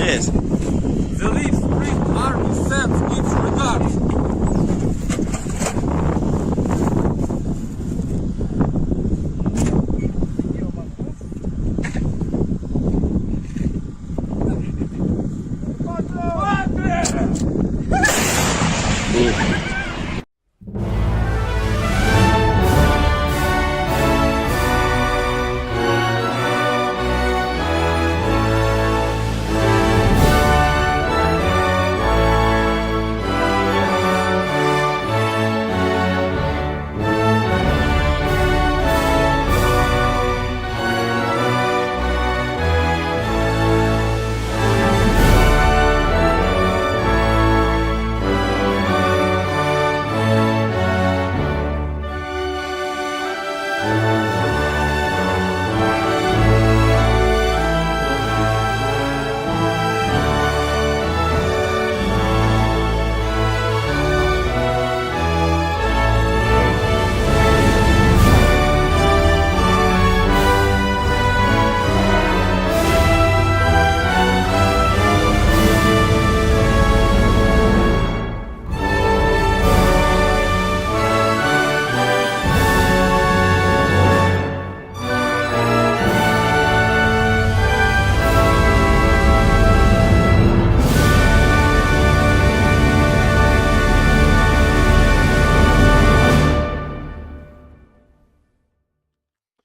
Yes. The Leaf Spring Army sends its regards.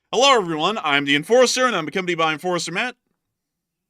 Hello everyone, I'm the Enforcer, and I'm accompanied by Enforcer Matt.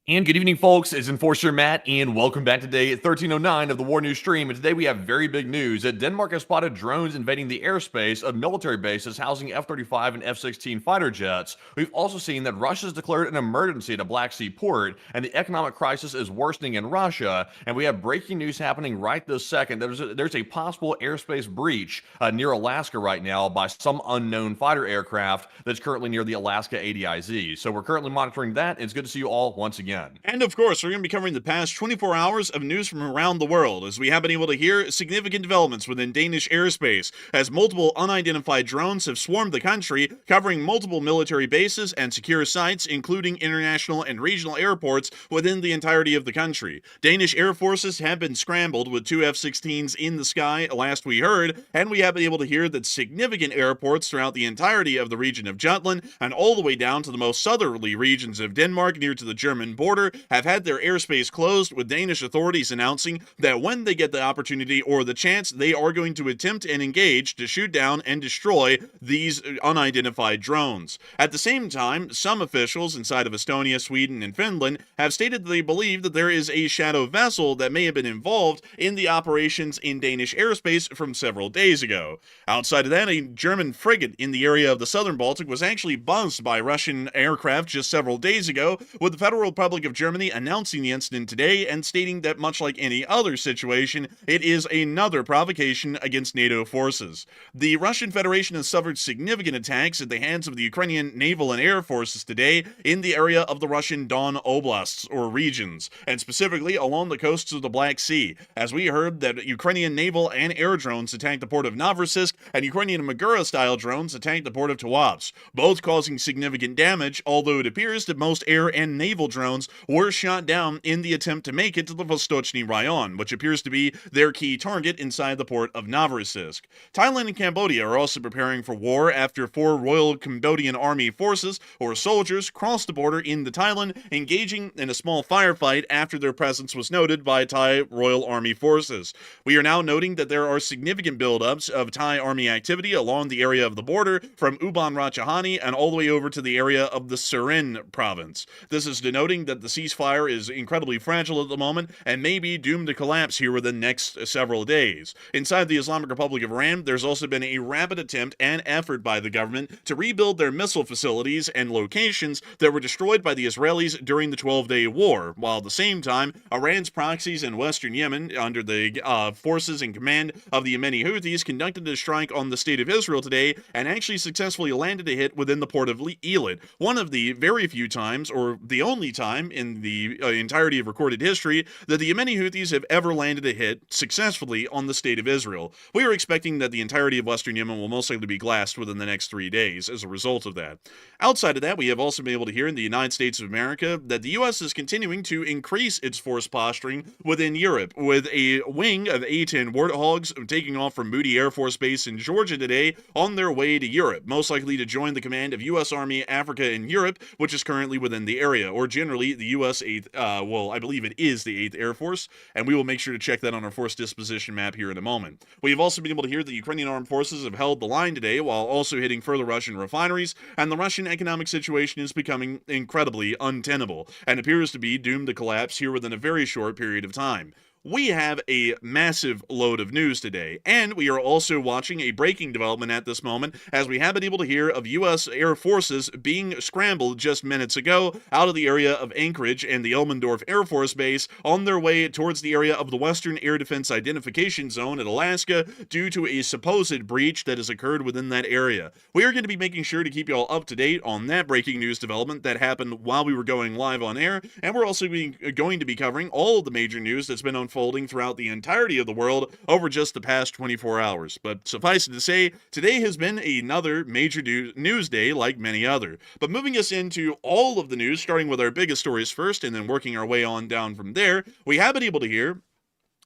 And good evening, folks. It's Enforcer Matt, and welcome back today at 1309 of the War News stream. And today we have very big news that Denmark has spotted drones invading the airspace of military bases housing F-35 and F-16 fighter jets. We've also seen that Russia's declared an emergency at a Black Sea port, and the economic crisis is worsening in Russia. And we have breaking news happening right this second. There's a possible airspace breach near Alaska right now by some unknown fighter aircraft that's currently near the Alaska ADIZ. So we're currently monitoring that. It's good to see you all once again. And of course, we're going to be covering the past 24 hours of news from around the world, as we have been able to hear significant developments within Danish airspace, as multiple unidentified drones have swarmed the country, covering multiple military bases and secure sites, including international and regional airports within the entirety of the country. Danish Air Forces have been scrambled with 2 F-16s in the sky, last we heard, and we have been able to hear that significant airports throughout the entirety of the region of Jutland, and all the way down to the most southerly regions of Denmark near to the German border, have had their airspace closed, with Danish authorities announcing that when they get the opportunity or the chance, they are going to attempt and engage to shoot down and destroy these unidentified drones. At the same time, some officials inside of Estonia, Sweden, and Finland have stated that they believe that there is a shadow vessel that may have been involved in the operations in Danish airspace from several days ago. Outside of that, a German frigate in the area of the southern Baltic was actually buzzed by Russian aircraft just several days ago, with the Federal Republic of Germany announcing the incident today and stating that, much like any other situation, it is another provocation against NATO forces. The Russian Federation has suffered significant attacks at the hands of the Ukrainian naval and air forces today in the area of the Russian Don oblasts, or regions, and specifically along the coasts of the Black Sea, as we heard that Ukrainian naval and air drones attacked the port of Novorossiysk, and Ukrainian Magura-style drones attacked the port of Tuapse, both causing significant damage, although it appears that most air and naval drones drones were shot down in the attempt to make it to the Vostochny Rayon, which appears to be their key target inside the port of Novorossiysk. Thailand and Cambodia are also preparing for war after 4 Royal Cambodian Army forces, or soldiers, crossed the border into Thailand, engaging in a small firefight after their presence was noted by Thai Royal Army forces. We are now noting that there are significant buildups of Thai Army activity along the area of the border from Ubon Ratchathani and all the way over to the area of the Surin province. This is denoting that the ceasefire is incredibly fragile at the moment and may be doomed to collapse here within the next several days. Inside the Islamic Republic of Iran, there's also been a rapid attempt and effort by the government to rebuild their missile facilities and locations that were destroyed by the Israelis during the 12-day war, while at the same time, Iran's proxies in western Yemen, under the forces and command of the Yemeni Houthis, conducted a strike on the state of Israel today and actually successfully landed a hit within the port of Eilat, one of the very few times, or the only time in the entirety of recorded history, that the Yemeni Houthis have ever landed a hit successfully on the state of Israel. We are expecting that the entirety of western Yemen will most likely be glassed within the next 3 days as a result of that. Outside of that, we have also been able to hear in the United States of America that the U.S. is continuing to increase its force posturing within Europe, with a wing of A-10 Warthogs taking off from Moody Air Force Base in Georgia today on their way to Europe, most likely to join the command of U.S. Army Africa and Europe, which is currently within the area, or generally the U.S. 8th, well, I believe it is the 8th Air Force, and we will make sure to check that on our force disposition map here in a moment. We have also been able to hear that the Ukrainian armed forces have held the line today while also hitting further Russian refineries, and the Russian economic situation is becoming incredibly untenable, and appears to be doomed to collapse here within a very short period of time. We have a massive load of news today, and we are also watching a breaking development at this moment, as we have been able to hear of U.S. Air Forces being scrambled just minutes ago out of the area of Anchorage and the Elmendorf Air Force Base on their way towards the area of the Western Air Defense Identification Zone in Alaska due to a supposed breach that has occurred within that area. We are going to be making sure to keep you all up to date on that breaking news development that happened while we were going live on air, and we're also going to be covering all of the major news that's been unfolding throughout the entirety of the world over just the past 24 hours. But suffice it to say, today has been another major news day like many other. But moving us into all of the news, starting with our biggest stories first and then working our way on down from there, we have been able to hear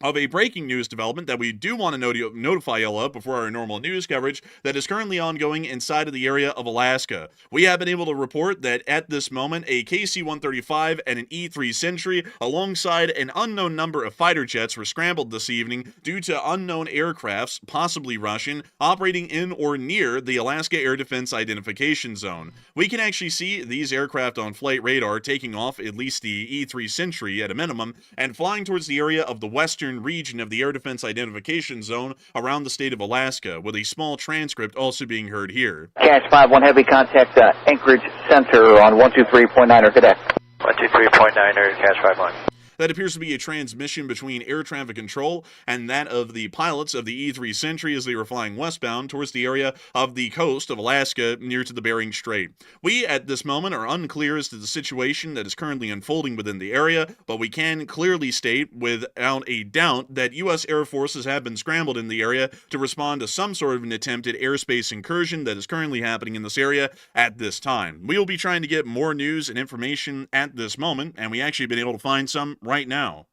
of a breaking news development that we do want to notify y'all of before our normal news coverage that is currently ongoing inside of the area of Alaska. We have been able to report that at this moment, a KC-135 and an E-3 Sentry alongside an unknown number of fighter jets were scrambled this evening due to unknown aircrafts, possibly Russian, operating in or near the Alaska Air Defense Identification Zone. We can actually see these aircraft on flight radar taking off, at least the E-3 Sentry at a minimum, and flying towards the area of the western region of the Air Defense Identification Zone around the state of Alaska, with a small transcript also being heard here. Cash 5-1 heavy contact Anchorage Center on 123.9er cadet. 123.9er, Cash 5-1. That appears to be a transmission between air traffic control and that of the pilots of the E-3 Sentry as they were flying westbound towards the area of the coast of Alaska near to the Bering Strait. We, at this moment, are unclear as to the situation that is currently unfolding within the area, but we can clearly state without a doubt that U.S. Air Forces have been scrambled in the area to respond to some sort of an attempted airspace incursion that is currently happening in this area at this time. We will be trying to get more news and information at this moment, and we actually have been able to find some right now.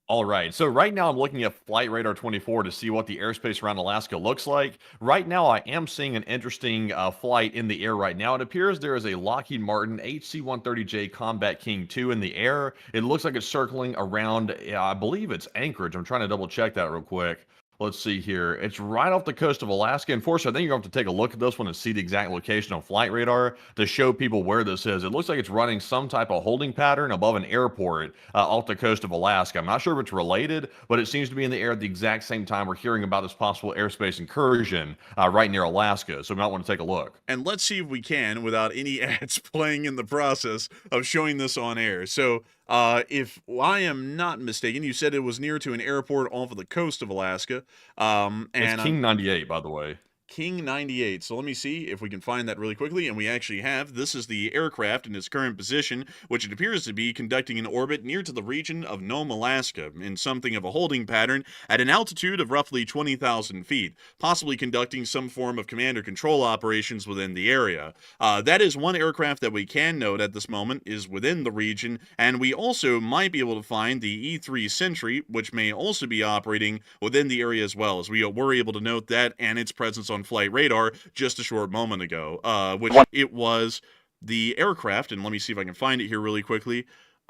All right, so right now I'm looking at Flight Radar 24 to see what the airspace around Alaska looks like. Right now I am seeing an interesting flight in the air right now. It appears there is a Lockheed Martin HC-130J Combat King 2 in the air. It looks like it's circling around, I believe it's Anchorage. I'm trying to double check that real quick. Let's see here. It's right off the coast of Alaska. Unfortunately, I think you're going to have to take a look at this one and see the exact location on Flight Radar to show people where this is. It looks like it's running some type of holding pattern above an airport off the coast of Alaska. I'm not sure if it's related, but it seems to be in the air at the exact same time we're hearing about this possible airspace incursion right near Alaska. So we might want to take a look. And let's see if we can, without any ads playing in the process of showing this on air. So if I am not mistaken, you said it was near to an airport off of the coast of Alaska. It's King 98, by the way. King 98. So let me see if we can find that really quickly, and we actually have. This is the aircraft in its current position, which it appears to be conducting an orbit near to the region of Nome, Alaska, in something of a holding pattern at an altitude of roughly 20,000 feet, possibly conducting some form of command or control operations within the area. That is one aircraft that we can note at this moment is within the region, and we also might be able to find the E-3 Sentry, which may also be operating within the area as well, as we were able to note that and its presence on flight radar just a short moment ago, which it was the aircraft, and let me see if I can find it here really quickly,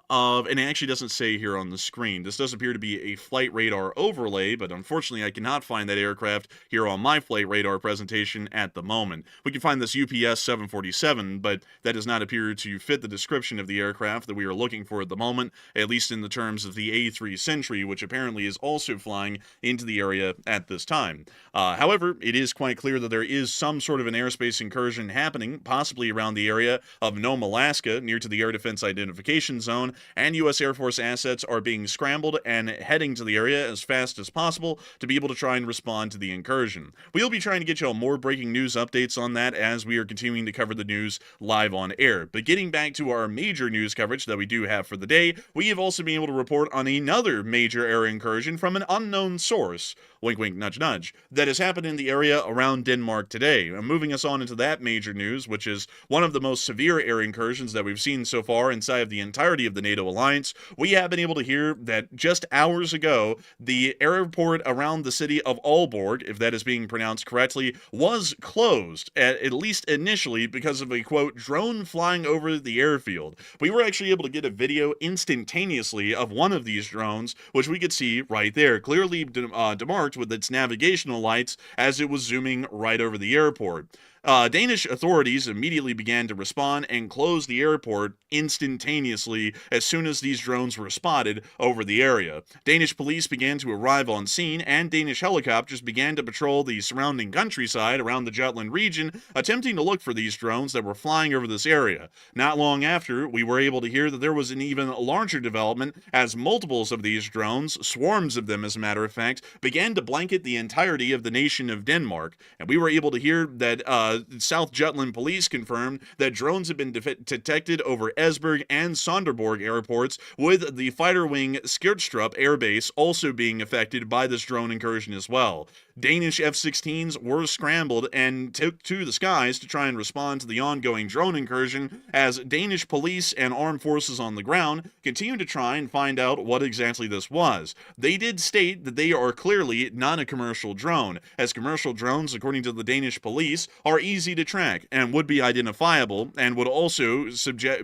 and it actually doesn't say here on the screen. This does appear to be a flight radar overlay, but unfortunately I cannot find that aircraft here on my flight radar presentation at the moment. We can find this UPS 747, but that does not appear to fit the description of the aircraft that we are looking for at the moment, at least in the terms of the A3 Sentry, which apparently is also flying into the area at this time. However, it is quite clear that there is some sort of an airspace incursion happening, possibly around the area of Nome, Alaska, near to the Air Defense Identification Zone, and U.S. Air Force assets are being scrambled and heading to the area as fast as possible to be able to try and respond to the incursion. We'll be trying to get you all more breaking news updates on that as we are continuing to cover the news live on air. But getting back to our major news coverage that we do have for the day, we have also been able to report on another major air incursion from an unknown source, wink wink nudge nudge, that has happened in the area around Denmark today. Moving us on into that major news, which is one of the most severe air incursions that we've seen so far inside of the entirety of the NATO alliance. We have been able to hear that just hours ago, the airport around the city of Aalborg, if that is being pronounced correctly, was closed, at least initially, because of a, quote, drone flying over the airfield. We were actually able to get a video instantaneously of one of these drones, which we could see right there, clearly demarked with its navigational lights as it was zooming right over the airport. Danish authorities immediately began to respond and close the airport instantaneously as soon as these drones were spotted over the area. Danish police began to arrive on scene, and Danish helicopters began to patrol the surrounding countryside around the Jutland region, attempting to look for these drones that were flying over this area. Not long after, we were able to hear that there was an even larger development as multiples of these drones, swarms of them as a matter of fact, began to blanket the entirety of the nation of Denmark. And we were able to hear that South Jutland police confirmed that drones have been detected over Esbjerg and Sonderborg airports, with the fighter wing Skirtstrup Air Base also being affected by this drone incursion as well. Danish F-16s were scrambled and took to the skies to try and respond to the ongoing drone incursion, as Danish police and armed forces on the ground continue to try and find out what exactly this was. They did state that they are clearly not a commercial drone, as commercial drones, according to the Danish police, are easy to track and would be identifiable, and would also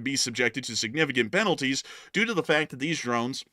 be subjected to significant penalties due to the fact that these drones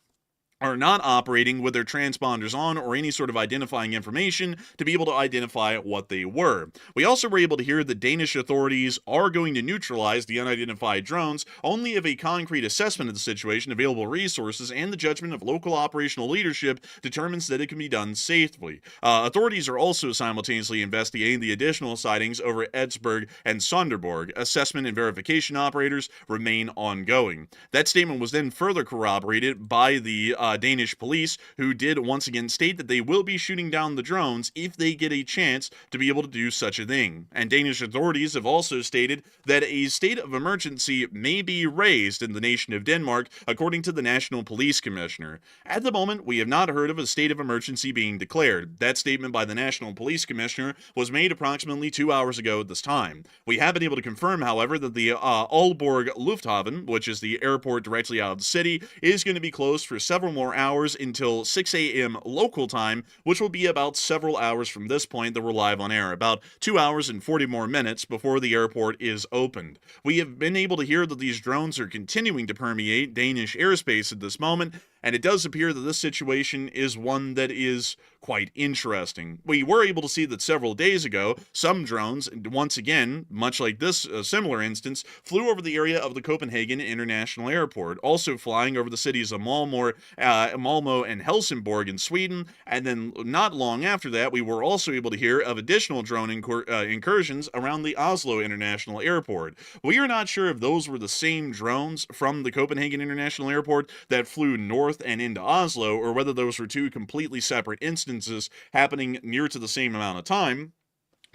are not operating with their transponders on or any sort of identifying information to be able to identify what they were. We also were able to hear that Danish authorities are going to neutralize the unidentified drones only if a concrete assessment of the situation, available resources, and the judgment of local operational leadership determines that it can be done safely. Authorities are also simultaneously investigating the additional sightings over Esbjerg and Sonderborg. Assessment and verification operators remain ongoing. That statement was then further corroborated by the Danish police, who did once again state that they will be shooting down the drones if they get a chance to be able to do such a thing. And Danish authorities have also stated that a state of emergency may be raised in the nation of Denmark, according to the National Police Commissioner. At the moment, we have not heard of a state of emergency being declared. That statement by the National Police Commissioner was made approximately 2 hours ago at this time. We have been able to confirm, however, that the Aalborg Lufthaven, which is the airport directly out of the city, is going to be closed for several more hours until 6 a.m. local time, which will be about several hours from this point that we're live on air, about 2 hours and 40 more minutes before the airport is opened. We have been able to hear that these drones are continuing to permeate Danish airspace at this moment, and it does appear that this situation is one that is quite interesting. We were able to see that several days ago, some drones, once again, much like this similar instance, flew over the area of the Copenhagen International Airport, also flying over the cities of Malmö and Helsingborg in Sweden, and then not long after that, we were also able to hear of additional drone incursions around the Oslo International Airport. We are not sure if those were the same drones from the Copenhagen International Airport that flew north and into Oslo, or whether those were two completely separate instances happening near to the same amount of time.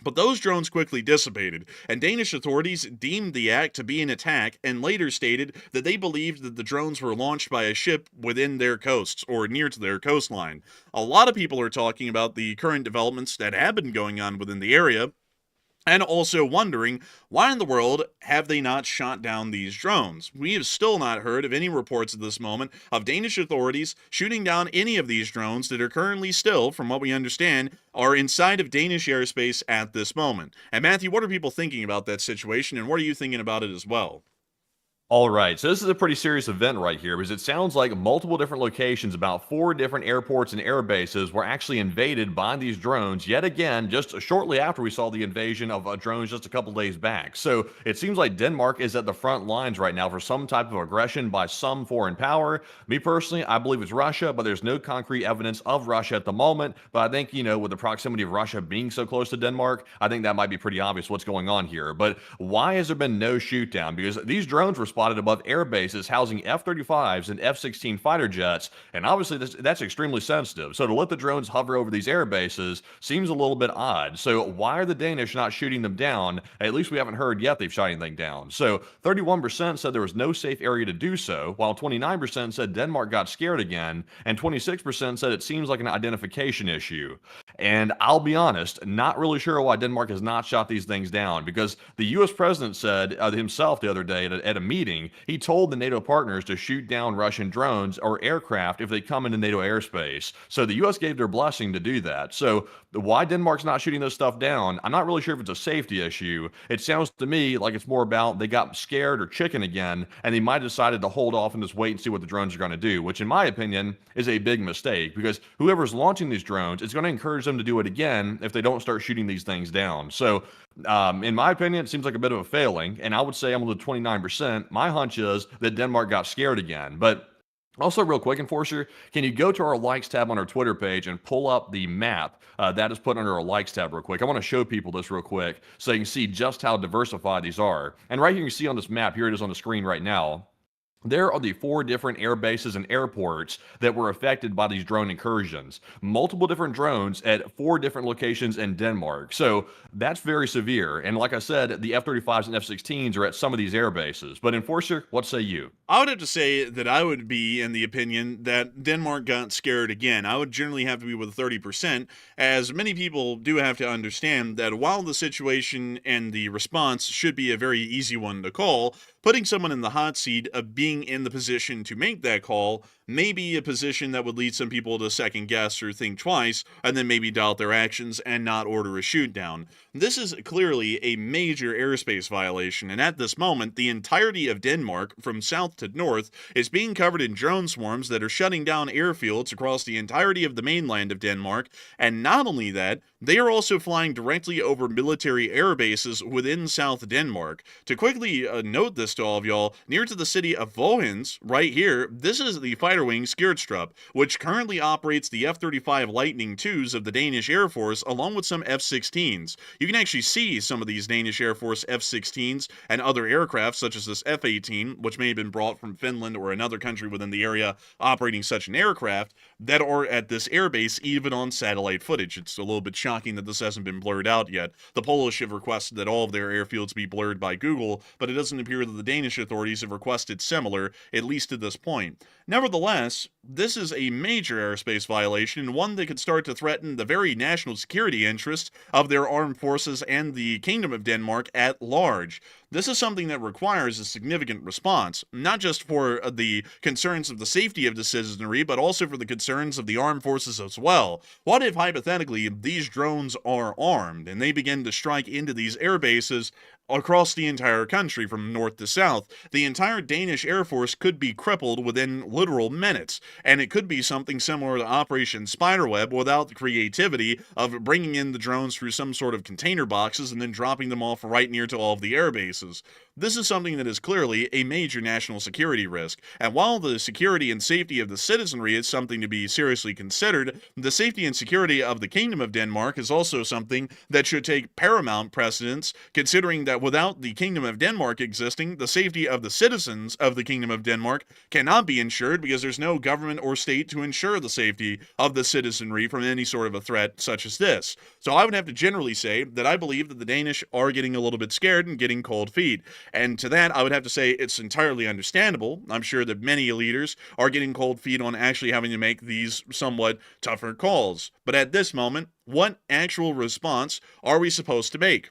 But those drones quickly dissipated, and Danish authorities deemed the act to be an attack and later stated that they believed that the drones were launched by a ship within their coasts or near to their coastline. A lot of people are talking about the current developments that have been going on within the area, and also wondering, why in the world have they not shot down these drones? We have still not heard of any reports at this moment of Danish authorities shooting down any of these drones that are currently still, from what we understand, are inside of Danish airspace at this moment. And Matthew, what are people thinking about that situation, and what are you thinking about it as well? All right, so this is a pretty serious event right here because it sounds like multiple different locations, about 4 different airports and air bases were actually invaded by these drones yet again, just shortly after we saw the invasion of drones just a couple days back. So it seems like Denmark is at the front lines right now for some type of aggression by some foreign power. Me personally, I believe it's Russia, but there's no concrete evidence of Russia at the moment. But I think, with the proximity of Russia being so close to Denmark, I think that might be pretty obvious what's going on here. But why has there been no shoot down? Because these drones were spotted above air bases housing F-35s and F-16 fighter jets, and obviously that's extremely sensitive. So to let the drones hover over these air bases seems a little bit odd. So why are the Danish not shooting them down? At least we haven't heard yet they've shot anything down. So 31% said there was no safe area to do so, while 29% said Denmark got scared again, and 26% said it seems like an identification issue. And I'll be honest, not really sure why Denmark has not shot these things down, because the U.S. president said himself the other day at a meeting, he told the NATO partners to shoot down Russian drones or aircraft if they come into NATO airspace. So the U.S. gave their blessing to do that. So why Denmark's not shooting this stuff down, I'm not really sure if it's a safety issue. It sounds to me like it's more about they got scared or chicken again, and they might have decided to hold off and just wait and see what the drones are going to do, which in my opinion is a big mistake, because whoever's launching these drones is going to encourage them to do it again if they don't start shooting these things down. So in my opinion, it seems like a bit of a failing, and I would say I'm on the 29%. My hunch is that Denmark got scared again. But also, real quick, Enforcer, can you go to our likes tab on our Twitter page and pull up the map that is put under our likes tab real quick? I want to show people this real quick so you can see just how diversified these are. And right here you can see on this map, here it is on the screen right now. There are the 4 different air bases and airports that were affected by these drone incursions. Multiple different drones at 4 different locations in Denmark. So that's very severe. And like I said, the F-35s and F-16s are at some of these air bases. But Enforcer, what say you? I would have to say that I would be in the opinion that Denmark got scared again. I would generally have to be with 30%, as many people do have to understand that while the situation and the response should be a very easy one to call, putting someone in the hot seat of being in the position to make that call may be a position that would lead some people to second guess or think twice, and then maybe doubt their actions and not order a shoot down. This is clearly a major airspace violation, and at this moment, the entirety of Denmark, from south to north, is being covered in drone swarms that are shutting down airfields across the entirety of the mainland of Denmark, and not only that, they are also flying directly over military air bases within South Denmark. To quickly note this to all of y'all, near to the city of Vojens, right here, this is the fighter wing Skirtstrup, which currently operates the F-35 Lightning IIs of the Danish Air Force, along with some F-16s. You can actually see some of these Danish Air Force F-16s and other aircraft, such as this F-18, which may have been brought from Finland or another country within the area operating such an aircraft, that are at this airbase even on satellite footage. It's a little bit shocking that this hasn't been blurred out yet. The Polish have requested that all of their airfields be blurred by Google, but it doesn't appear that the Danish authorities have requested similar, at least to this point. Nevertheless, this is a major airspace violation, and one that could start to threaten the very national security interests of their armed forces and the Kingdom of Denmark at large. This is something that requires a significant response, not just for the concerns of the safety of the citizenry, but also for the concerns of the armed forces as well. What if, hypothetically, these drones are armed, and they begin to strike into these air bases across the entire country from north to south? The entire Danish Air Force could be crippled within literal minutes, and it could be something similar to Operation Spiderweb without the creativity of bringing in the drones through some sort of container boxes and then dropping them off right near to all of the air bases. airspaces. This is something that is clearly a major national security risk, and while the security and safety of the citizenry is something to be seriously considered, the safety and security of the Kingdom of Denmark is also something that should take paramount precedence, considering that without the Kingdom of Denmark existing, the safety of the citizens of the Kingdom of Denmark cannot be ensured because there's no government or state to ensure the safety of the citizenry from any sort of a threat such as this. So I would have to generally say that I believe that the Danish are getting a little bit scared and getting cold feet. And to that, I would have to say it's entirely understandable. I'm sure that many leaders are getting cold feet on actually having to make these somewhat tougher calls. But at this moment, what actual response are we supposed to make?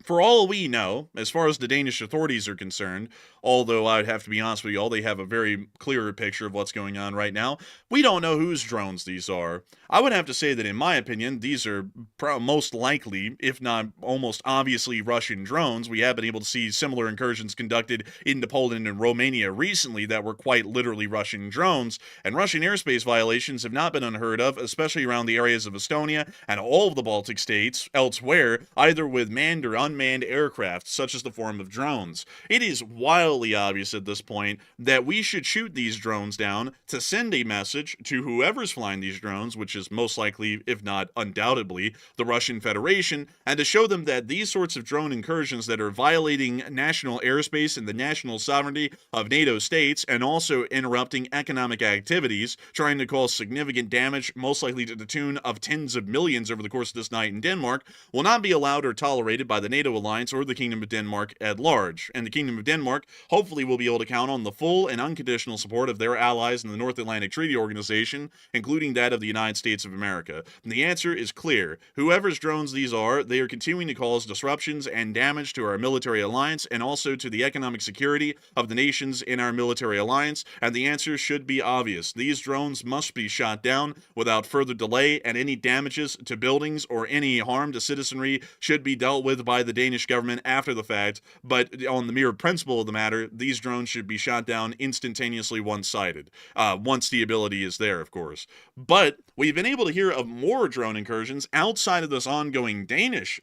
For all we know, as far as the Danish authorities are concerned, although I'd have to be honest with you all, they have a very clearer picture of what's going on right now, we don't know whose drones these are. I would have to say that in my opinion, these are most likely, if not almost obviously, Russian drones. We have been able to see similar incursions conducted into Poland and Romania recently that were quite literally Russian drones, and Russian airspace violations have not been unheard of, especially around the areas of Estonia and all of the Baltic states elsewhere, either with manned or unmanned aircraft, such as the form of drones. It is wildly obvious at this point that we should shoot these drones down to send a message to whoever's flying these drones, which is most likely, if not undoubtedly, the Russian Federation, and to show them that these sorts of drone incursions that are violating national airspace and the national sovereignty of NATO states, and also interrupting economic activities, trying to cause significant damage, most likely to the tune of tens of millions over the course of this night in Denmark, will not be allowed or tolerated by the NATO alliance or the Kingdom of Denmark at large. And the Kingdom of Denmark hopefully will be able to count on the full and unconditional support of their allies in the North Atlantic Treaty Organization, including that of the United States of America. And the answer is clear. Whoever's drones these are, they are continuing to cause disruptions and damage to our military alliance and also to the economic security of the nations in our military alliance, and the answer should be obvious. These drones must be shot down without further delay, and any damages to buildings or any harm to citizenry should be dealt with by the Danish government after the fact, but on the mere principle of the matter, these drones should be shot down instantaneously one-sided, once the ability is there, of course. But we've been able to hear of more drone incursions outside of this ongoing Danish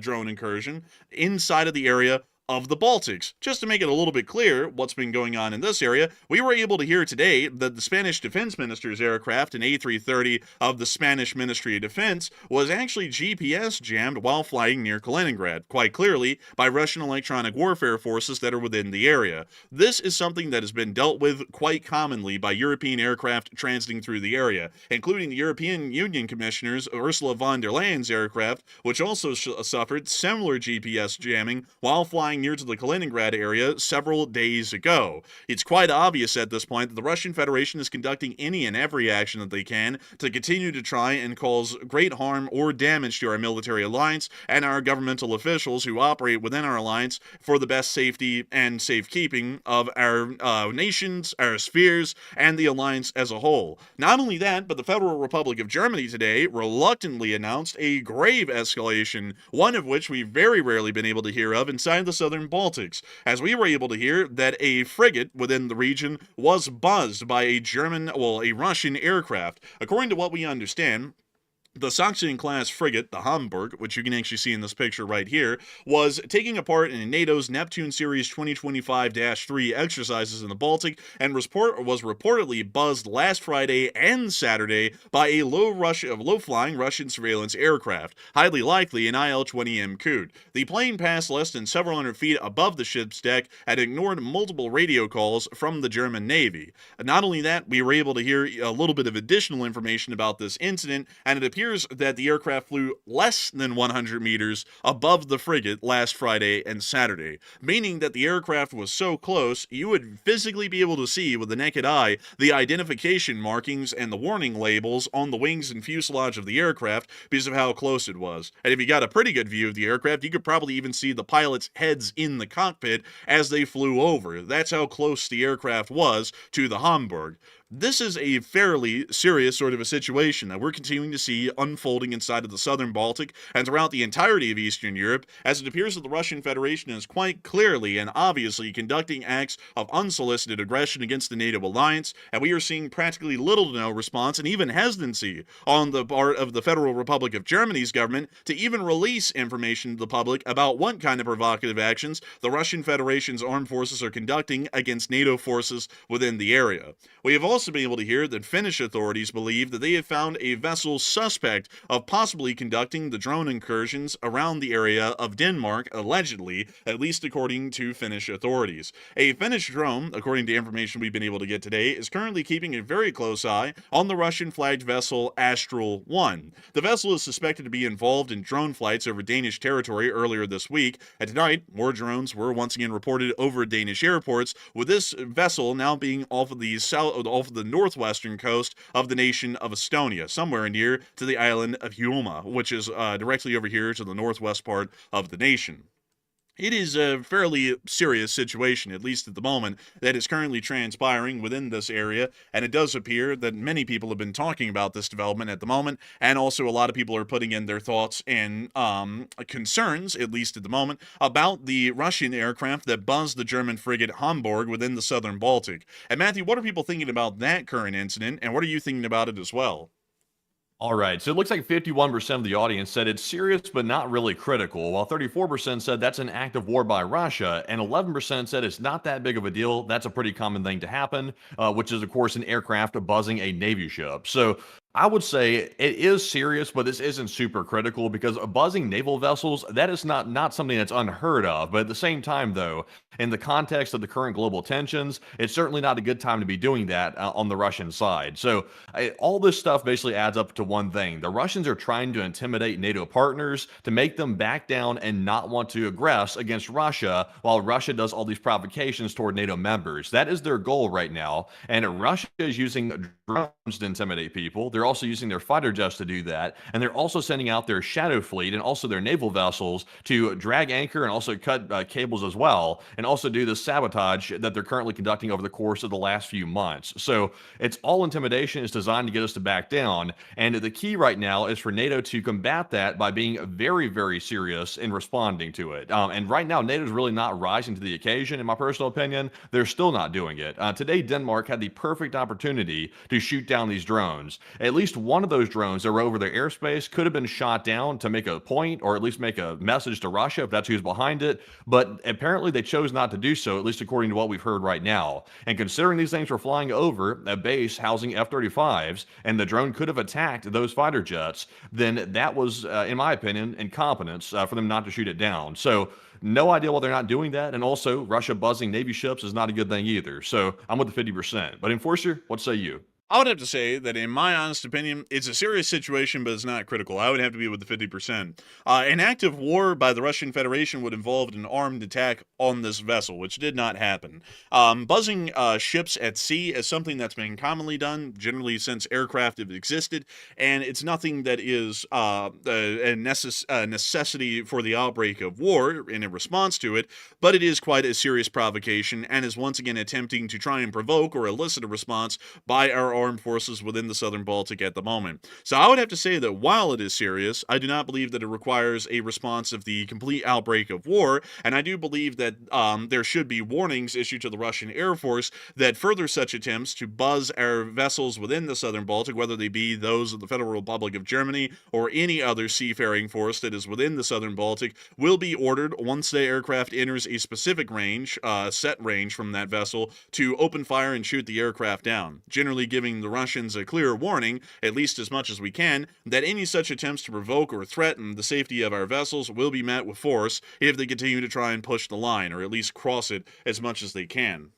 drone incursion inside of the area of the Baltics. Just to make it a little bit clear what's been going on in this area, we were able to hear today that the Spanish Defense Minister's aircraft, an A330 of the Spanish Ministry of Defense, was actually GPS jammed while flying near Kaliningrad, quite clearly by Russian electronic warfare forces that are within the area. This is something that has been dealt with quite commonly by European aircraft transiting through the area, including the European Union Commissioner's Ursula von der Leyen's aircraft, which also suffered similar GPS jamming while flying near to the Kaliningrad area several days ago. It's quite obvious at this point that the Russian Federation is conducting any and every action that they can to continue to try and cause great harm or damage to our military alliance and our governmental officials who operate within our alliance for the best safety and safekeeping of our nations, our spheres, and the alliance as a whole. Not only that, but the Federal Republic of Germany today reluctantly announced a grave escalation, one of which we've very rarely been able to hear of inside the southern Baltics, as we were able to hear that a frigate within the region was buzzed by a Russian aircraft. According to what we understand, the Sachsen-class frigate, the Hamburg, which you can actually see in this picture right here, was taking a part in NATO's Neptune Series 2025-3 exercises in the Baltic and was reportedly buzzed last Friday and Saturday by a low-flying Russian surveillance aircraft, highly likely an IL-20M Coot. The plane passed less than several hundred feet above the ship's deck and ignored multiple radio calls from the German Navy. Not only that, we were able to hear a little bit of additional information about this incident, and it appears that the aircraft flew less than 100 meters above the frigate last Friday and Saturday, meaning that the aircraft was so close you would physically be able to see with the naked eye the identification markings and the warning labels on the wings and fuselage of the aircraft because of how close it was. And if you got a pretty good view of the aircraft, you could probably even see the pilots' heads in the cockpit as they flew over. That's how close the aircraft was to the Hamburg. This is a fairly serious sort of a situation that we're continuing to see unfolding inside of the southern Baltic and throughout the entirety of Eastern Europe, as it appears that the Russian Federation is quite clearly and obviously conducting acts of unsolicited aggression against the NATO alliance, and we are seeing practically little to no response and even hesitancy on the part of the Federal Republic of Germany's government to even release information to the public about what kind of provocative actions the Russian Federation's armed forces are conducting against NATO forces within the area. We have also been able to hear that Finnish authorities believe that they have found a vessel suspect of possibly conducting the drone incursions around the area of Denmark, allegedly, at least according to Finnish authorities. A Finnish drone, according to information we've been able to get today, is currently keeping a very close eye on the Russian-flagged vessel Astral 1. The vessel is suspected to be involved in drone flights over Danish territory earlier this week, and tonight, more drones were once again reported over Danish airports, with this vessel now being off of the northwestern coast of the nation of Estonia, somewhere near to the island of Hiiumaa, which is directly over here to the northwest part of the nation. It is a fairly serious situation, at least at the moment, that is currently transpiring within this area, and it does appear that many people have been talking about this development at the moment, and also a lot of people are putting in their thoughts and concerns, at least at the moment, about the Russian aircraft that buzzed the German frigate Hamburg within the southern Baltic. And Matthew, what are people thinking about that current incident, and what are you thinking about it as well? All right, so it looks like 51% of the audience said it's serious but not really critical, while 34% said that's an act of war by Russia, and 11% said it's not that big of a deal. That's a pretty common thing to happen, which is, of course, an aircraft buzzing a Navy ship. So I would say it is serious, but this isn't super critical because buzzing naval vessels, that is not something that's unheard of. But at the same time, though, in the context of the current global tensions, it's certainly not a good time to be doing that on the Russian side. So all this stuff basically adds up to one thing. The Russians are trying to intimidate NATO partners to make them back down and not want to aggress against Russia while Russia does all these provocations toward NATO members. That is their goal right now. And Russia is using drones to intimidate people. They're also using their fighter jets to do that. And they're also sending out their shadow fleet and also their naval vessels to drag anchor and also cut cables as well, and also do the sabotage that they're currently conducting over the course of the last few months. So it's all intimidation. It's designed to get us to back down. And the key right now is for NATO to combat that by being very, very serious in responding to it. And right now, NATO is really not rising to the occasion, in my personal opinion. They're still not doing it. Today, Denmark had the perfect opportunity to shoot down these drones. At least one of those drones that were over their airspace could have been shot down to make a point or at least make a message to Russia if that's who's behind it. But apparently they chose not to do so, at least according to what we've heard right now. And considering these things were flying over a base housing F-35s and the drone could have attacked those fighter jets, then that was, in my opinion, incompetence for them not to shoot it down. So no idea why they're not doing that. And also, Russia buzzing Navy ships is not a good thing either. So I'm with the 50%. But Enforcer, what say you? I would have to say that, in my honest opinion, it's a serious situation, but it's not critical. I would have to be with the 50%. An active war by the Russian Federation would involve an armed attack on this vessel, which did not happen. Buzzing ships at sea is something that's been commonly done, generally since aircraft have existed, and it's nothing that is a necessity for the outbreak of war in a response to it, but it is quite a serious provocation and is once again attempting to try and provoke or elicit a response by our armed forces within the southern Baltic at the moment. So I would have to say that while it is serious, I do not believe that it requires a response of the complete outbreak of war, and I do believe that there should be warnings issued to the Russian Air Force that further such attempts to buzz our vessels within the southern Baltic, whether they be those of the Federal Republic of Germany or any other seafaring force that is within the southern Baltic, will be ordered once the aircraft enters a specific range, set range from that vessel, to open fire and shoot the aircraft down, generally giving the Russians a clear warning, at least as much as we can, that any such attempts to provoke or threaten the safety of our vessels will be met with force if they continue to try and push the line, or at least cross it as much as they can.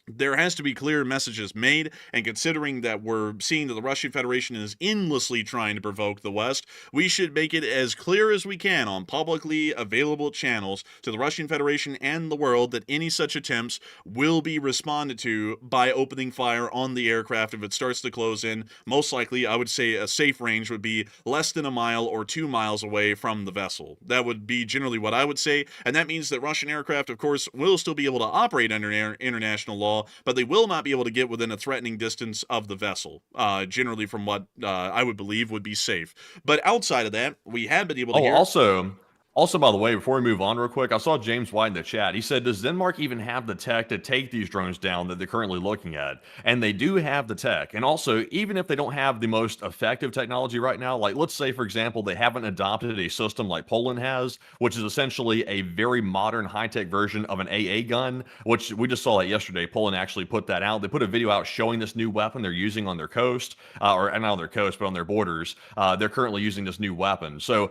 There has to be clear messages made, and considering that we're seeing that the Russian Federation is endlessly trying to provoke the West, we should make it as clear as we can on publicly available channels to the Russian Federation and the world that any such attempts will be responded to by opening fire on the aircraft if it starts to close in. Most likely, I would say a safe range would be less than a mile or 2 miles away from the vessel. That would be generally what I would say, and that means that Russian aircraft, of course, will still be able to operate under international law law, but they will not be able to get within a threatening distance of the vessel, generally from what I would believe would be safe. But outside of that, we have been able to hear... Also, by the way, before we move on real quick, I saw James White in the chat. He said, does Denmark even have the tech to take these drones down that they're currently looking at? And they do have the tech. And also, even if they don't have the most effective technology right now, like let's say, for example, they haven't adopted a system like Poland has, which is essentially a very modern high-tech version of an AA gun, which we just saw that yesterday. Poland actually put that out. They put a video out showing this new weapon they're using on their coast, or not on their coast, but on their borders. They're currently using this new weapon. So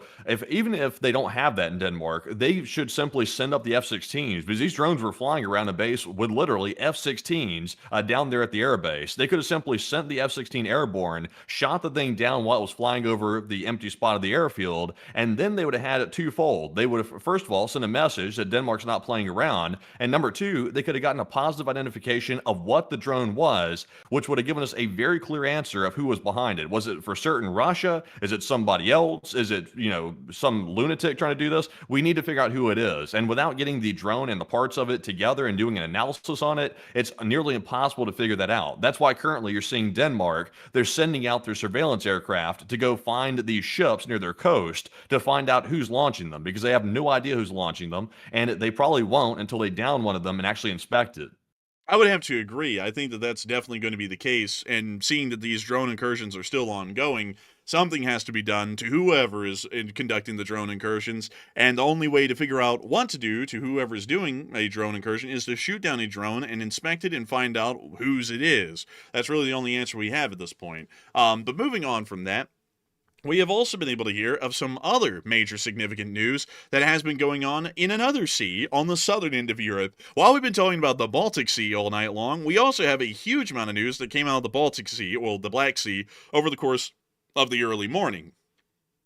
even if they don't have that in Denmark, they should simply send up the F-16s, because these drones were flying around the base with literally F-16s down there at the air base. They could have simply sent the F-16 airborne, shot the thing down while it was flying over the empty spot of the airfield, and then they would have had it twofold. They would have, first of all, sent a message that Denmark's not playing around, and number two, they could have gotten a positive identification of what the drone was, which would have given us a very clear answer of who was behind it. Was it for certain Russia? Is it somebody else? Is it, some lunatic trying to do this? We need to figure out who it is. And without getting the drone and the parts of it together and doing an analysis on it, it's nearly impossible to figure that out. That's why currently you're seeing Denmark, they're sending out their surveillance aircraft to go find these ships near their coast to find out who's launching them, because they have no idea who's launching them, and they probably won't until they down one of them and actually inspect it. I would have to agree. I think that that's definitely going to be the case, and seeing that these drone incursions are still ongoing, something has to be done to whoever is conducting the drone incursions, and the only way to figure out what to do to whoever is doing a drone incursion is to shoot down a drone and inspect it and find out whose it is. That's really the only answer we have at this point. But moving on from that, we have also been able to hear of some other major significant news that has been going on in another sea on the southern end of Europe. While we've been talking about the Baltic Sea all night long, we also have a huge amount of news that came out of the Baltic Sea, well, the Black Sea, over the course of the early morning.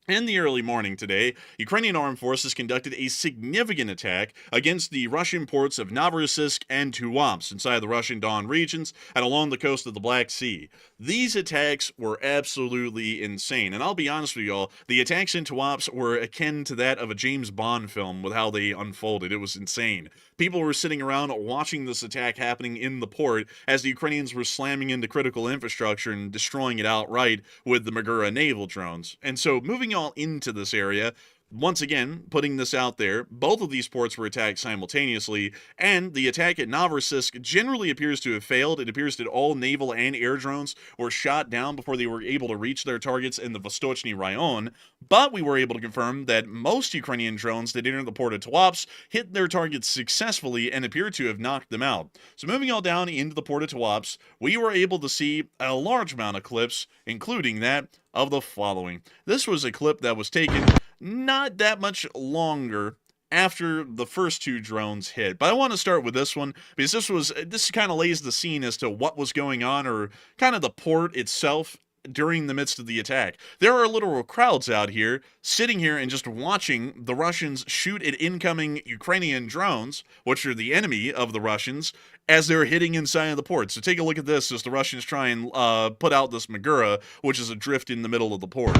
In the early morning today, Ukrainian armed forces conducted a significant attack against the Russian ports of Novorossiysk and Tuapse inside the Russian Don regions and along the coast of the Black Sea. These attacks were absolutely insane, and I'll be honest with y'all, the attacks in Tuapse were akin to that of a James Bond film with how they unfolded. It was insane. People were sitting around watching this attack happening in the port as the Ukrainians were slamming into critical infrastructure and destroying it outright with the Magura naval drones. And so moving all into this area, once again, putting this out there, both of these ports were attacked simultaneously, and the attack at Novorossiysk generally appears to have failed. It appears that all naval and air drones were shot down before they were able to reach their targets in the Vostochny Raion, but we were able to confirm that most Ukrainian drones that entered the port of Tuapse hit their targets successfully and appear to have knocked them out. So moving all down into the port of Tuapse, we were able to see a large amount of clips, including that of the following. This was a clip that was taken not that much longer after the first two drones hit. But I want to start with this one, because this kind of lays the scene as to what was going on, or kind of the port itself during the midst of the attack. There are literal crowds out here, sitting here and just watching the Russians shoot at incoming Ukrainian drones, which are the enemy of the Russians, as they're hitting inside of the port. So take a look at this as the Russians try and put out this Magura, which is adrift in the middle of the port.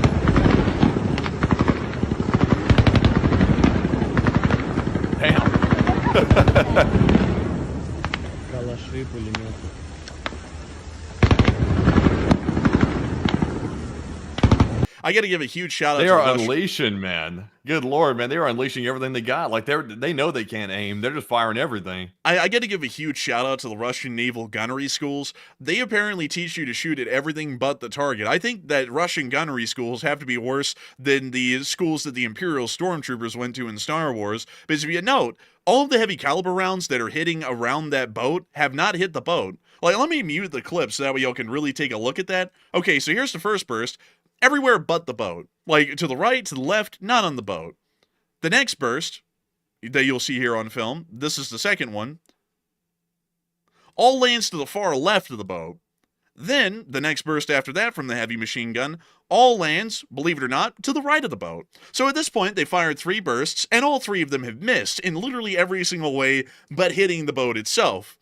Калаши, пулеметы. I got to give a huge shout out They to are unleashing, man. Good Lord, man. They are unleashing everything they got. Like, they know they can't aim. They're just firing everything. I got to give a huge shout out to the Russian naval gunnery schools. They apparently teach you to shoot at everything but the target. I think that Russian gunnery schools have to be worse than the schools that the Imperial Stormtroopers went to in Star Wars. Because if you note, all of the heavy caliber rounds that are hitting around that boat have not hit the boat. Like, let me mute the clip so that way y'all can really take a look at that. Okay, so here's the first burst. Everywhere but the boat. Like, to the right, to the left, not on the boat. The next burst that you'll see here on film, this is the second one, all lands to the far left of the boat. Then, the next burst after that from the heavy machine gun, all lands, believe it or not, to the right of the boat. So at this point, they fired 3 bursts, and all 3 of them have missed in literally every single way but hitting the boat itself.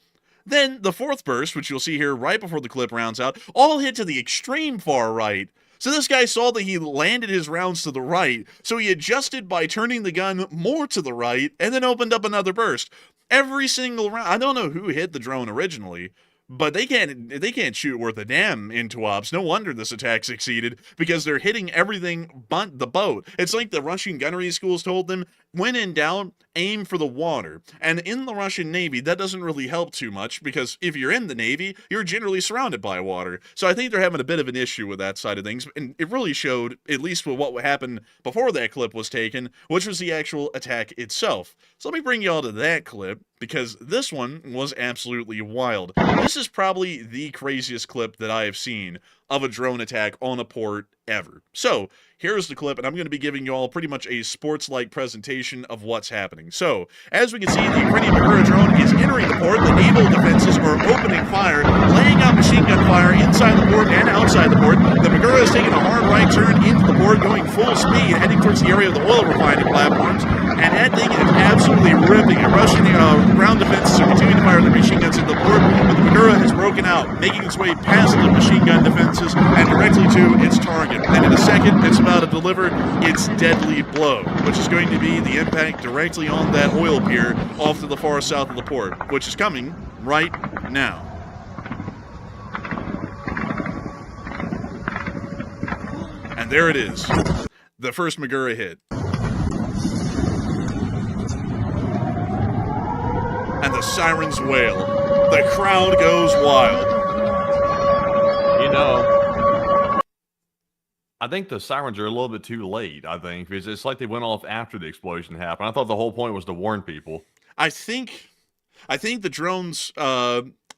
Then, the 4th burst, which you'll see here right before the clip rounds out, all hit to the extreme far right. So this guy saw that he landed his rounds to the right, so he adjusted by turning the gun more to the right, and then opened up another burst. Every single round. I don't know who hit the drone originally, but they can't shoot worth a damn in Tuapse. No wonder this attack succeeded, because they're hitting everything but the boat. It's like the Russian gunnery schools told them, when in doubt, aim for the water. And in the Russian Navy, that doesn't really help too much, because if you're in the Navy, you're generally surrounded by water. So I think they're having a bit of an issue with that side of things, and it really showed, at least with what happened before that clip was taken, which was the actual attack itself. So let me bring y'all to that clip, because this one was absolutely wild. This is probably the craziest clip that I have seen of a drone attack on a port ever. So, here's the clip, and I'm going to be giving you all pretty much a sports-like presentation of what's happening. So, as we can see, the Ukrainian Magura drone is entering the port. The naval defenses are opening fire, laying out machine gun fire inside the port and outside the port. The Magura is taking a hard right turn into the port, going full speed, heading towards the area of the oil refining platforms, and that thing is absolutely ripping. And Russian ground defenses are continuing to fire their machine guns into the port, but the Magura has broken out, making its way past the machine gun defenses and directly to its target. And in a second, it's about to deliver its deadly blow, which is going to be the impact directly on that oil pier off to the far south of the port, which is coming right now. And there it is. The first Magura hit. And the sirens wail. The crowd goes wild. You know, I think the sirens are a little bit too late, I think, because it's like they went off after the explosion happened. I thought the whole point was to warn people. I think the drones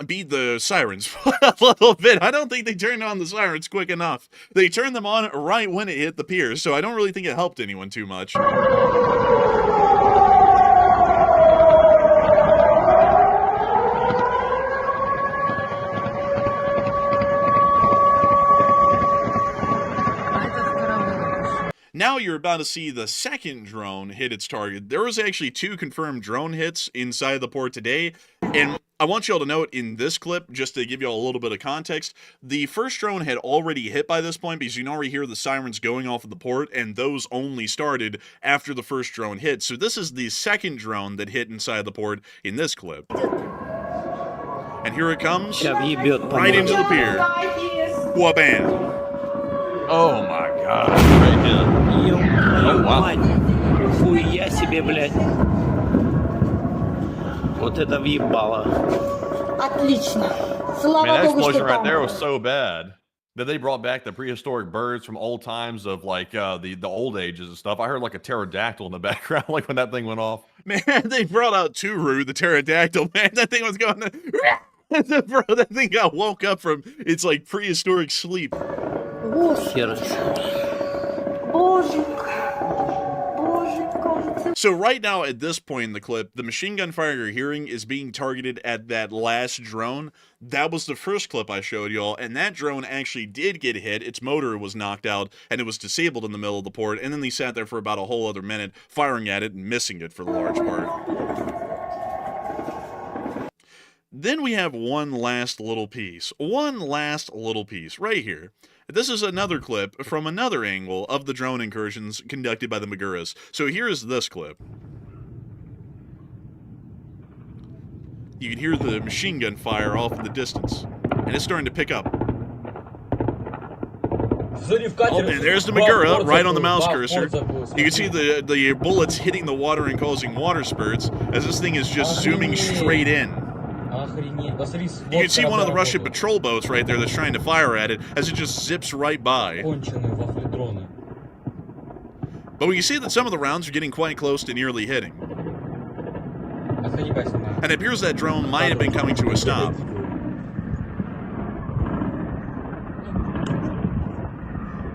beat the sirens a little bit. I don't think they turned on the sirens quick enough. They turned them on right when it hit the pier, so I don't really think it helped anyone too much. Now you're about to see the second drone hit its target. There was actually 2 confirmed drone hits inside the port today, and I want y'all to note in this clip, just to give y'all a little bit of context, the first drone had already hit by this point, because you can already hear the sirens going off of the port, and those only started after the first drone hit. So this is the second drone that hit inside the port in this clip. And here it comes, right into the pier. Wha-bam! Oh my god, right here. Oh wow. Хуя себе, блядь. Вот это въебало. Отлично. Слава Man, that Богу, explosion что right там. there was so bad that they brought back the prehistoric birds from old times of like the old ages and stuff. I heard like a pterodactyl in the background, like when that thing went off. Man, they brought out Turu, the pterodactyl. Man, that thing was going. Bro, that thing got woke up from its like prehistoric sleep. So right now at this point in the clip, the machine gun fire you're hearing is being targeted at that last drone. That was the first clip I showed y'all, and that drone actually did get hit. Its motor was knocked out, and it was disabled in the middle of the port, and then they sat there for about a whole other minute, firing at it and missing it for the large part. Then we have one last little piece right here. This is another clip from another angle of the drone incursions conducted by the Maguras. So here is this clip. You can hear the machine gun fire off in the distance, and it's starting to pick up. And there's the Magura right on the mouse cursor. You can see the bullets hitting the water and causing water spurts as this thing is just zooming straight in. You can see one of the Russian patrol boats right there that's trying to fire at it as it just zips right by. But we can see that some of the rounds are getting quite close to nearly hitting. And it appears that drone might have been coming to a stop.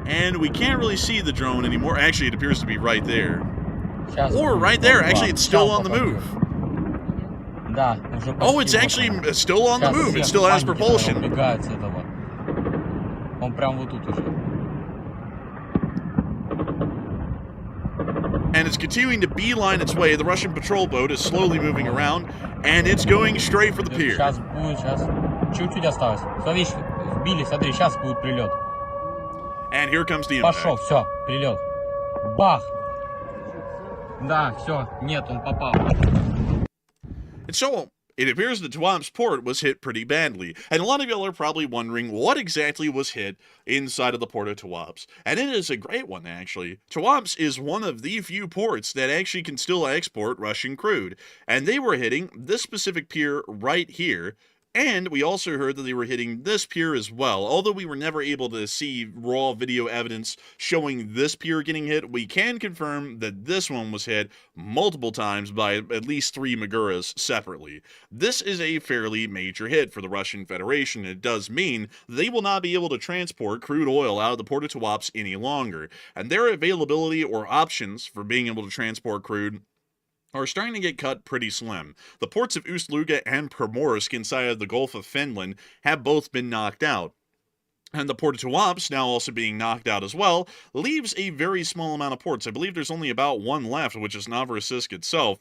And we can't really see the drone anymore. Actually, it appears to be right there. Or right there. Actually, it's still on the move. Oh, it's actually still on the move. It still has propulsion. And it's continuing to beeline its way. The Russian patrol boat is slowly moving around, and it's going straight for the pier. And here comes the impact. Пошел, все, прилет. Бах! Да, все, нет, он попал. And so it appears the Tuapse port was hit pretty badly, and a lot of y'all are probably wondering what exactly was hit inside of the port of Tuapse. And it is a great one, actually. Tuapse is one of the few ports that actually can still export Russian crude, and they were hitting this specific pier right here. And we also heard that they were hitting this pier as well. Although we were never able to see raw video evidence showing this pier getting hit, we can confirm that this one was hit multiple times by at least 3 Maguras separately. This is a fairly major hit for the Russian Federation. It does mean they will not be able to transport crude oil out of the port of Tuapse any longer, and their availability or options for being able to transport crude are starting to get cut pretty slim. The ports of Ust-Luga and Primorsk inside of the Gulf of Finland have both been knocked out. And the port of Tuapse, now also being knocked out as well, leaves a very small amount of ports. I believe there's only about one left, which is Novorossiysk itself,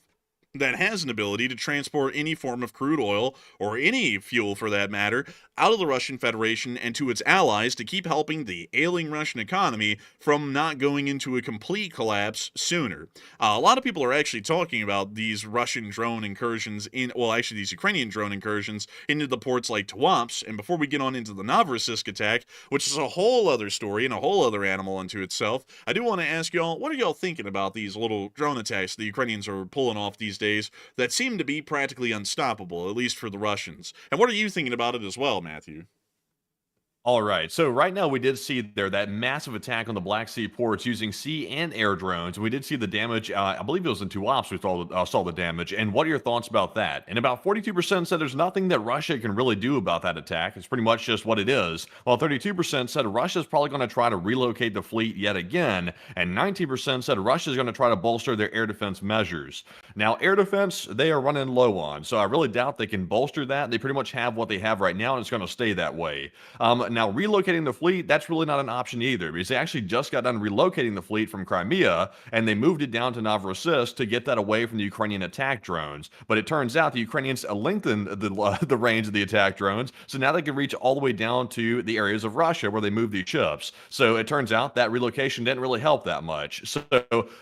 that has an ability to transport any form of crude oil, or any fuel for that matter, out of the Russian Federation and to its allies to keep helping the ailing Russian economy from not going into a complete collapse sooner. A lot of people are actually talking about these Russian drone incursions these Ukrainian drone incursions into the ports like Tuapse, and before we get on into the Novorossiysk attack, which is a whole other story and a whole other animal unto itself, I do want to ask y'all, what are y'all thinking about these little drone attacks the Ukrainians are pulling off these days that seem to be practically unstoppable, at least for the Russians? And what are you thinking about it as well, Matthew? All right, so right now we did see there that massive attack on the Black Sea ports using sea and air drones. We did see the damage. I believe it was in Tuapse we saw the damage. And what are your thoughts about that? And about 42% said there's nothing that Russia can really do about that attack. It's pretty much just what it is. While 32% said Russia's probably going to try to relocate the fleet yet again. And 19% said Russia's going to try to bolster their air defense measures. Now, air defense, they are running low on. So I really doubt they can bolster that. They pretty much have what they have right now, and it's going to stay that way. Now, relocating the fleet, that's really not an option either, because they actually just got done relocating the fleet from Crimea, and they moved it down to Novorossiysk to get that away from the Ukrainian attack drones. But it turns out the Ukrainians lengthened the range of the attack drones, so now they can reach all the way down to the areas of Russia where they moved these ships. So it turns out that relocation didn't really help that much. So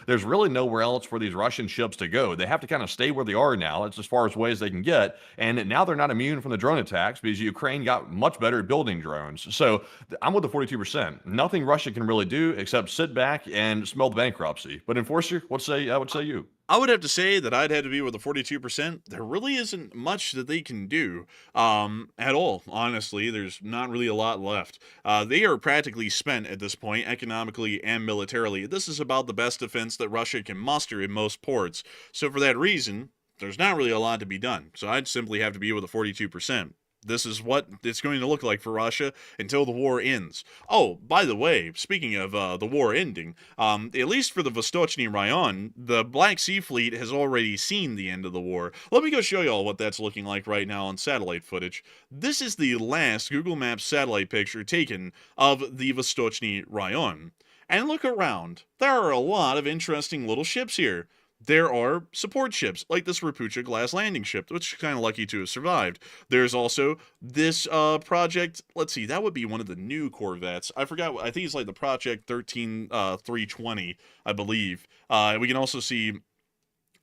there's really nowhere else for these Russian ships to go. They have to kind of stay where they are now. It's as far as ways they can get, and now they're not immune from the drone attacks because Ukraine got much better at building drones. So I'm with the 42%. Nothing Russia can really do except sit back and smell the bankruptcy. But Enforcer, what would say you? I would have to say that I'd have to be with the 42%. There really isn't much that they can do at all, honestly. There's not really a lot left. They are practically spent at this point, economically and militarily. This is about the best defense that Russia can muster in most ports. So for that reason, there's not really a lot to be done. So I'd simply have to be with the 42%. This is what it's going to look like for Russia until the war ends. Oh, by the way, speaking of the war ending, at least for the Vostochny Rayon, the Black Sea Fleet has already seen the end of the war. Let me go show y'all what that's looking like right now on satellite footage. This is the last Google Maps satellite picture taken of the Vostochny Rayon. And look around. There are a lot of interesting little ships here. There are support ships, like this Rapucha glass landing ship, which is kind of lucky to have survived. There's also this project, let's see, that would be one of the new corvettes. I forgot, I think it's like the Project 320, I believe. We can also see,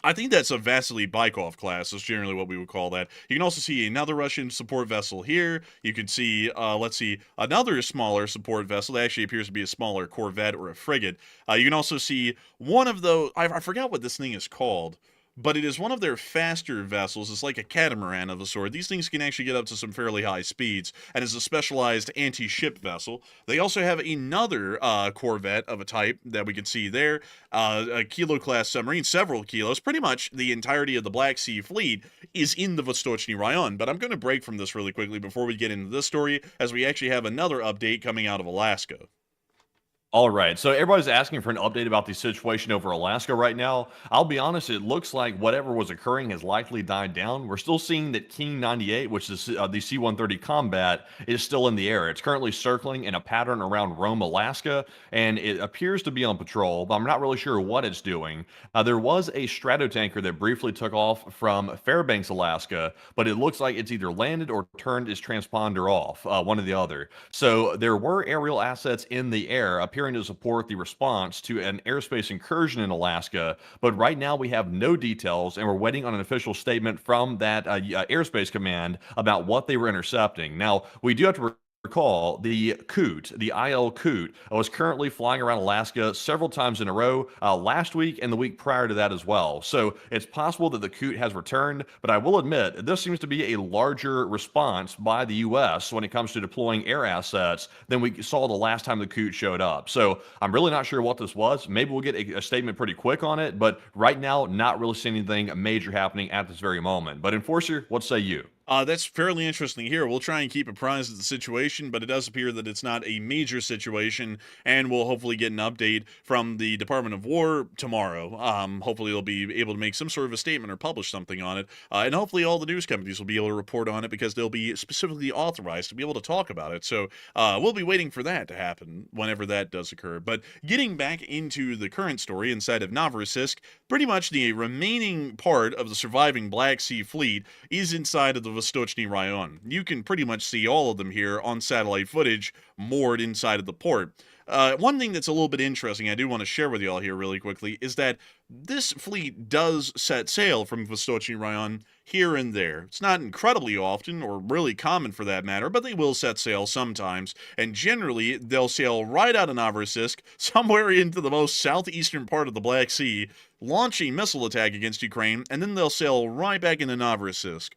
I think that's a Vasily Baikov class, is generally what we would call that. You can also see another Russian support vessel here. You can see, let's see, another smaller support vessel that actually appears to be a smaller corvette or a frigate. You can also see one of those, I forgot what this thing is called, but it is one of their faster vessels. It's like a catamaran of a sort. These things can actually get up to some fairly high speeds, and is a specialized anti-ship vessel. They also have another corvette of a type that we can see there, a Kilo-class submarine, several kilos. Pretty much the entirety of the Black Sea Fleet is in the Vostochny Rayon, but I'm going to break from this really quickly before we get into this story, as we actually have another update coming out of Alaska. All right, so everybody's asking for an update about the situation over Alaska right now. I'll be honest, it looks like whatever was occurring has likely died down. We're still seeing that King 98, which is the C-130 Combat, is still in the air. It's currently circling in a pattern around Rome, Alaska, and it appears to be on patrol, but I'm not really sure what it's doing. There was a stratotanker that briefly took off from Fairbanks, Alaska, but it looks like it's either landed or turned its transponder off, one or the other. So there were aerial assets in the air, appearing appearing to support the response to an airspace incursion in Alaska, but right now we have no details, and we're waiting on an official statement from that airspace command about what they were intercepting. Now, we do have to recall the Coot, the IL Coot, was currently flying around Alaska several times in a row last week and the week prior to that as well. So it's possible that the Coot has returned, but I will admit this seems to be a larger response by the U.S. when it comes to deploying air assets than we saw the last time the Coot showed up. So I'm really not sure what this was. Maybe we'll get a statement pretty quick on it, but right now, not really seeing anything major happening at this very moment. But Enforcer, what say you? That's fairly interesting here. We'll try and keep apprised of the situation, but it does appear that it's not a major situation, and we'll hopefully get an update from the Department of War tomorrow. Hopefully they'll be able to make some sort of a statement or publish something on it, and hopefully all the news companies will be able to report on it because they'll be specifically authorized to be able to talk about it. So we'll be waiting for that to happen whenever that does occur. But getting back into the current story inside of Novorossiysk, pretty much the remaining part of the surviving Black Sea Fleet is inside of the Vostochny Rayon. You can pretty much see all of them here on satellite footage moored inside of the port. One thing that's a little bit interesting I do want to share with you all here really quickly is that this fleet does set sail from Vostochny Rayon here and there. It's not incredibly often, or really common for that matter, but they will set sail sometimes, and generally they'll sail right out of Novorossiysk, somewhere into the most southeastern part of the Black Sea, launch a missile attack against Ukraine, and then they'll sail right back into Novorossiysk.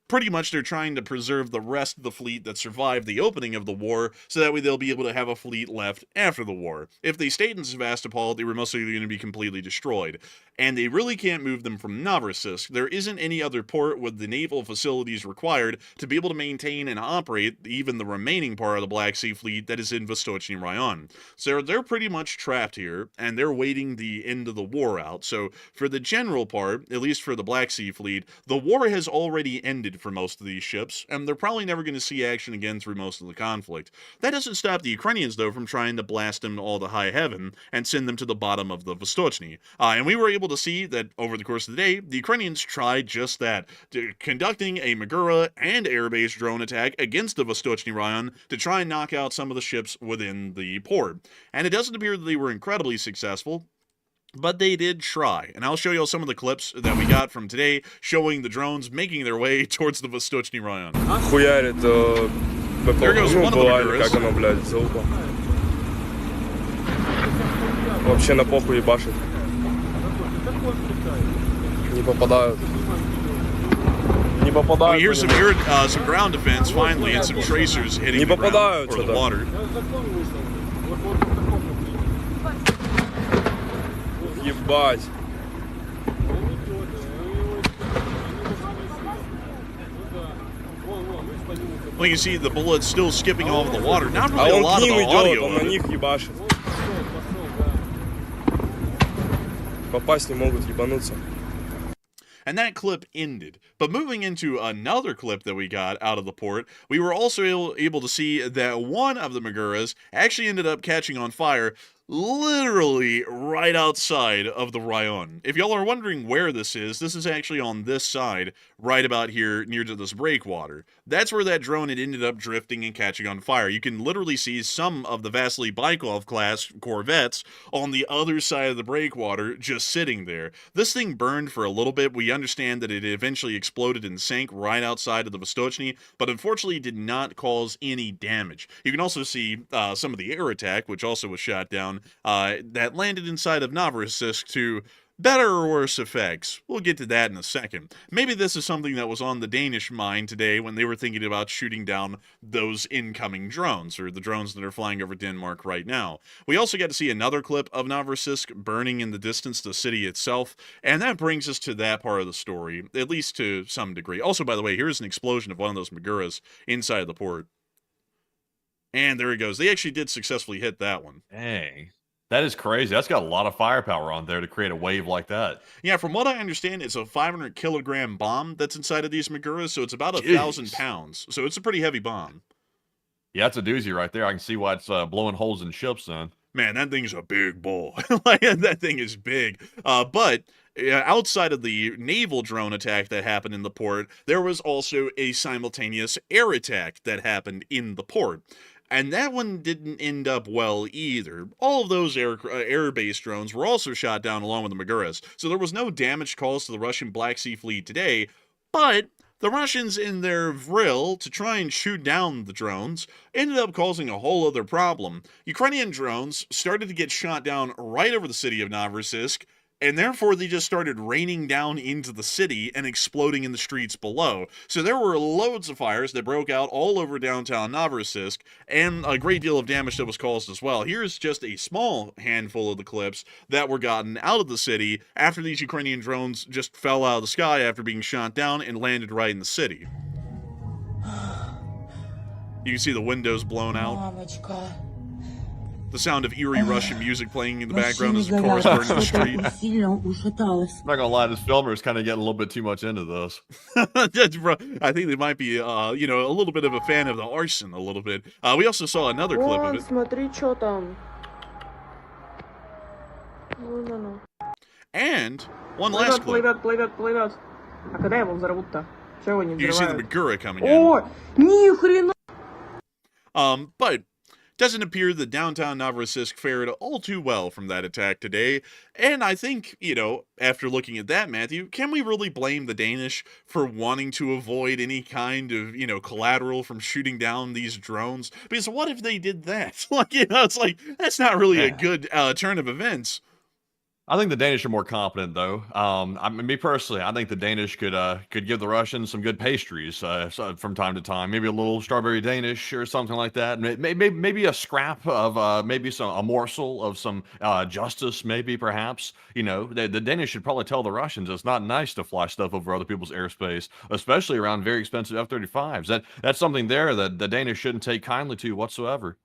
Pretty much they're trying to preserve the rest of the fleet that survived the opening of the war, so that way they'll be able to have a fleet left after the war. If they stayed in Sevastopol, they were most likely going to be completely destroyed. And they really can't move them from Novorossiysk. There isn't any other port with the naval facilities required to be able to maintain and operate even the remaining part of the Black Sea Fleet that is in Vostochny Rayon. So they're pretty much trapped here, and they're waiting the end of the war out. So for the general part, at least for the Black Sea Fleet, the war has already ended for most of these ships, and they're probably never going to see action again through most of the conflict. That doesn't stop the Ukrainians, though, from trying to blast them all to high heaven and send them to the bottom of the Vostochny. And we were able to see that over the course of the day, the Ukrainians tried just that, conducting a Magura and air-based drone attack against the Vostochny Rayon to try and knock out some of the ships within the port. And it doesn't appear that they were incredibly successful, but they did try, and I'll show you all some of the clips that we got from today showing the drones making their way towards the Vostochny Rayon. There goes one of the Maguras. Вообще на похуй ебашит. Не попадают. Не попадают. We hear some ground defense finally, and some tracers hitting the ground or the water. Ебать. Well, you see the bullets still skipping over the water. Not really a lot of the audio. Он на них ебашит. Попасть не могут, ебануться. And that clip ended. But moving into another clip that we got out of the port, we were also able to see that one of the Maguras actually ended up catching on fire literally right outside of the Rayon. If y'all are wondering where this is actually on this side, right about here near to this breakwater. That's where that drone had ended up drifting and catching on fire. You can literally see some of the Vasily Baikov class corvettes on the other side of the breakwater just sitting there. This thing burned for a little bit. We understand that it eventually exploded and sank right outside of the Vostochny, but unfortunately did not cause any damage. You can also see some of the air attack, which also was shot down, that landed inside of Novorossiysk to better or worse effects. We'll get to that in a second. Maybe this is something that was on the Danish mind today when they were thinking about shooting down those incoming drones, or the drones that are flying over Denmark right now. We also got to see another clip of Novorossiysk burning in the distance, the city itself, and that brings us to that part of the story, at least to some degree. Also, by the way, here's an explosion of one of those Maguras inside the port. And there it goes. They actually did successfully hit that one. Dang. That is crazy. That's got a lot of firepower on there to create a wave like that. Yeah, from what I understand, it's a 500-kilogram bomb that's inside of these Maguras, so it's about 1,000 pounds. So it's a pretty heavy bomb. Yeah, that's a doozy right there. I can see why it's blowing holes in ships, then. Man, that thing's a big boy. That thing is big. But outside of the naval drone attack that happened in the port, there was also a simultaneous air attack that happened in the port. And that one didn't end up well either. All of those air-based drones were also shot down along with the Maguras, so there was no damage caused to the Russian Black Sea Fleet today, but the Russians, in their vril to try and shoot down the drones, ended up causing a whole other problem. Ukrainian drones started to get shot down right over the city of Novorossiysk, and therefore they just started raining down into the city and exploding in the streets below. So there were loads of fires that broke out all over downtown Novorossiysk, and a great deal of damage that was caused as well. Here's just a small handful of the clips that were gotten out of the city after these Ukrainian drones just fell out of the sky after being shot down and landed right in the city. You can see the windows blown out. Мамочка. The sound of eerie Russian music playing in the background as the chorus burns in the street. I'm not gonna lie, this filmer is kind of getting a little bit too much into this. I think they might be, a little bit of a fan of the arson, a little bit. We also saw another clip of it. Смотри, что там. Вон оно. And one last clip. Плывет. А когда его взорвут-то? Чего не взрывают? You see the Magura coming in. О, ни хрена! But doesn't appear that downtown Novorossiysk fared all too well from that attack today, and I think, after looking at that, Matthew, can we really blame the Danish for wanting to avoid any kind of, collateral from shooting down these drones? Because what if they did that? It's like, that's not really a good turn of events. I think the Danish are more competent, though. Me personally, I think the Danish could give the Russians some good pastries from time to time. Maybe a little strawberry Danish or something like that. Maybe a scrap of a morsel of some justice, maybe perhaps. The Danish should probably tell the Russians it's not nice to fly stuff over other people's airspace, especially around very expensive F-35s. That's something there that the Danish shouldn't take kindly to whatsoever.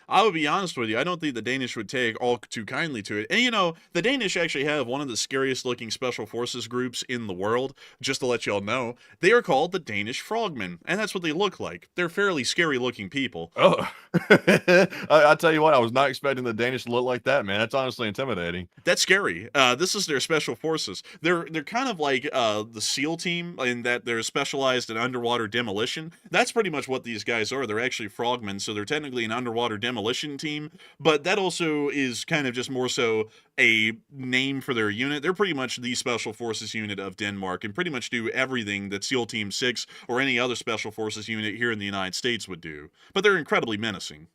I would be honest with you, I don't think the Danish would take all too kindly to it. And the Danish actually have one of the scariest looking special forces groups in the world, just to let y'all know. They are called the Danish Frogmen, and that's what they look like. They're fairly scary looking people. Oh, I tell you what, I was not expecting the Danish to look like that, man. That's honestly intimidating. That's scary. This is their special forces. They're kind of like the SEAL team in that they're specialized in underwater demolition. That's pretty much what these guys are. They're actually frogmen, so they're technically an underwater demolition team, but that also is kind of just more so a name for their unit. They're pretty much the special forces unit of Denmark and pretty much do everything that SEAL Team 6 or any other special forces unit here in the United States would do. But they're incredibly menacing.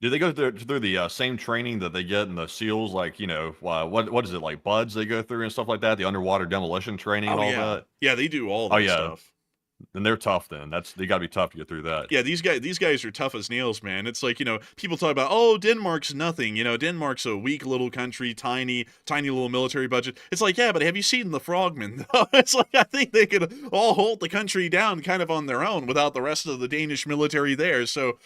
Do they go through the same training that they get in the SEALs? Like, what is it, like BUDS they go through and stuff like that? The underwater demolition training and all that? Yeah, they do all that stuff. And they're tough then. They got to be tough to get through that. Yeah, these guys are tough as nails, man. It's like, people talk about, oh, Denmark's nothing. Denmark's a weak little country, tiny little military budget. It's like, yeah, but have you seen the Frogmen? It's like, I think they could all hold the country down kind of on their own without the rest of the Danish military there. So,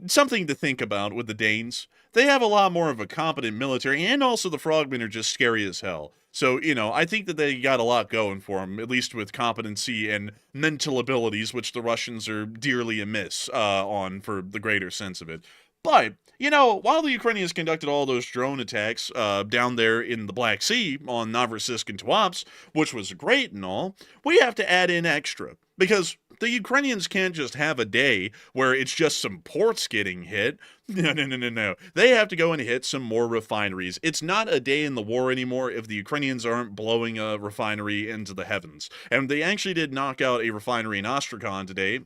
something to think about with the Danes. They have a lot more of a competent military, and also the Frogmen are just scary as hell. So, I think that they got a lot going for them, at least with competency and mental abilities, which the Russians are dearly amiss on for the greater sense of it. But, while the Ukrainians conducted all those drone attacks down there in the Black Sea on Novorossiysk and Tuapse, which was great and all, we have to add in extra. Because the Ukrainians can't just have a day where it's just some ports getting hit. No. They have to go and hit some more refineries. It's not a day in the war anymore if the Ukrainians aren't blowing a refinery into the heavens. And they actually did knock out a refinery in Astrakhan today.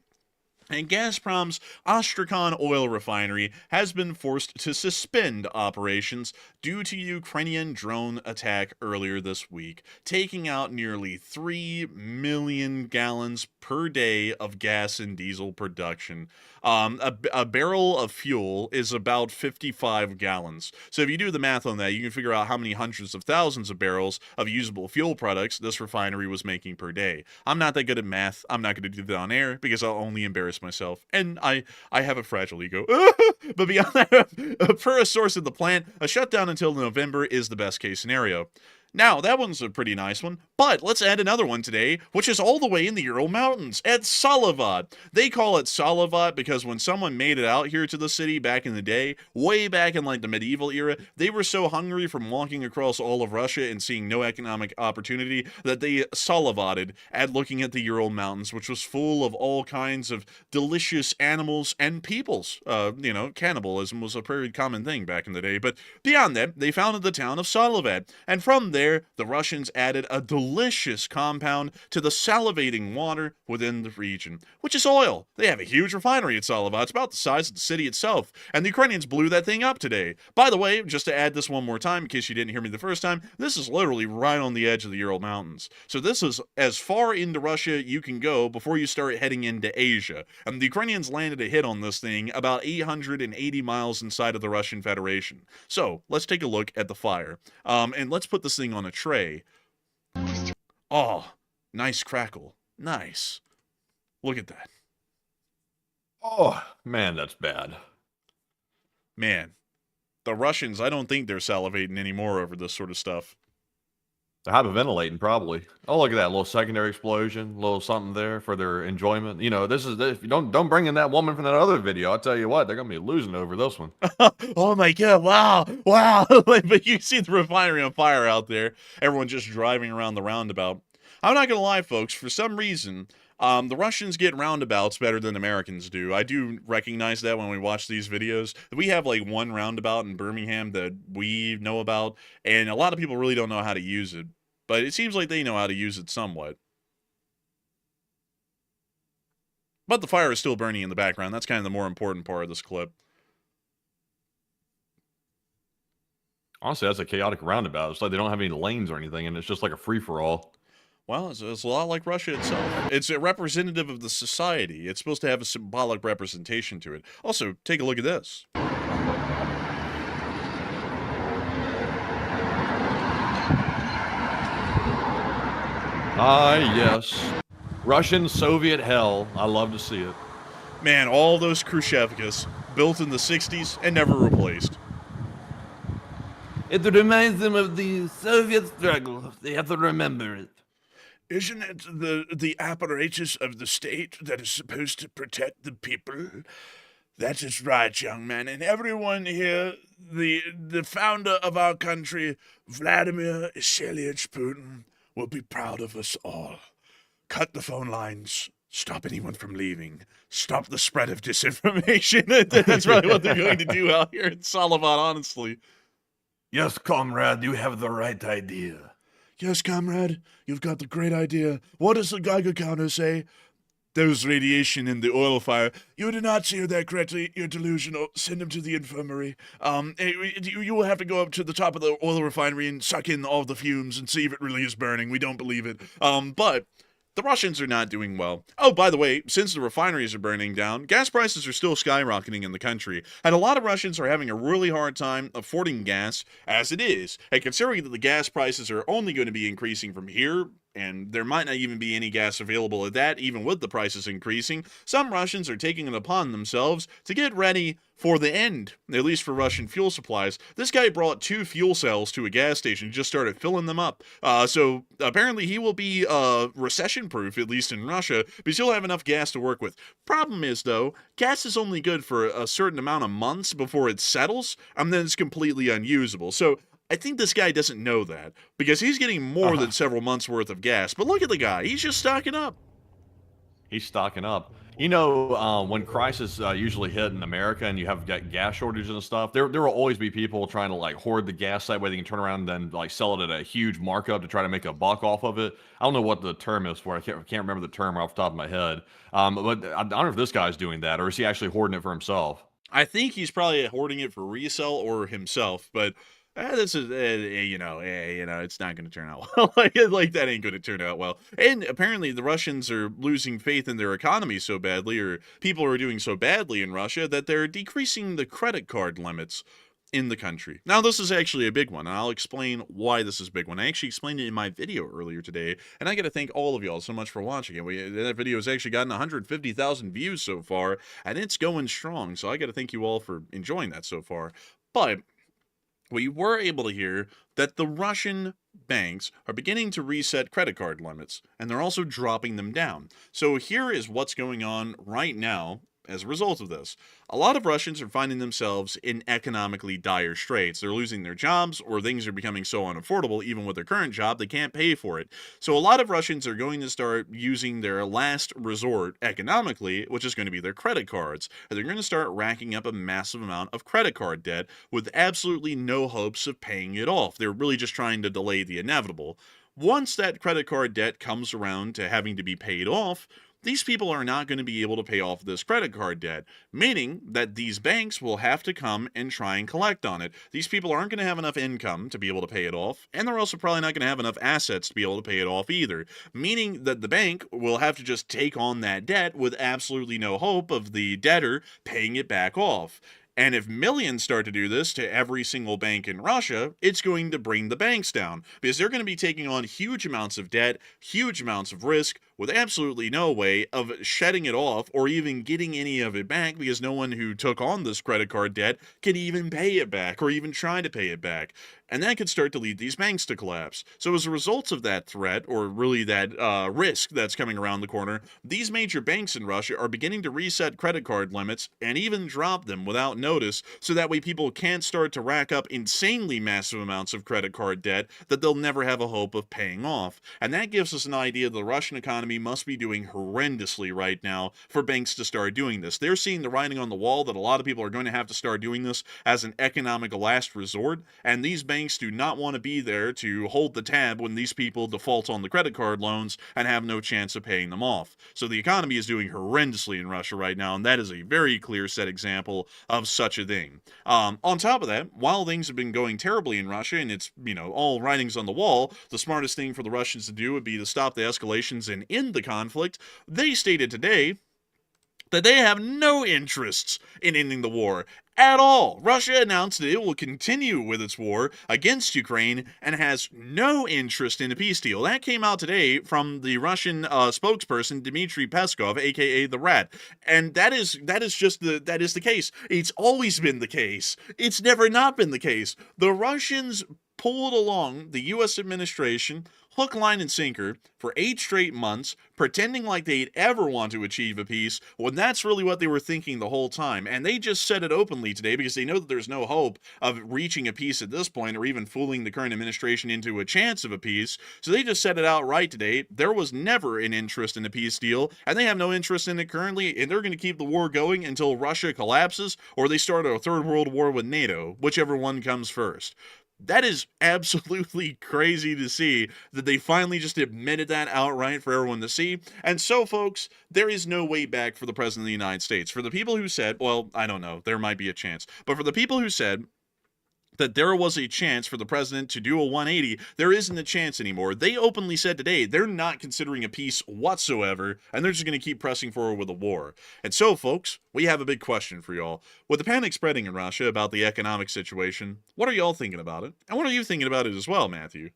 And Gazprom's Astrakhan oil refinery has been forced to suspend operations due to Ukrainian drone attack earlier this week, taking out nearly 3 million gallons per day of gas and diesel production. A barrel of fuel is about 55 gallons. So if you do the math on that, you can figure out how many hundreds of thousands of barrels of usable fuel products this refinery was making per day. I'm not that good at math. I'm not going to do that on air because I'll only embarrass myself. And I have a fragile ego. But beyond that, per a source at the plant, a shutdown until November is the best case scenario. Now, that one's a pretty nice one, but let's add another one today, which is all the way in the Ural Mountains, at Salavat. They call it Salavat because when someone made it out here to the city back in the day, way back in like the medieval era, they were so hungry from walking across all of Russia and seeing no economic opportunity that they Salavated at looking at the Ural Mountains, which was full of all kinds of delicious animals and peoples. Cannibalism was a pretty common thing back in the day, but beyond that, they founded the town of Salavat, and from there, the Russians added a delicious compound to the salivating water within the region, which is oil. They have a huge refinery at Salavat. It's about the size of the city itself, and the Ukrainians blew that thing up today. By the way, just to add this one more time, in case you didn't hear me the first time, this is literally right on the edge of the Ural Mountains. So this is as far into Russia you can go before you start heading into Asia. And the Ukrainians landed a hit on this thing about 880 miles inside of the Russian Federation. So let's take a look at the fire. And let's put this thing on a tray. Oh, nice crackle. Nice. Look at that. Oh, man, that's bad. Man, the Russians, I don't think they're salivating anymore over this sort of stuff. They're hyperventilating, probably. Oh, look at that little secondary explosion, little something there for their enjoyment. You know, this is if you don't bring in that woman from that other video. I'll tell you what, they're gonna be losing over this one. Oh my god! Wow! But you see the refinery on fire out there. Everyone just driving around the roundabout. I'm not gonna lie, folks. For some reason, the Russians get roundabouts better than Americans do. I do recognize that when we watch these videos. We have like one roundabout in Birmingham that we know about, and a lot of people really don't know how to use it. But it seems like they know how to use it somewhat. But the fire is still burning in the background. That's kind of the more important part of this clip. Honestly, that's a chaotic roundabout. It's like they don't have any lanes or anything, and it's just like a free-for-all. Well, it's a lot like Russia itself. It's a representative of the society. It's supposed to have a symbolic representation to it. Also, take a look at this. Ah, yes. Russian Soviet hell. I love to see it. Man, all those Khrushchevkas, built in the 60s and never replaced. It reminds them of the Soviet struggle. They have to remember it. Isn't it the apparatus of the state that is supposed to protect the people? That is right, young man. And everyone here, the founder of our country, Vladimir Ilyich Putin, will be proud of us all. Cut the phone lines. Stop anyone from leaving. Stop the spread of disinformation. That's really what they're going to do out here in Salavat, honestly. Yes, comrade, you have the right idea. Yes, comrade, you've got the great idea. What does the Geiger counter say? There's radiation in the oil fire. You did not hear that correctly. You're delusional. Send him to the infirmary. You will have to go up to the top of the oil refinery and suck in all the fumes and see if it really is burning. We don't believe it. But the Russians are not doing well. Oh, by the way, since the refineries are burning down, gas prices are still skyrocketing in the country, and a lot of Russians are having a really hard time affording gas as it is. And considering that the gas prices are only going to be increasing from here, and there might not even be any gas available at that, even with the prices increasing, some Russians are taking it upon themselves to get ready for the end, at least for Russian fuel supplies. This guy brought 2 fuel cells to a gas station and just started filling them up. So apparently he will be recession-proof, at least in Russia, but he'll have enough gas to work with. Problem is, though, gas is only good for a certain amount of months before it settles, and then it's completely unusable. So I think this guy doesn't know that, because he's getting more than several months' worth of gas. But look at the guy. He's just stocking up. He's stocking up. You know, when crisis usually hit in America and you have gas shortages and stuff, there will always be people trying to like hoard the gas that way they can turn around and then like sell it at a huge markup to try to make a buck off of it. I don't know what the term is for it. I can't remember the term off the top of my head. But I don't know if this guy's doing that or is he actually hoarding it for himself? I think he's probably hoarding it for resale or himself, but this is, it's not going to turn out well. like that ain't going to turn out well. And apparently the Russians are losing faith in their economy so badly, or people are doing so badly in Russia, that they're decreasing the credit card limits. in the country. Now, this is actually a big one, and I'll explain why this is a big one. I actually explained it in my video earlier today, and I got to thank all of y'all so much for watching it. That video has actually gotten 150,000 views so far, and it's going strong, so I got to thank you all for enjoying that so far. But we were able to hear that the Russian banks are beginning to reset credit card limits, and they're also dropping them down. So here is what's going on right now as a result of this. A lot of Russians are finding themselves in economically dire straits. They're losing their jobs, or things are becoming so unaffordable, even with their current job, they can't pay for it. So a lot of Russians are going to start using their last resort economically, which is going to be their credit cards. And they're going to start racking up a massive amount of credit card debt with absolutely no hopes of paying it off. They're really just trying to delay the inevitable. Once that credit card debt comes around to having to be paid off, these people are not going to be able to pay off this credit card debt, meaning that these banks will have to come and try and collect on it. These people aren't going to have enough income to be able to pay it off, and they're also probably not going to have enough assets to be able to pay it off either, meaning that the bank will have to just take on that debt with absolutely no hope of the debtor paying it back off. And if millions start to do this to every single bank in Russia, it's going to bring the banks down, because they're going to be taking on huge amounts of debt, huge amounts of risk, with absolutely no way of shedding it off or even getting any of it back, because no one who took on this credit card debt can even pay it back or even try to pay it back. And that could start to lead these banks to collapse. So as a result of that threat, or really that risk that's coming around the corner, these major banks in Russia are beginning to reset credit card limits and even drop them without notice, so that way people can't start to rack up insanely massive amounts of credit card debt that they'll never have a hope of paying off. And that gives us an idea that the Russian economy must be doing horrendously right now for banks to start doing this. They're seeing the writing on the wall that a lot of people are going to have to start doing this as an economic last resort, and these banks do not want to be there to hold the tab when these people default on the credit card loans and have no chance of paying them off. So the economy is doing horrendously in Russia right now, and that is a very clear set example of such a thing. On top of that, while things have been going terribly in Russia, and it's, all writings on the wall, the smartest thing for the Russians to do would be to stop the escalations and end the conflict. They stated today that they have no interests in ending the war at all. Russia announced that it will continue with its war against Ukraine and has no interest in a peace deal. That came out today from the Russian spokesperson Dmitry Peskov, aka the Rat, and that is the case. It's always been the case. It's never not been the case. The Russians pulled along the U.S. administration hook, line, and sinker for 8 straight months, pretending like they'd ever want to achieve a peace, when that's really what they were thinking the whole time. And they just said it openly today because they know that there's no hope of reaching a peace at this point, or even fooling the current administration into a chance of a peace. So they just said it outright today. There was never an interest in a peace deal, and they have no interest in it currently, and they're going to keep the war going until Russia collapses or they start a third world war with NATO, whichever one comes first. That is absolutely crazy to see that they finally just admitted that outright for everyone to see. And so, folks, there is no way back for the President of the United States. For the people who said, well, I don't know, there might be a chance, but for the people who said that there was a chance for the president to do a 180, there isn't a chance anymore. They openly said today they're not considering a peace whatsoever, and they're just going to keep pressing forward with a war. And so, folks, we have a big question for y'all. With the panic spreading in Russia about the economic situation, what are y'all thinking about it? And what are you thinking about it as well, Matthew?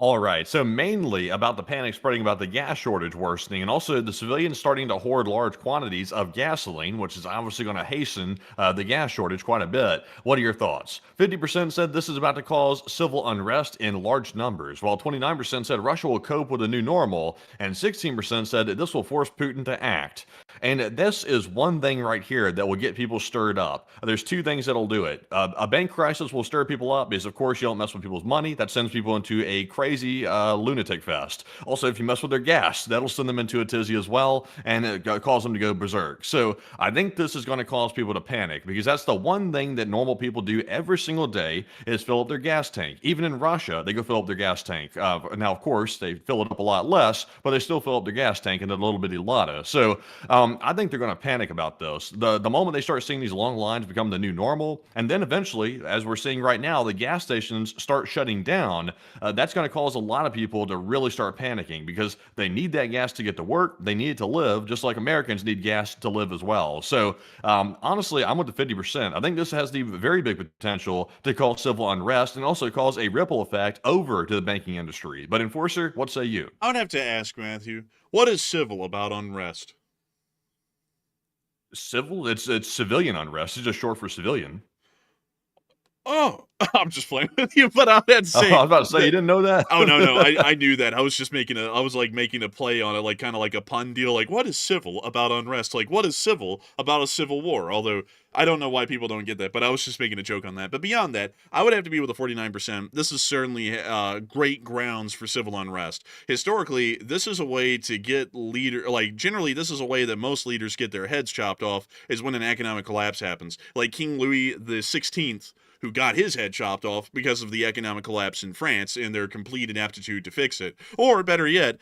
All right, so mainly about the panic spreading about the gas shortage worsening, and also the civilians starting to hoard large quantities of gasoline, which is obviously going to hasten the gas shortage quite a bit. What are your thoughts? 50% said this is about to cause civil unrest in large numbers, while 29% said Russia will cope with a new normal, and 16% said that this will force Putin to act. And this is one thing right here that will get people stirred up. There's 2 things that'll do it. A bank crisis will stir people up because, of course, you don't mess with people's money. That sends people into a crazy lunatic fest. Also, if you mess with their gas, that'll send them into a tizzy as well, and cause them to go berserk. So I think this is going to cause people to panic, because that's the one thing that normal people do every single day is fill up their gas tank. Even in Russia, they go fill up their gas tank. Now, of course, they fill it up a lot less, but they still fill up their gas tank in a little bitty lotto. So I think they're going to panic about this. The moment they start seeing these long lines become the new normal, and then eventually, as we're seeing right now, the gas stations start shutting down, that's going to cause a lot of people to really start panicking because they need that gas to get to work. They need it to live, just like Americans need gas to live as well. So honestly, I'm with the 50%. I think this has the very big potential to cause civil unrest and also cause a ripple effect over to the banking industry. But Enforcer, what say you? I would have to ask, Matthew, what is civil about unrest? Civil? It's civilian unrest. It's just short for civilian. Oh, I'm just playing with you, but I had to say. I was about to say, you didn't know that? Oh, no, I knew that. I was just making a play on it, like kind of like a pun deal. Like, what is civil about unrest? Like, what is civil about a civil war? Although, I don't know why people don't get that, but I was just making a joke on that. But beyond that, I would have to be with the 49%. This is certainly great grounds for civil unrest. Historically, this is a way to get generally, this is a way that most leaders get their heads chopped off, is when an economic collapse happens. Like King Louis the 16th, who got his head chopped off because of the economic collapse in France and their complete inaptitude to fix it. Or, better yet,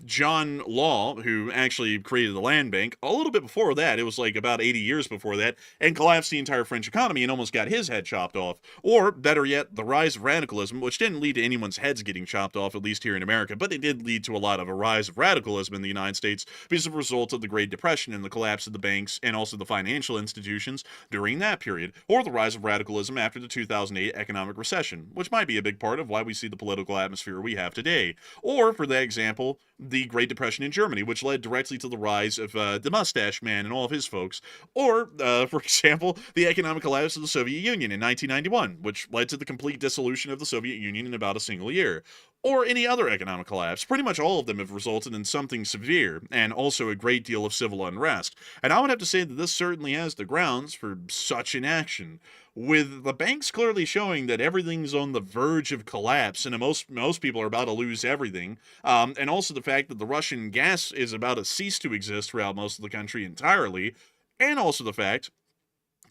John Law, who actually created the land bank, a little bit before that, it was like about 80 years before that, and collapsed the entire French economy and almost got his head chopped off. Or, better yet, the rise of radicalism, which didn't lead to anyone's heads getting chopped off, at least here in America, but it did lead to a lot of a rise of radicalism in the United States because of a result of the Great Depression and the collapse of the banks and also the financial institutions during that period. Or the rise of radicalism after the 2008 economic recession, which might be a big part of why we see the political atmosphere we have today. Or, for that example, the Great Depression in Germany, which led directly to the rise of the Mustache Man and all of his folks. Or, for example, the economic collapse of the Soviet Union in 1991, which led to the complete dissolution of the Soviet Union in about a single year. Or any other economic collapse. Pretty much all of them have resulted in something severe, and also a great deal of civil unrest. And I would have to say that this certainly has the grounds for such an action. With the banks clearly showing that everything's on the verge of collapse, and most people are about to lose everything, and also the fact that the Russian gas is about to cease to exist throughout most of the country entirely, and also the fact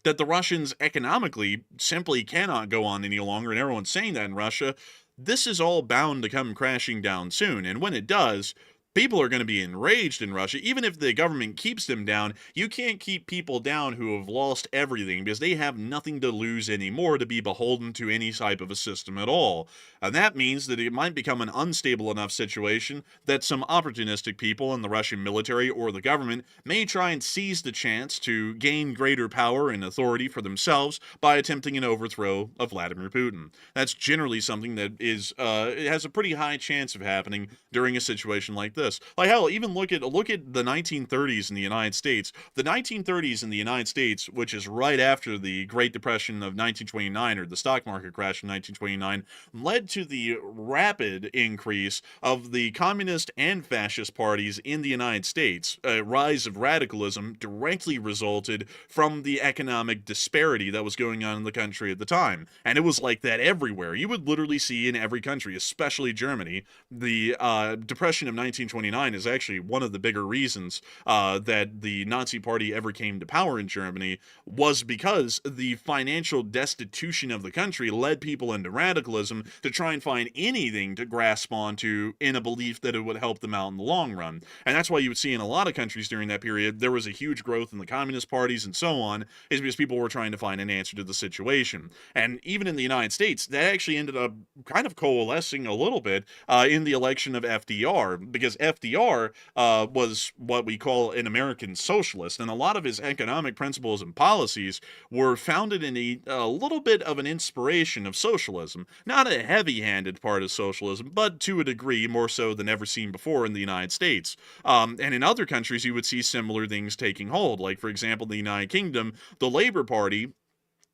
that the Russians economically simply cannot go on any longer, and everyone's saying that in Russia, this is all bound to come crashing down soon, and when it does, people are going to be enraged in Russia. Even if the government keeps them down, you can't keep people down who have lost everything because they have nothing to lose anymore to be beholden to any type of a system at all. And that means that it might become an unstable enough situation that some opportunistic people in the Russian military or the government may try and seize the chance to gain greater power and authority for themselves by attempting an overthrow of Vladimir Putin. That's generally something that is it has a pretty high chance of happening during a situation like this. Like hell, even look at the 1930s in the United States. The 1930s in the United States, which is right after the Great Depression of 1929 or the stock market crash in 1929, led to the rapid increase of the communist and fascist parties in the United States. A rise of radicalism directly resulted from the economic disparity that was going on in the country at the time. And it was like that everywhere. You would literally see in every country, especially Germany, the Depression of 1929 is actually one of the bigger reasons that the Nazi Party ever came to power in Germany, was because the financial destitution of the country led people into radicalism to try and find anything to grasp onto in a belief that it would help them out in the long run. And that's why you would see in a lot of countries during that period, there was a huge growth in the communist parties and so on, is because people were trying to find an answer to the situation. And even in the United States, that actually ended up kind of coalescing a little bit in the election of FDR, because FDR was what we call an American socialist, and a lot of his economic principles and policies were founded in a little bit of an inspiration of socialism. Not a heavy-handed part of socialism, but to a degree more so than ever seen before in the United States. And in other countries, you would see similar things taking hold. Like, for example, the United Kingdom, the Labour Party,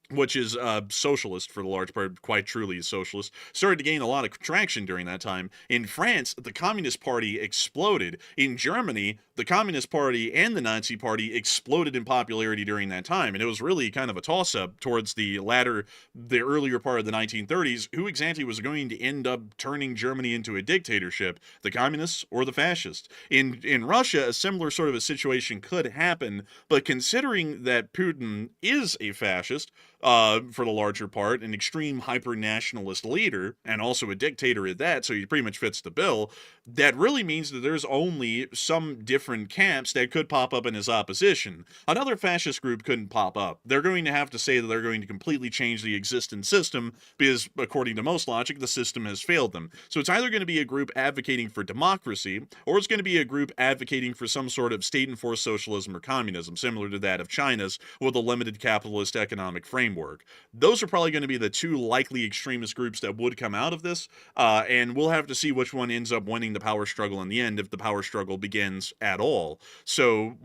which is socialist for the large part, quite truly is socialist, started to gain a lot of traction during that time. In France, the Communist Party exploded. In Germany, the Communist Party and the Nazi Party exploded in popularity during that time, and it was really kind of a toss-up towards the earlier part of the 1930s, who exactly was going to end up turning Germany into a dictatorship, the communists or the fascists. In Russia, a similar sort of a situation could happen, but considering that Putin is a fascist, for the larger part, an extreme hyper-nationalist leader, and also a dictator at that, so he pretty much fits the bill, that really means that there's only some different different camps that could pop up in his opposition. Another fascist group couldn't pop up. They're going to have to say that they're going to completely change the existing system because, according to most logic, the system has failed them. So it's either going to be a group advocating for democracy, or it's going to be a group advocating for some sort of state-enforced socialism or communism, similar to that of China's, with a limited capitalist economic framework. Those are probably going to be the two likely extremist groups that would come out of this, and we'll have to see which one ends up winning the power struggle in the end, if the power struggle begins at all. So,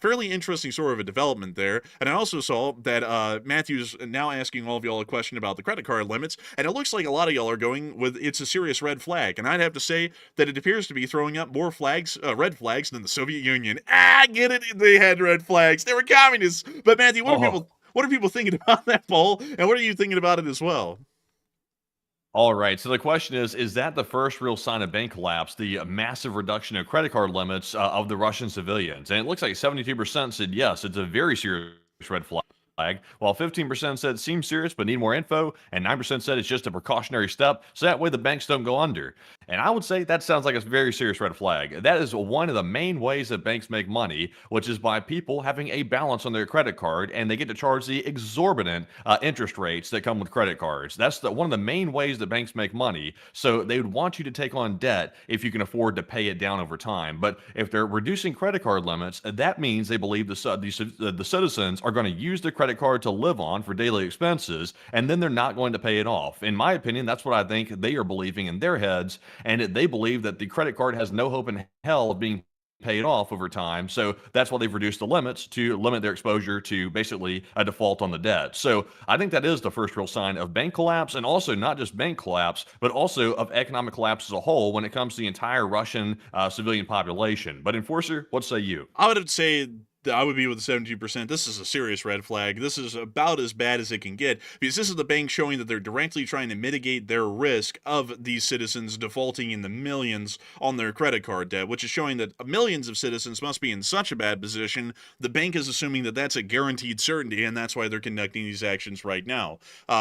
fairly interesting sort of a development there. And I also saw that Matthew's now asking all of y'all a question about the credit card limits, and it looks like a lot of y'all are going with it's a serious red flag. And I'd have to say that it appears to be throwing up more flags, red flags, than the Soviet Union. Get it? They had red flags. They were communists. But Matthew, what are people thinking about that poll, and what are you thinking about it as well? All right, so the question is that the first real sign of bank collapse, the massive reduction of credit card limits of the Russian civilians? And it looks like 72% said yes, it's a very serious red flag, while 15% said seems serious but need more info, and 9% said it's just a precautionary step, so that way the banks don't go under. And I would say that sounds like a very serious red flag. That is one of the main ways that banks make money, which is by people having a balance on their credit card, and they get to charge the exorbitant interest rates that come with credit cards. That's one of the main ways that banks make money. So they would want you to take on debt if you can afford to pay it down over time. But if they're reducing credit card limits, that means they believe the citizens are going to use their credit card to live on for daily expenses, and then they're not going to pay it off. In my opinion, that's what I think they are believing in their heads, and they believe that the credit card has no hope in hell of being paid off over time. So that's why they've reduced the limits, to limit their exposure to basically a default on the debt. So I think that is the first real sign of bank collapse, and also not just bank collapse, but also of economic collapse as a whole when it comes to the entire Russian civilian population. But Enforcer, what say you? I would say I would be with the 72%. This is a serious red flag. This is about as bad as it can get, because this is the bank showing that they're directly trying to mitigate their risk of these citizens defaulting in the millions on their credit card debt, which is showing that millions of citizens must be in such a bad position. The bank is assuming that that's a guaranteed certainty, and that's why they're conducting these actions right now.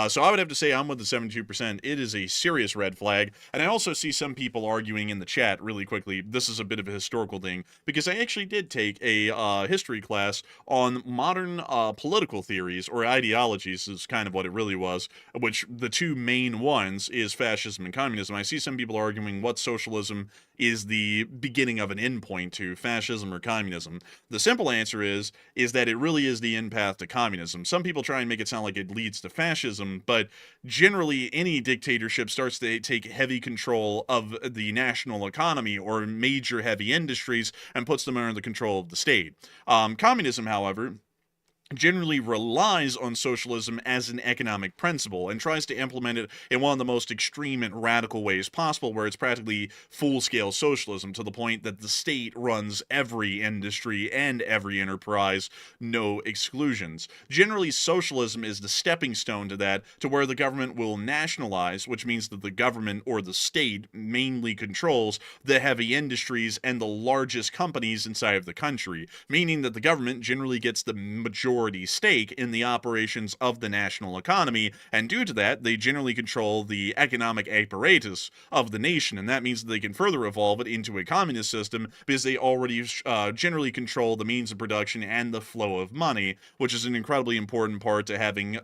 So I would have to say I'm with the 72%. It is a serious red flag. And I also see some people arguing in the chat really quickly. This is a bit of a historical thing, because I actually did take a history class on modern political theories, or ideologies is kind of what it really was, which the two main ones is fascism and communism. I see some people arguing what socialism is the beginning of an endpoint to, fascism or communism. The simple answer is that it really is the end path to communism. Some people try and make it sound like it leads to fascism, but generally any dictatorship starts to take heavy control of the national economy or major heavy industries and puts them under the control of the state. Communism, however, generally relies on socialism as an economic principle and tries to implement it in one of the most extreme and radical ways possible, where it's practically full-scale socialism, to the point that the state runs every industry and every enterprise, no exclusions. Generally, socialism is the stepping stone to that, to where the government will nationalize, which means that the government or the state mainly controls the heavy industries and the largest companies inside of the country, meaning that the government generally gets the majority stake in the operations of the national economy, and due to that, they generally control the economic apparatus of the nation, and that means that they can further evolve it into a communist system, because they already generally control the means of production and the flow of money, which is an incredibly important part to having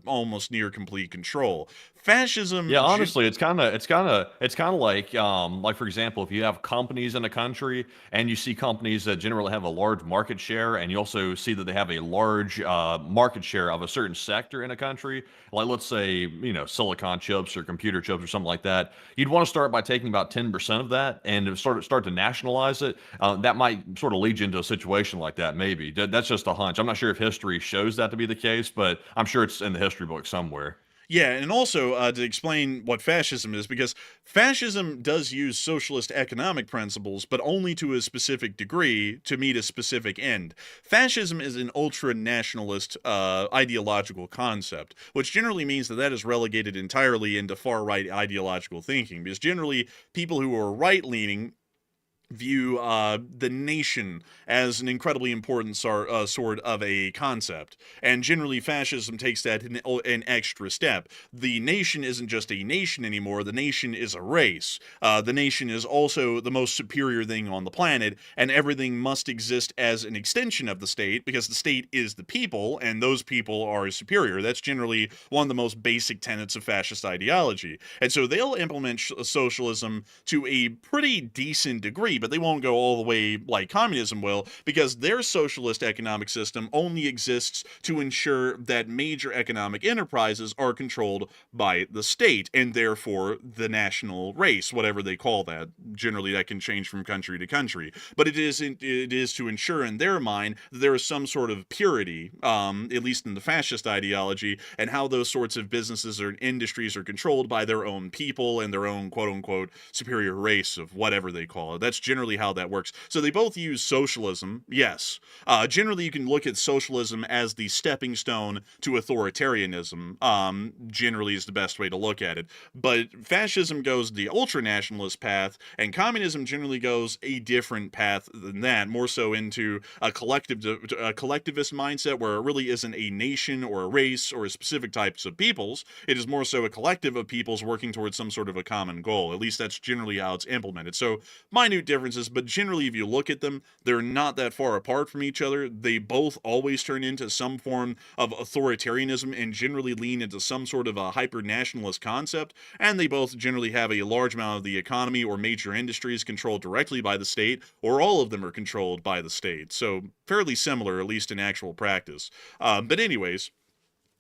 almost near complete control. Fascism. Yeah, honestly, it's kind of like for example, if you have companies in a country and you see companies that generally have a large market share, and you also see that they have a large market share of a certain sector in a country, like let's say, silicon chips or computer chips or something like that, you'd want to start by taking about 10% of that and start to nationalize it. That might sort of lead you into a situation like that, maybe. That's just a hunch. I'm not sure if history shows that to be the case, but I'm sure it's in the history book somewhere. Yeah, and also to explain what fascism is, because fascism does use socialist economic principles, but only to a specific degree to meet a specific end. Fascism is an ultra-nationalist ideological concept, which generally means that is relegated entirely into far-right ideological thinking, because generally people who are right-leaning view the nation as an incredibly important sort of a concept. And generally, fascism takes that an extra step. The nation isn't just a nation anymore. The nation is a race. The nation is also the most superior thing on the planet, and everything must exist as an extension of the state because the state is the people, and those people are superior. That's generally one of the most basic tenets of fascist ideology. And so they'll implement socialism to a pretty decent degree, but they won't go all the way like communism will, because their socialist economic system only exists to ensure that major economic enterprises are controlled by the state, and therefore the national race, whatever they call that. Generally, that can change from country to country. But it is to ensure in their mind that there is some sort of purity, at least in the fascist ideology, and how those sorts of businesses or industries are controlled by their own people and their own quote-unquote superior race of whatever they call it. That's generally how that works. So they both use socialism, yes. Generally, you can look at socialism as the stepping stone to authoritarianism, generally is the best way to look at it. But fascism goes the ultra-nationalist path, and communism generally goes a different path than that, more so into a collectivist mindset where it really isn't a nation or a race or a specific types of peoples. It is more so a collective of peoples working towards some sort of a common goal. At least that's generally how it's implemented. So minute differences, but generally if you look at them, they're not that far apart from each other. They both always turn into some form of authoritarianism and generally lean into some sort of a hyper-nationalist concept, and they both generally have a large amount of the economy or major industries controlled directly by the state, or all of them are controlled by the state. So fairly similar, at least in actual practice. But anyways,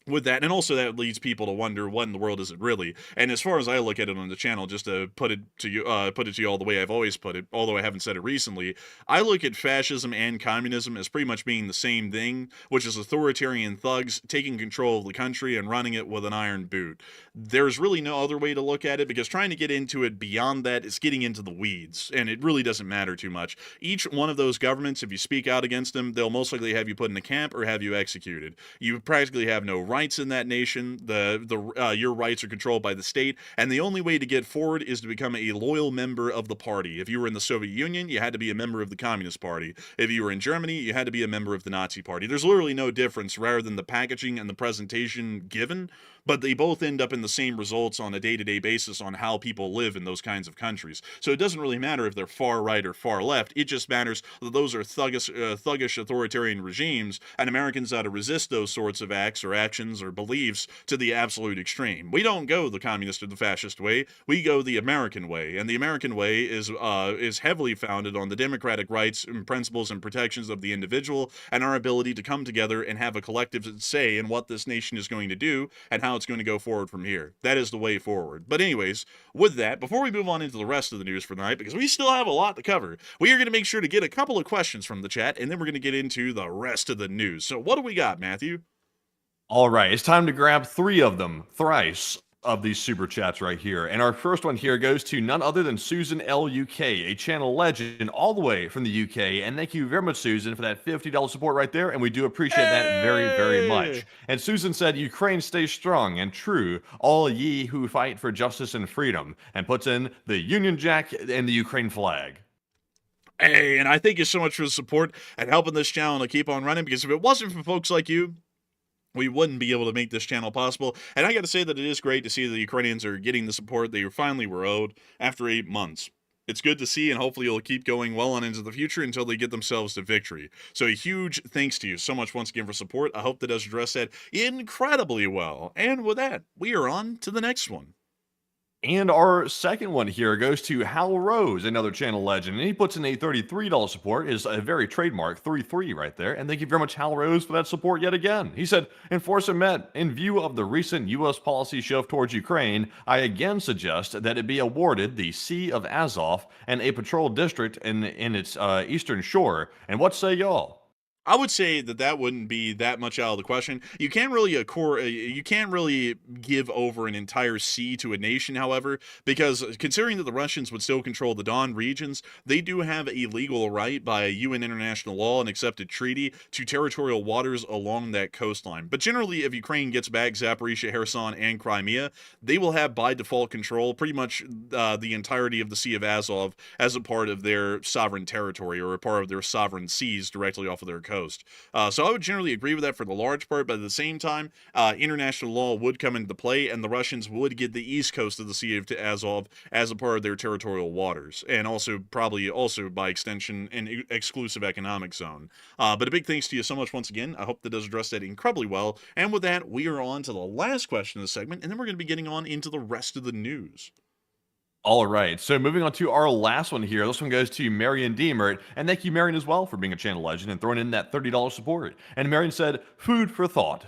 with that, and also that leads people to wonder what in the world is it really. And as far as I look at it on the channel, just to put it to you all the way I've always put it, although I haven't said it recently, I look at fascism and communism as pretty much being the same thing, which is authoritarian thugs taking control of the country and running it with an iron boot. There's really no other way to look at it, because trying to get into it beyond that is getting into the weeds, and it really doesn't matter too much. Each one of those governments, if you speak out against them, they'll most likely have you put in a camp or have you executed. You practically have no rights in that nation. Your rights are controlled by the state, and the only way to get forward is to become a loyal member of the party. If you were in the Soviet Union, you had to be a member of the Communist Party. If you were in Germany, you had to be a member of the Nazi Party. There's literally no difference rather than the packaging and the presentation given, but they both end up in the same results on a day-to-day basis on how people live in those kinds of countries. So it doesn't really matter if they're far right or far left. It just matters that those are thuggish authoritarian regimes, and Americans ought to resist those sorts of acts or actions or beliefs to the absolute extreme. We don't go the communist or the fascist way. We go the American way, and the American way is heavily founded on the democratic rights and principles and protections of the individual, and our ability to come together and have a collective say in what this nation is going to do and how it's going to go forward from here. That is the way forward. But anyways, with that, before we move on into the rest of the news for the night, because we still have a lot to cover, we are going to make sure to get a couple of questions from the chat, and then we're going to get into the rest of the news. So what do we got, Matthew? All right, it's time to grab three of them, thrice, of these super chats right here. And our first one here goes to none other than Susan L. UK, a channel legend all the way from the UK. And thank you very much, Susan, for that $50 support right there. And we do appreciate that very, very much. And Susan said, Ukraine stays strong and true, all ye who fight for justice and freedom, and puts in the Union Jack and the Ukraine flag. Hey, and I thank you so much for the support and helping this channel to keep on running, because if it wasn't for folks like you, we wouldn't be able to make this channel possible. And I got to say that it is great to see the Ukrainians are getting the support they finally were owed after 8 months. It's good to see, and hopefully it'll keep going well on into the future until they get themselves to victory. So a huge thanks to you so much once again for support. I hope that does address that incredibly well. And with that, we are on to the next one. And our second one here goes to Hal Rose, another channel legend, and he puts in a $33 support, is a very trademark 33 right there. And thank you very much, Hal Rose, for that support yet again. He said, Enforcer Met, in view of the recent U.S. policy shift towards Ukraine, I again suggest that it be awarded the Sea of Azov and a patrol district in its eastern shore. And what say y'all? I would say that that wouldn't be that much out of the question. You can't really give over an entire sea to a nation, however, because considering that the Russians would still control the Don regions, they do have a legal right by UN international law and accepted treaty to territorial waters along that coastline. But generally, if Ukraine gets back Zaporizhia, Kherson, and Crimea, they will have by default control pretty much the entirety of the Sea of Azov as a part of their sovereign territory or a part of their sovereign seas directly off of their coast. So I would generally agree with that for the large part, but at the same time, international law would come into play, and the Russians would get the east coast of the Sea of Azov as a part of their territorial waters, and also probably also by extension an exclusive economic zone. But a big thanks to you so much once again. I hope that does address that incredibly well. And with that, we are on to the last question of the segment, and then we're going to be getting on into the rest of the news. All right, so moving on to our last one here. This one goes to Marion Demert, and thank you, Marion, as well, for being a channel legend and throwing in that $30 support. And Marion said, food for thought.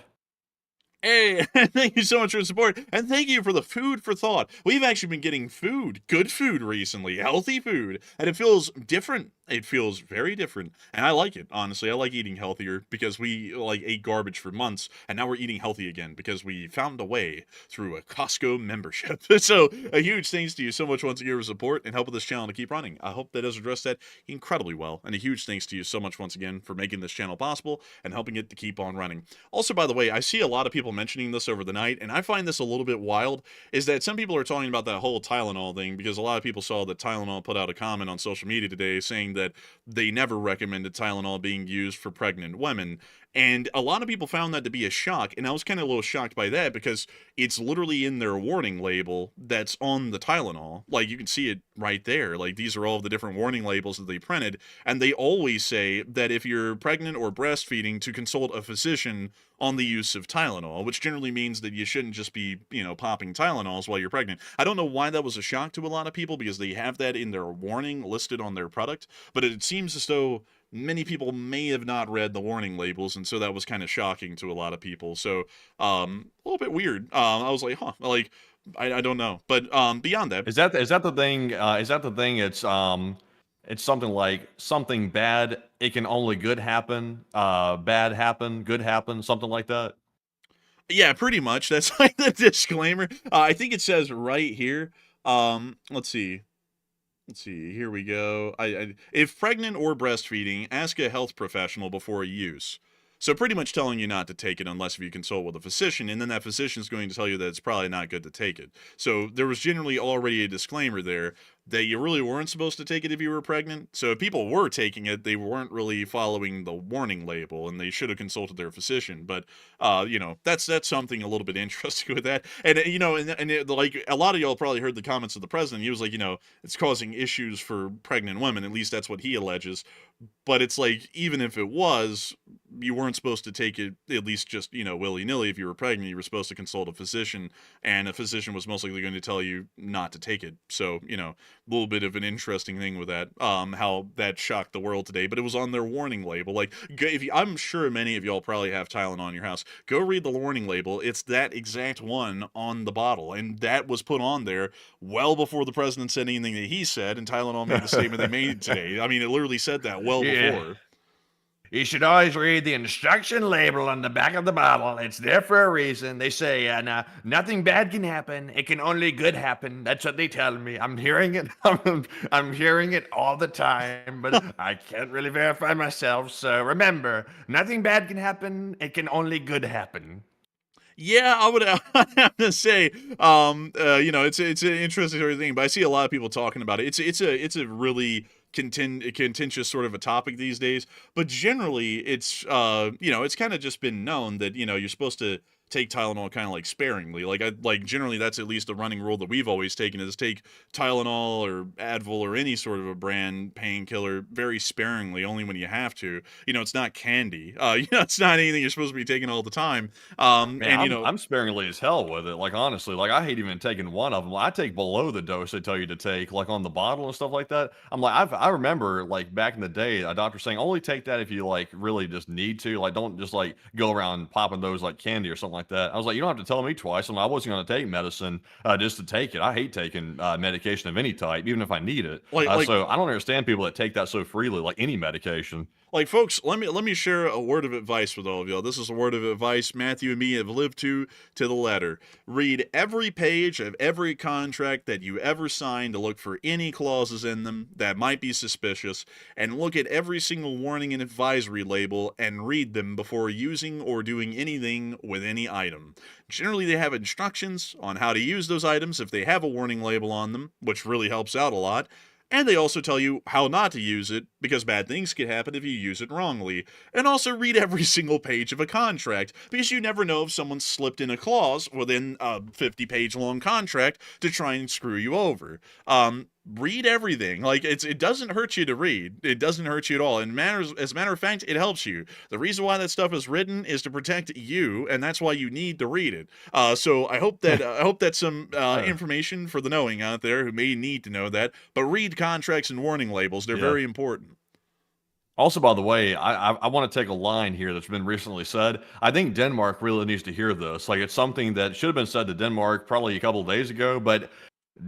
Hey, thank you so much for the support, and thank you for the food for thought. We've actually been getting good food recently, healthy food, and it feels different. It feels very different, and I like it, honestly. I like eating healthier because we ate garbage for months, and now we're eating healthy again because we found a way through a Costco membership. So a huge thanks to you so much once again for support and helping this channel to keep running. I hope that does address that incredibly well, and a huge thanks to you so much once again for making this channel possible and helping it to keep on running. Also, by the way, I see a lot of people mentioning this over the night, and I find this a little bit wild, is that some people are talking about that whole Tylenol thing because a lot of people saw that Tylenol put out a comment on social media today saying that they never recommended Tylenol being used for pregnant women. And a lot of people found that to be a shock, and I was kind of a little shocked by that because it's literally in their warning label that's on the Tylenol. Like, you can see it right there. Like, these are all the different warning labels that they printed, and they always say that if you're pregnant or breastfeeding, to consult a physician on the use of Tylenol, which generally means that you shouldn't just be, popping Tylenols while you're pregnant. I don't know why that was a shock to a lot of people because they have that in their warning listed on their product, but it seems as though many people may have not read the warning labels, and so that was kind of shocking to a lot of people. So, a little bit weird. I was like, huh, like, I don't know. But beyond that, Is that the thing? Is that the thing? It's something like something bad. It can only good happen. Bad happen. Good happen. Something like that. Yeah, pretty much. That's like the disclaimer. I think it says right here. Let's see. Here we go. If pregnant or breastfeeding, ask a health professional before use. So pretty much telling you not to take it unless if you consult with a physician, and then that physician is going to tell you that it's probably not good to take it. So there was generally already a disclaimer there that you really weren't supposed to take it if you were pregnant. So if people were taking it, they weren't really following the warning label, and they should have consulted their physician. But that's something a little bit interesting with that. And like a lot of y'all probably heard the comments of the president. He was like, it's causing issues for pregnant women. At least that's what he alleges. But it's like, even if it was, you weren't supposed to take it, at least just, willy-nilly. If you were pregnant, you were supposed to consult a physician, and a physician was most likely going to tell you not to take it. So, a little bit of an interesting thing with that, how that shocked the world today, but it was on their warning label. Like, I'm sure many of y'all probably have Tylenol in your house. Go read the warning label. It's that exact one on the bottle, and that was put on there well before the president said anything that he said, and Tylenol made the statement they made today. I mean, it literally said that well before. You should always read the instruction label on the back of the bottle. It's there for a reason. They say, nothing bad can happen. It can only good happen. That's what they tell me. I'm hearing it. I'm hearing it all the time, but I can't really verify myself. So remember, nothing bad can happen. It can only good happen. Yeah, I would have to say, it's an interesting sort of thing, but I see a lot of people talking about it. It's a really contentious sort of a topic these days, but generally it's it's kind of just been known that you're supposed to take Tylenol kind of like sparingly. Like generally that's at least a running rule that we've always taken, is take Tylenol or Advil or any sort of a brand painkiller very sparingly, only when you have to. It's not candy. It's not anything you're supposed to be taking all the time. Man, I'm sparingly as hell with it. Like, honestly, like, I hate even taking one of them. I take below the dose they tell you to take, like on the bottle and stuff like that. I'm like, I remember like back in the day, a doctor saying only take that if you like really just need to. Like, don't just like go around popping those like candy or something like that. I was like, you don't have to tell me twice. I wasn't going to take medicine just to take it. I hate taking medication of any type, even if I need it. So I don't understand people that take that so freely, like any medication. Like, folks, let me share a word of advice with all of y'all. This is a word of advice Matthew and me have lived to the letter. Read every page of every contract that you ever signed to look for any clauses in them that might be suspicious, and look at every single warning and advisory label and read them before using or doing anything with any item. Generally, they have instructions on how to use those items if they have a warning label on them, which really helps out a lot. And they also tell you how not to use it, because bad things can happen if you use it wrongly. And also read every single page of a contract, because you never know if someone slipped in a clause within a 50-page long contract to try and screw you over. Read everything. Like, it doesn't hurt you to read. It doesn't hurt you at all. And as a matter of fact, it helps you. The reason why that stuff is written is to protect you, and that's why you need to read it. So I hope that's some information for the knowing out there who may need to know that. But read contracts and warning labels. They're very important. Also, by the way, I want to take a line here that's been recently said. I think Denmark really needs to hear this. Like, it's something that should have been said to Denmark probably a couple of days ago, but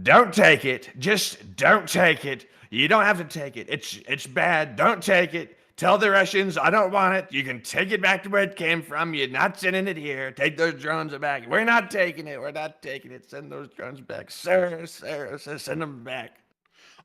don't take it. Just don't take it. You don't have to take it. It's bad. Don't take it. Tell the Russians, I don't want it. You can take it back to where it came from. You're not sending it here. Take those drones back. We're not taking it. We're not taking it. Send those drones back. Sir, send them back.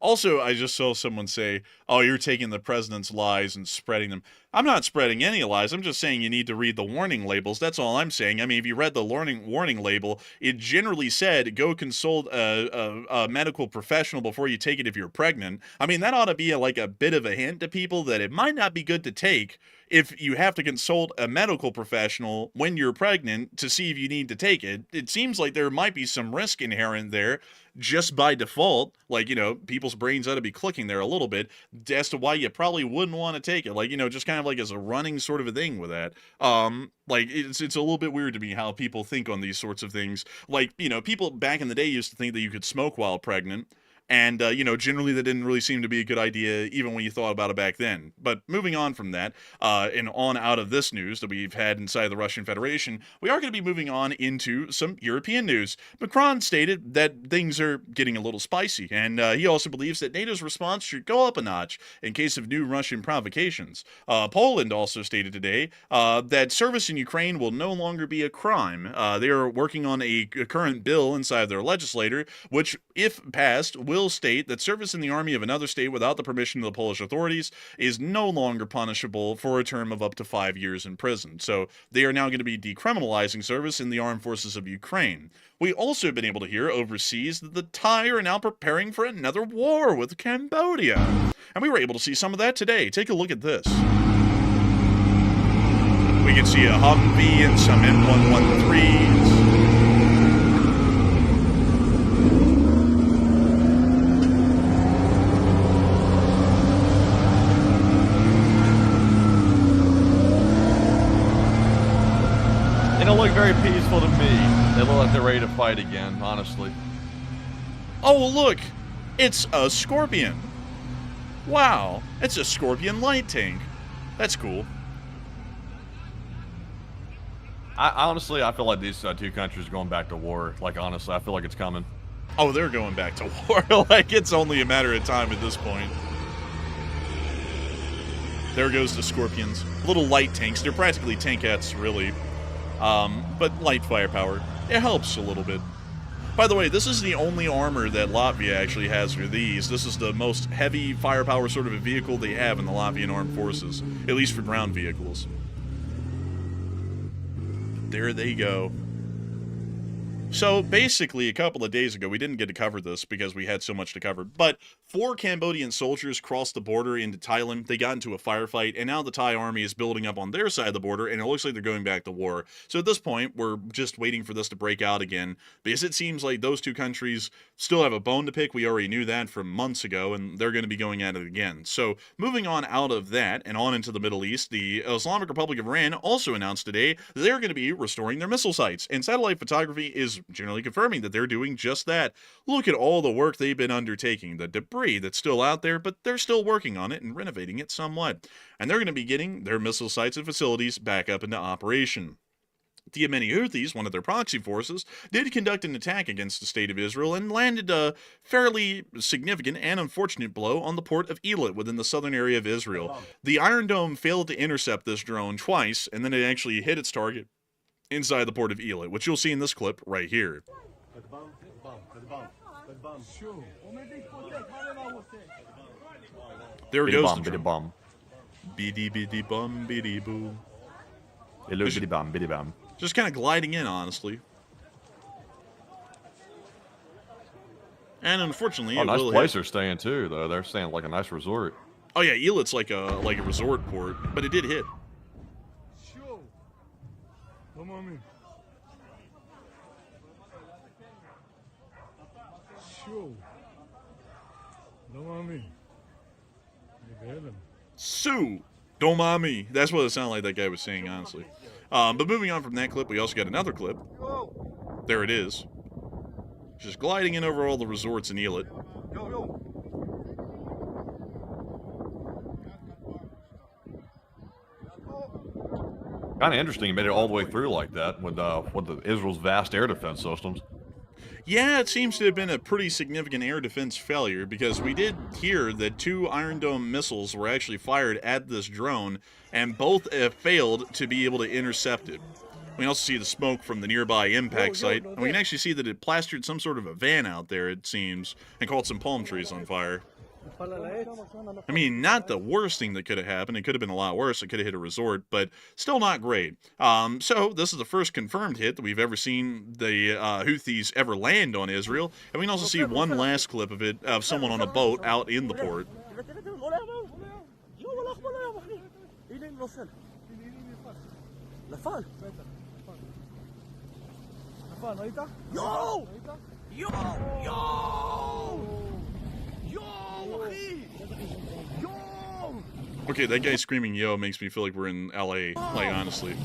Also, I just saw someone say, oh, you're taking the president's lies and spreading them. I'm not spreading any lies. I'm just saying you need to read the warning labels. That's all I'm saying. I mean, if you read the warning label, it generally said go consult a medical professional before you take it if you're pregnant. I mean, that ought to be like a bit of a hint to people that it might not be good to take if you have to consult a medical professional when you're pregnant to see if you need to take it. It seems like there might be some risk inherent there just by default. Like, you know, people's brains ought to be clicking there a little bit as to why you probably wouldn't want to take it. Like, you know, just kind of like as a running sort of a thing with that. Like, it's a little bit weird to me how people think on these sorts of things. Like, you know, people back in the day used to think that you could smoke while pregnant. And, you know, generally that didn't really seem to be a good idea, even when you thought about it back then. But moving on from that, and on out of this news that we've had inside the Russian Federation, we are going to be moving on into some European news. Macron stated that things are getting a little spicy, and he also believes that NATO's response should go up a notch in case of new Russian provocations. Poland also stated today that service in Ukraine will no longer be a crime. They are working on a current bill inside their legislature, which, if passed, will state that service in the army of another state without the permission of the Polish authorities is no longer punishable for a term of up to 5 years in prison. So they are now going to be decriminalizing service in the armed forces of Ukraine. We also have been able to hear overseas that the Thai are now preparing for another war with Cambodia. And we were able to see some of that today. Take a look at this. We can see a Humvee and some M113s. They don't look very peaceful to me. They look like they're ready to fight again, honestly. Oh, look! It's a Scorpion. Wow, it's a Scorpion light tank. That's cool. Honestly, I feel like these two countries are going back to war. Like, honestly, I feel like it's coming. Oh, they're going back to war. Like, it's only a matter of time at this point. There goes the Scorpions. Little light tanks. They're practically tankettes, really. But light firepower. It helps a little bit. By the way, this is the only armor that Latvia actually has for these. This is the most heavy firepower sort of a vehicle they have in the Latvian armed forces, at least for ground vehicles. There they go. So basically, a couple of days ago, we didn't get to cover this because we had so much to cover, but 4 Cambodian soldiers crossed the border into Thailand. They got into a firefight, and now the Thai army is building up on their side of the border, and it looks like they're going back to war. So at this point, we're just waiting for this to break out again, because it seems like those two countries still have a bone to pick. We already knew that from months ago, and they're going to be going at it again. So moving on out of that and on into the Middle East, the Islamic Republic of Iran also announced today that they're going to be restoring their missile sites, and satellite photography is generally confirming that they're doing just that. Look at all the work they've been undertaking, the debris that's still out there, but they're still working on it and renovating it somewhat. And they're going to be getting their missile sites and facilities back up into operation. The Yemeni Houthis, one of their proxy forces, did conduct an attack against the state of Israel and landed a fairly significant and unfortunate blow on the port of Eilat within the southern area of Israel. The Iron Dome failed to intercept this drone twice, and then it actually hit its target inside the port of Eilat, which you'll see in this clip right here. There goes the drone. Biddy biddy bum biddy boo. Biddy bum, biddy bum. Just kind of gliding in, honestly. And unfortunately, nice place they're staying too, though. They're staying like a nice resort. Oh yeah, Eilat's like a resort port, but it did hit. Come on me. Sue, don't mind me. That's what it sounded like that guy was saying, honestly. But moving on from that clip, we also got another clip. There it is. Just gliding in over all the resorts in Eilat. Kind of interesting. He made it all the way through like that with the Israel's vast air defense systems. Yeah, it seems to have been a pretty significant air defense failure because we did hear that 2 Iron Dome missiles were actually fired at this drone, and both failed to be able to intercept it. We can also see the smoke from the nearby impact site, and we can actually see that it plastered some sort of a van out there, it seems, and caught some palm trees on fire. I mean, not the worst thing that could have happened. It could have been a lot worse. It could have hit a resort, but still not great. So this is the first confirmed hit that we've ever seen the Houthis ever land on Israel. And we can also see one last clip of it, of someone on a boat out in the port. Okay, that guy screaming yo makes me feel like we're in LA, like honestly.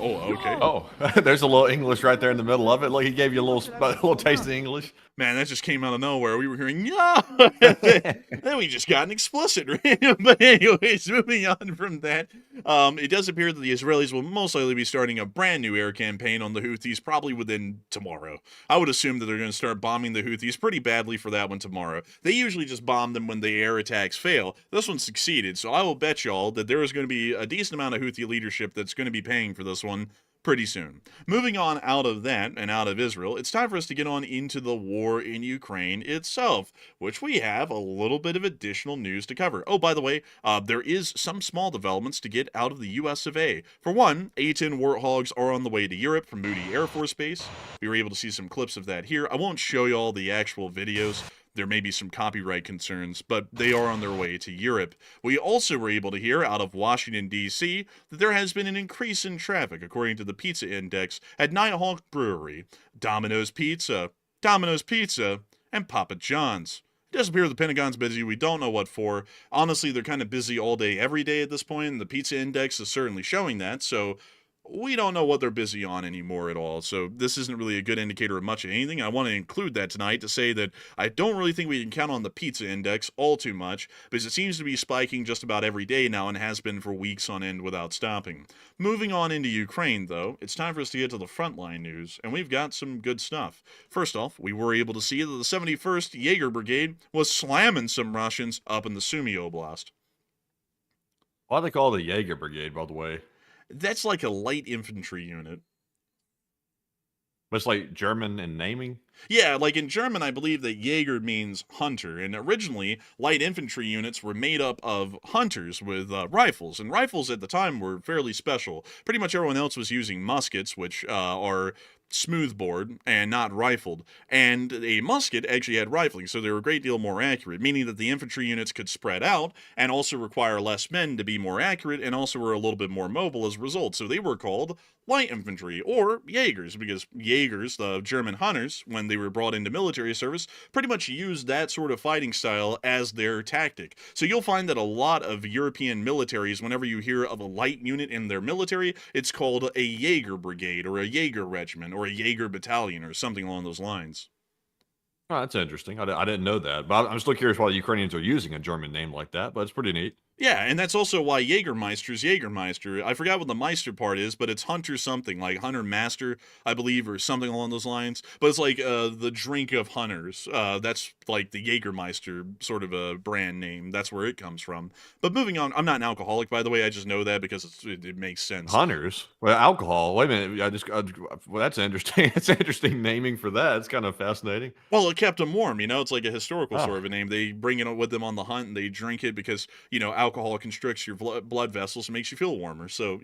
Oh, okay. Oh, there's a little English right there in the middle of it. Like he gave you a little taste of English. Man, that just came out of nowhere. We were hearing yeah, then we just got an explicit. But anyways, moving on from that, it does appear that the Israelis will most likely be starting a brand new air campaign on the Houthis probably within tomorrow. I would assume that they're going to start bombing the Houthis pretty badly for that one tomorrow. They usually just bomb them when the air attacks fail. This one succeeded, so I will bet y'all that there is going to be a decent amount of Houthi leadership that's going to be paying for this one pretty soon. Moving on out of that and out of Israel, it's time for us to get on into the war in Ukraine itself, which we have a little bit of additional news to cover. Oh, by the way, there is some small developments to get out of the US of A. For one, A-10 Warthogs are on the way to Europe from Moody Air Force Base. We were able to see some clips of that here. I won't show you all the actual videos. There may be some copyright concerns, but they are on their way to Europe. We also were able to hear out of Washington, D.C., that there has been an increase in traffic, according to the Pizza Index, at Nighthawk Brewery, Domino's Pizza, and Papa John's. It does appear the Pentagon's busy. We don't know what for. Honestly, they're kind of busy all day, every day at this point, and the Pizza Index is certainly showing that, so we don't know what they're busy on anymore at all, so this isn't really a good indicator of much of anything. I want to include that tonight to say that I don't really think we can count on the Pizza Index all too much, because it seems to be spiking just about every day now and has been for weeks on end without stopping. Moving on into Ukraine, though, it's time for us to get to the Frontline news, and we've got some good stuff. First off, we were able to see that the 71st Jaeger Brigade was slamming some Russians up in the Sumy Oblast. Why do they call it the Jaeger Brigade, by the way? That's like a light infantry unit. But it's like German in naming? Yeah, like in German, I believe that Jaeger means hunter, and originally, light infantry units were made up of hunters with rifles, and rifles at the time were fairly special. Pretty much everyone else was using muskets, which are smoothbore and not rifled, and a musket actually had rifling, so they were a great deal more accurate, meaning that the infantry units could spread out and also require less men to be more accurate and also were a little bit more mobile as a result. So they were called light infantry, or Jaegers, because Jaegers, the German hunters, when they were brought into military service, pretty much used that sort of fighting style as their tactic. So you'll find that a lot of European militaries, whenever you hear of a light unit in their military, it's called a Jaeger brigade or a Jaeger regiment or a Jaeger battalion or something along those lines. Oh, that's interesting. I didn't know that, but I'm still curious why the Ukrainians are using a German name like that, but it's pretty neat. Yeah, and that's also why Jägermeister's Jägermeister. I forgot what the Meister part is, but it's Hunter something, like Hunter Master, I believe, or something along those lines. But it's like the drink of hunters. That's like the Jägermeister sort of a brand name. That's where it comes from. But moving on, I'm not an alcoholic, by the way. I just know that because it makes sense. Hunters? Well, alcohol. Wait a minute. Well, that's interesting. That's interesting naming for that. It's kind of fascinating. Well, it kept them warm, it's like a historical sort of a name. They bring it with them on the hunt and they drink it because, alcohol constricts your blood vessels and makes you feel warmer. So,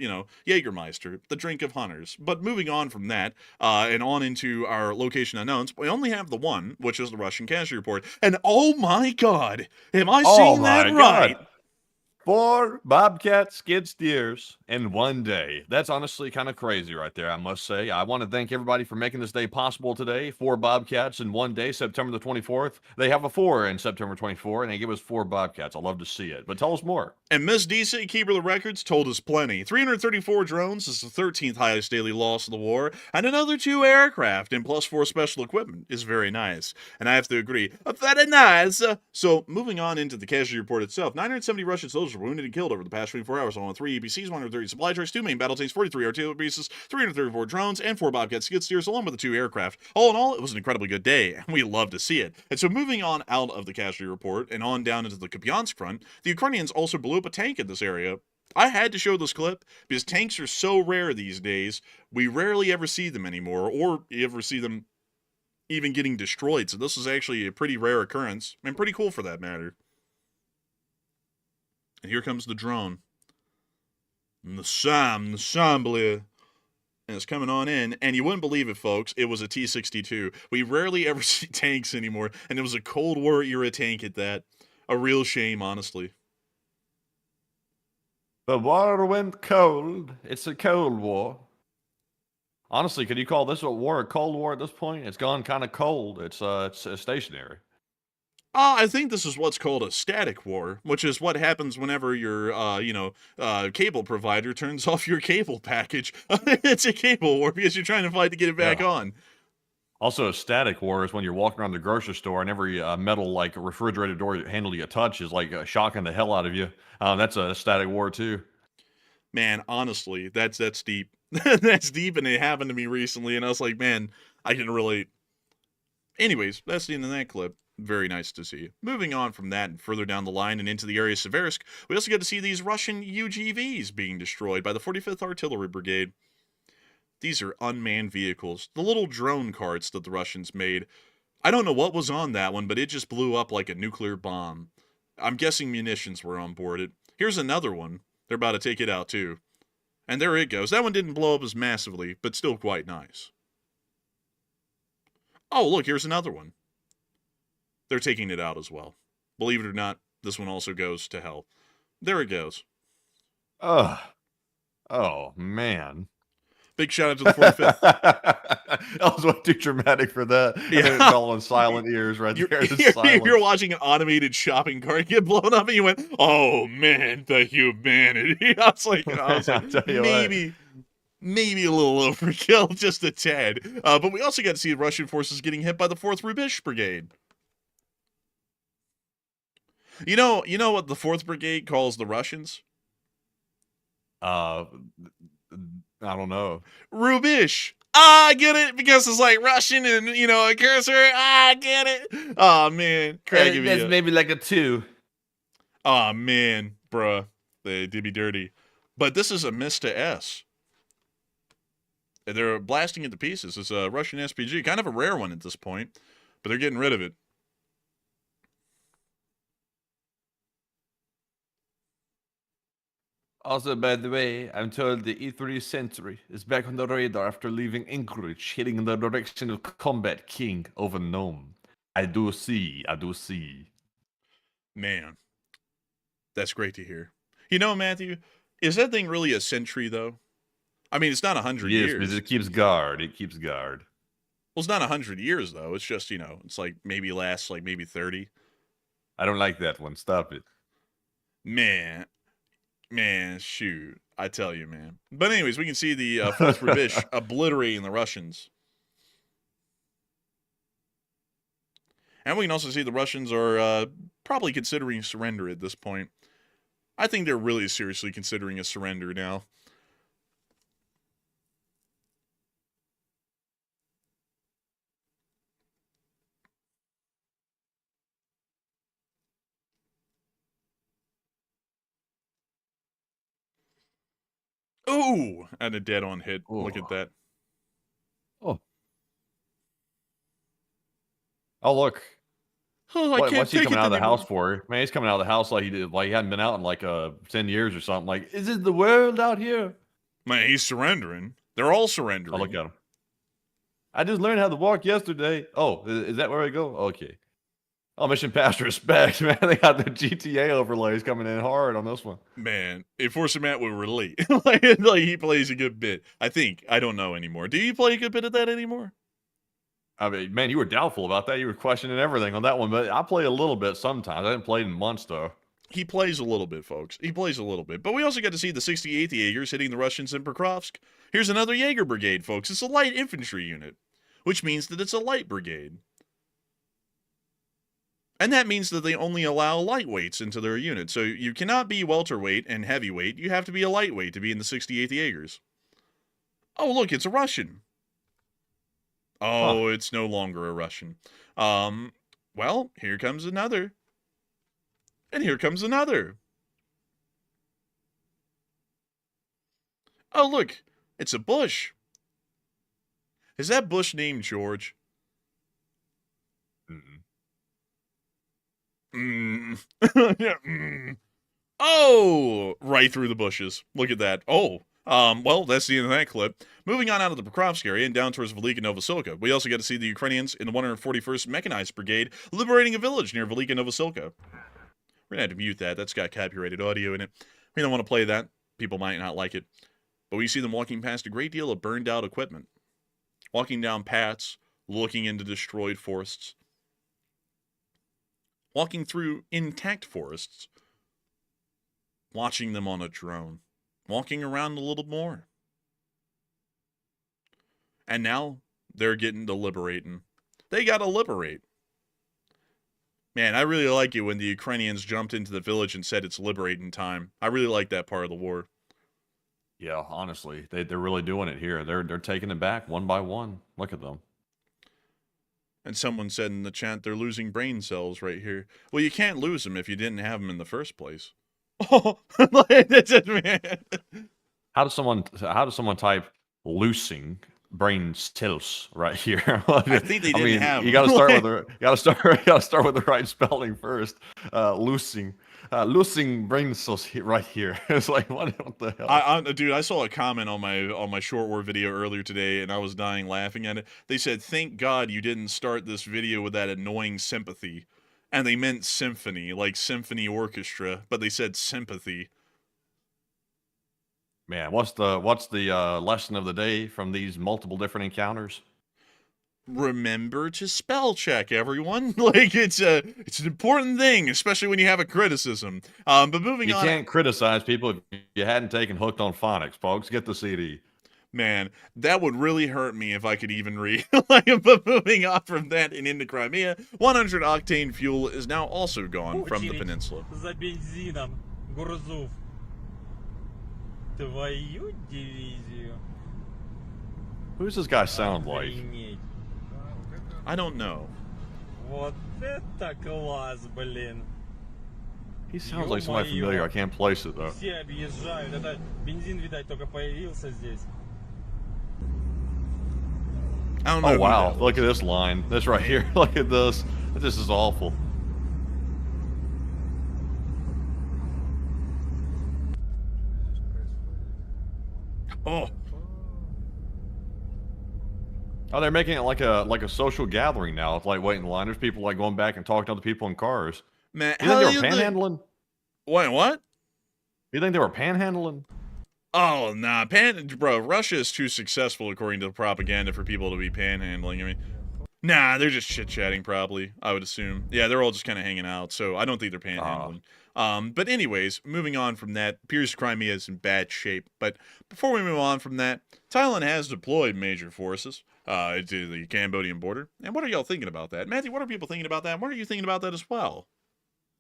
Jägermeister, the drink of hunters. But moving on from that and on into our location unknowns, we only have the one, which is the Russian casualty report. And oh my God, am I seeing that right? 4 Bobcat skid steers in one day. That's honestly kind of crazy right there, I must say. I want to thank everybody for making this day possible today. 4 Bobcats in one day, September the 24th. They have a 4 in September 24, and they give us 4 Bobcats. I love to see it. But tell us more. And Miss DC, keeper of the records, told us plenty. 334 drones is the 13th highest daily loss of the war, and another 2 aircraft and plus 4 special equipment is very nice. And I have to agree, very nice. So moving on into the casualty report itself, 970 Russian soldiers were wounded and killed over the past 24 hours on 3 EBCs, 130 supply trucks, 2 main battle tanks, 43 artillery pieces, 334 drones, and 4 Bobcat skid steers, along with the 2 aircraft. All in all, it was an incredibly good day, and we love to see it. And so moving on out of the casualty report and on down into the Kupiansk front, the Ukrainians also blew up a tank in this area. I had to show this clip because tanks are so rare these days, we rarely ever see them anymore, or ever see them even getting destroyed. So this is actually a pretty rare occurrence, and pretty cool for that matter. And here comes the drone. And the Samblia. And it's coming on in. And you wouldn't believe it, folks. It was a T-62. We rarely ever see tanks anymore. And it was a Cold War era tank at that. A real shame, honestly. The war went cold. It's a Cold War. Honestly, could you call this a war a Cold War at this point? It's gone kind of cold. It's stationary. I think this is what's called a static war, which is what happens whenever your, cable provider turns off your cable package. It's a cable war because you're trying to fight to get it back on. Also, a static war is when you're walking around the grocery store and every metal, like refrigerator door handle you touch is like shocking the hell out of you. That's a static war too. Man, honestly, that's deep. That's deep, and it happened to me recently, and I was like, man, I can relate. Anyways, that's the end of that clip. Very nice to see. Moving on from that and further down the line and into the area of Seversk, we also got to see these Russian UGVs being destroyed by the 45th Artillery Brigade. These are unmanned vehicles, the little drone carts that the Russians made. I don't know what was on that one, but it just blew up like a nuclear bomb. I'm guessing munitions were on board it. Here's another one. They're about to take it out too. And there it goes. That one didn't blow up as massively, but still quite nice. Oh, look, here's another one. They're taking it out as well. Believe it or not, this one also goes to hell. There it goes. Oh, man. Big shout out to the 45th. That was way too dramatic for that. Yeah. It's all on silent ears right there. You're watching an automated shopping cart get blown up, and you went, "Oh man, the humanity!" I was like, maybe a little overkill, just a tad. But we also got to see the Russian forces getting hit by the 4th Rubish Brigade. You know what the 4th Brigade calls the Russians? I don't know. Rubish. I get it because it's like Russian and a cursor. I get it. Oh man, cracking me up. Maybe like a 2. Oh man, bruh, they did me dirty. But this is a Mista S. They're blasting it to pieces. It's a Russian SPG, kind of a rare one at this point, but they're getting rid of it. Also, by the way, I'm told the E3 Sentry is back on the radar after leaving Anchorage, heading in the direction of Combat King over Nome. I do see. Man, that's great to hear. Matthew, is that thing really a sentry, though? I mean, it's not 100 years. Yes, but it keeps guard. Well, it's not 100 years, though. It's just, it's like maybe lasts like maybe 30. I don't like that one. Stop it. Man, shoot. I tell you, man. But anyways, we can see the 4th Rubish obliterating the Russians. And we can also see the Russians are probably considering surrender at this point. I think they're really seriously considering a surrender now. Ooh, and a dead-on hit. Ooh. Look at that. Oh. Oh, look. Oh, I can't What's he take coming it out of the anymore. house for? Man, he's coming out of the house like he did, like he hadn't been out in like 10 years or something. Like, is it the world out here? Man, he's surrendering. They're all surrendering. Oh, look at him. I just learned how to walk yesterday. Oh, is that where I go? Okay. Oh, mission past respect, man. They got the GTA overlays coming in hard on this one. Man, Enforcer Matt will relate. like he plays a good bit. I think. I don't know anymore. Do you play a good bit of that anymore? I mean, man, you were doubtful about that. You were questioning everything on that one, but I play a little bit sometimes. I haven't played in months, though. He plays a little bit, folks. He plays a little bit. But we also got to see the 68th Jaegers hitting the Russians in Pokrovsk. Here's another Jaeger brigade, folks. It's a light infantry unit, which means that it's a light brigade. And that means that they only allow lightweights into their unit. So you cannot be welterweight and heavyweight. You have to be a lightweight to be in the 68th Jaegers. Oh, look, it's a Russian. Oh, It's no longer a Russian. Well, here comes another. And here comes another. Oh, look, it's a Bush. Is that Bush named George? Oh, right through the bushes. Look at that. Oh, well, that's the end of that clip. Moving on out of the Pokrovsk area and down towards Velika Novorossiysk. We also got to see the Ukrainians in the 141st Mechanized Brigade liberating a village near Velika Novorossiysk. We're going to have to mute that. That's got copyrighted audio in it. We don't want to play that. People might not like it. But we see them walking past a great deal of burned out equipment. Walking down paths, looking into destroyed forests. Walking through intact forests. Watching them on a drone. Walking around a little more. And now they're getting to liberating. They got to liberate. Man, I really like it when the Ukrainians jumped into the village and said it's liberating time. I really like that part of the war. Yeah, honestly, they're really doing it here. They're taking it back one by one. Look at them. And someone said in the chat they're losing brain cells right here. Well, you can't lose them if you didn't have them in the first place. Oh, that's it, man. How does someone type losing brain cells right here? I think they didn't have them. You got to start with the right spelling first. Losing brain cells right here. It's like what the hell? Dude, I saw a comment on my short war video earlier today, and I was dying laughing at it. They said, "Thank God you didn't start this video with that annoying sympathy," and they meant symphony, like symphony orchestra, but they said sympathy. Man, what's the lesson of the day from these multiple different encounters? Remember to spell check, everyone. Like it's an important thing, especially when you have a criticism. But moving on, you can't criticize people if you hadn't taken Hooked on Phonics, folks. Get the CD. Man, that would really hurt me if I could even read. But moving on from that and into Crimea, 100 octane fuel is now also gone from the peninsula. За бензином, Гурзуф. Твою дивизию. Who's this guy sound like? I don't know. Вот это класс, блин. He sounds like somebody familiar. I can't place it though. Все объезжают. Это бензин, видать, только появился здесь. I don't know. Oh wow! Look at this line. This right here. Look at this. This is awful. Oh. Oh, they're making it like a social gathering now. It's like waiting in line. There's people like going back and talking to other people in cars. Man, you think they were panhandling? Wait, what? You think they were panhandling? Oh, nah. Bro, Russia is too successful according to the propaganda for people to be panhandling. I mean, nah, they're just chit-chatting probably, I would assume. Yeah, they're all just kind of hanging out, so I don't think they're panhandling. But anyways, moving on from that, appears Crimea is in bad shape. But before we move on from that, Thailand has deployed major forces to the Cambodian border. And what are y'all thinking about that? Matthew, what are people thinking about that? What are you thinking about that as well?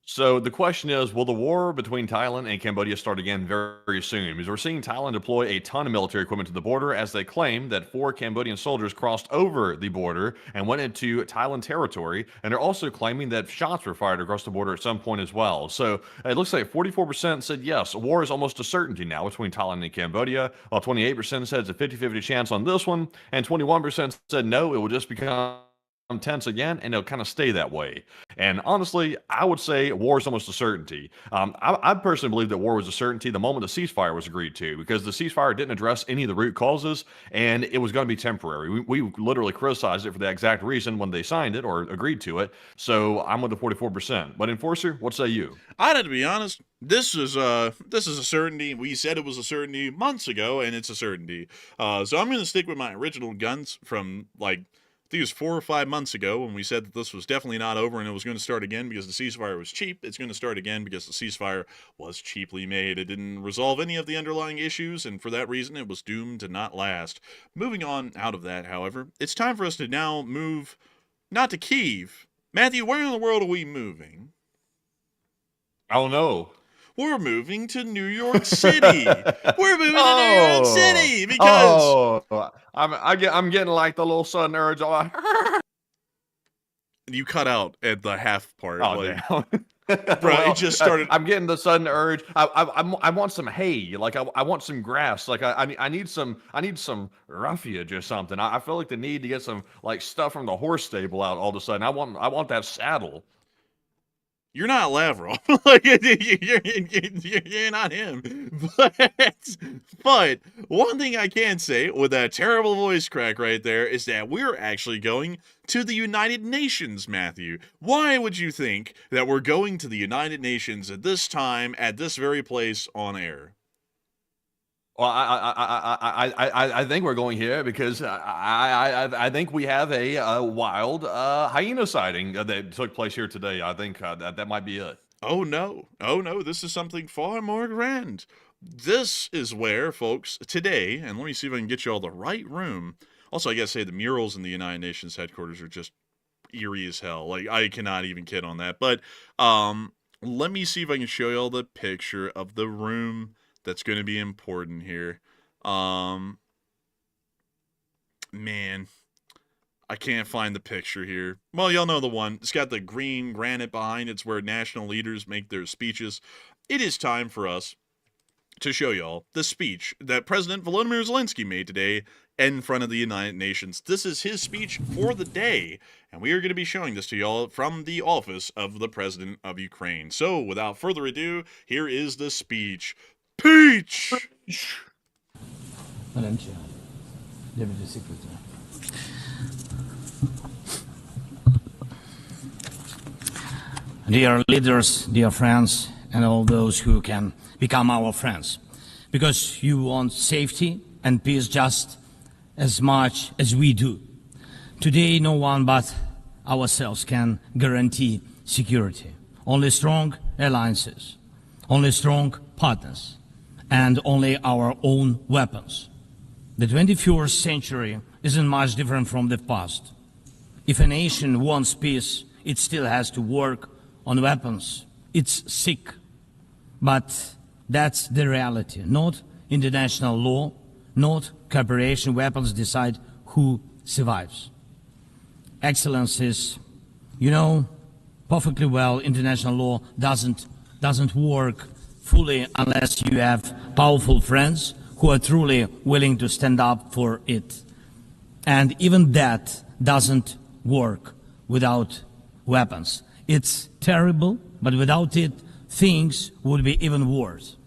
So the question is, will the war between Thailand and Cambodia start again very, very soon? Because we're seeing Thailand deploy a ton of military equipment to the border as they claim that 4 Cambodian soldiers crossed over the border and went into Thailand territory. And they're also claiming that shots were fired across the border at some point as well. So it looks like 44% said yes, war is almost a certainty now between Thailand and Cambodia, while 28% said it's a 50-50 chance on this one, and 21% said no, it will just become tense again, and it'll kind of stay that way. And honestly, I would say war is almost a certainty. I personally believe that war was a certainty the moment the ceasefire was agreed to, because the ceasefire didn't address any of the root causes, and it was going to be temporary. We literally criticized it for that exact reason when they signed it or agreed to it. So I'm with the 44%. But Enforcer, what say you? I'd have to be honest. This is a certainty. We said it was a certainty months ago, and it's a certainty. So I'm going to stick with my original guns from I think it was 4 or 5 months ago when we said that this was definitely not over and it was going to start again because the ceasefire was cheap. It's going to start again because the ceasefire was cheaply made. It didn't resolve any of the underlying issues, and for that reason, it was doomed to not last. Moving on out of that, however, it's time for us to now move not to Kyiv. Matthew, where in the world are we moving? I don't know. We're moving to New York City. We're moving to New York City because I'm getting like the little sudden urge. You cut out at the half part. Oh, damn. Bro, Well, it just started. I'm getting the sudden urge. I want some hay. Like I want some grass. Like I need some roughage or something. I feel like the need to get some like stuff from the horse stable out all of a sudden. I want that saddle. You're not Lavrov. You're not him. But one thing I can say with that terrible voice crack right there is that we're actually going to the United Nations, Matthew. Why would you think that we're going to the United Nations at this time, at this very place on air? Well, I think we're going here because I think we have a wild hyena sighting that took place here today. I think that might be it. Oh no, this is something far more grand. This is where, folks, today, and let me see if I can get you all the right room. Also, I gotta say, the murals in the United Nations headquarters are just eerie as hell. Like, I cannot even kid on that. But let me see if I can show you all the picture of the room that's going to be important here. Man, I can't find the picture here. Well, y'all know the one. It's got the green granite behind it. It's where national leaders make their speeches. It is time for us to show y'all the speech that President Volodymyr Zelenskyy made today in front of the United Nations. This is his speech for the day, and we are going to be showing this to y'all from the office of the President of Ukraine. So, without further ado, here is the speech. Peach! Deputy Secretary. Dear leaders, dear friends, and all those who can become our friends, because you want safety and peace just as much as we do. Today, no one but ourselves can guarantee security. Only strong alliances, only strong partners, and only our own weapons. The 21st century isn't much different from the past. If a nation wants peace, it still has to work on weapons. It's sick, but that's the reality. Not international law, not cooperation. Weapons decide who survives. Excellencies, you know perfectly well international law doesn't work fully unless you have powerful friends who are truly willing to stand up for it. And even that doesn't work without weapons. It's terrible, but without it, things would be even worse.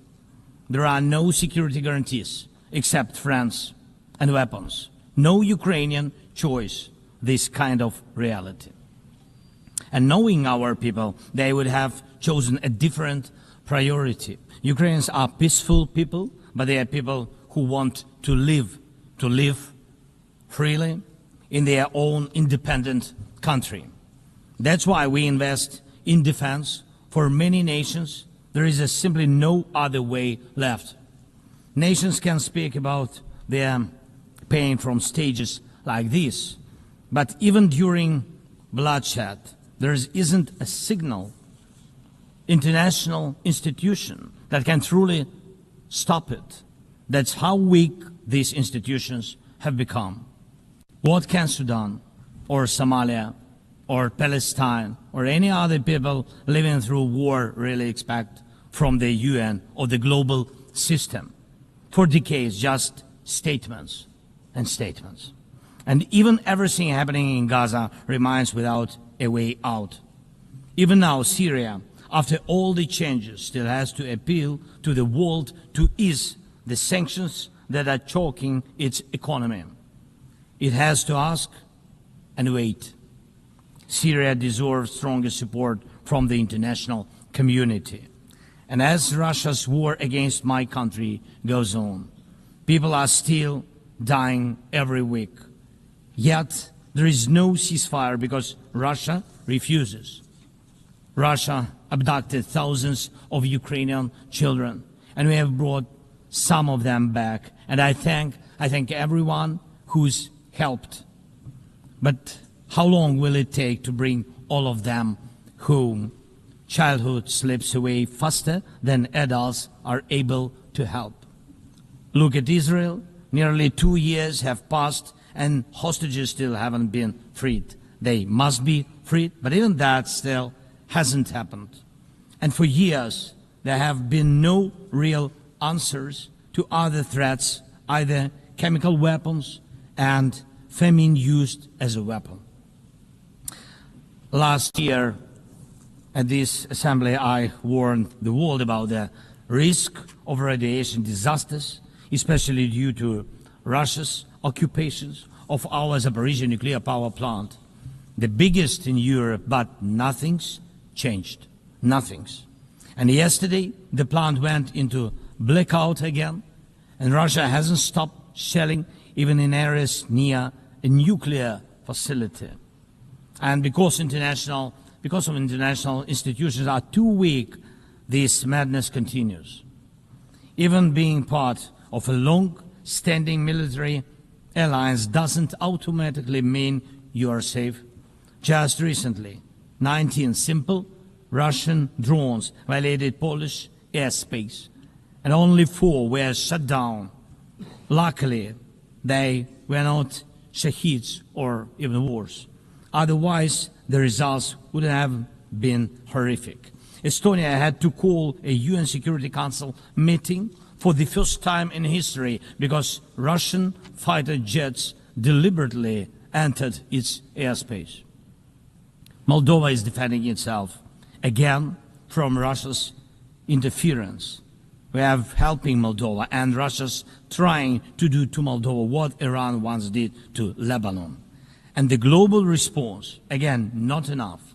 There are no security guarantees except friends and weapons. No Ukrainian choice this kind of reality. And knowing our people, they would have chosen a different priority. Ukrainians are peaceful people, but they are people who want to live freely in their own independent country. That's why we invest in defense. For many nations, there is simply no other way left. Nations can speak about their pain from stages like this, but even during bloodshed, there isn't a signal international institution that can truly stop it. That's how weak these institutions have become. What can Sudan or Somalia or Palestine or any other people living through war really expect from the UN or the global system? For decades, just statements and statements. And even everything happening in Gaza remains without a way out. Even now, Syria, after all the changes, still has to appeal to the world to ease the sanctions that are choking its economy. It has to ask and wait. Syria deserves stronger support from the international community. And as Russia's war against my country goes on, people are still dying every week. Yet there is no ceasefire because Russia refuses. Russia abducted thousands of Ukrainian children, and we have brought some of them back. And I thank everyone who's helped. But how long will it take to bring all of them home? Childhood slips away faster than adults are able to help. Look at Israel. Nearly 2 years have passed and hostages still haven't been freed. They must be freed, but even that still hasn't happened. And for years, there have been no real answers to other threats, either chemical weapons and famine used as a weapon. Last year, at this assembly, I warned the world about the risk of radiation disasters, especially due to Russia's occupations of our Zaporizhzhia nuclear power plant, the biggest in Europe, but nothing's changed. Nothing's. And yesterday, the plant went into blackout again, and Russia hasn't stopped shelling even in areas near a nuclear facility. And because of international institutions are too weak, this madness continues. Even being part of a long-standing military alliance doesn't automatically mean you are safe. Just recently, 19 simple Russian drones violated Polish airspace, and only 4 were shut down. Luckily, they were not shaheeds or even worse. Otherwise, the results would have been horrific. Estonia had to call a UN Security Council meeting for the first time in history because Russian fighter jets deliberately entered its airspace. Moldova is defending itself again from Russia's interference. We have helping Moldova, and Russia's trying to do to Moldova what Iran once did to Lebanon. And the global response, again, not enough.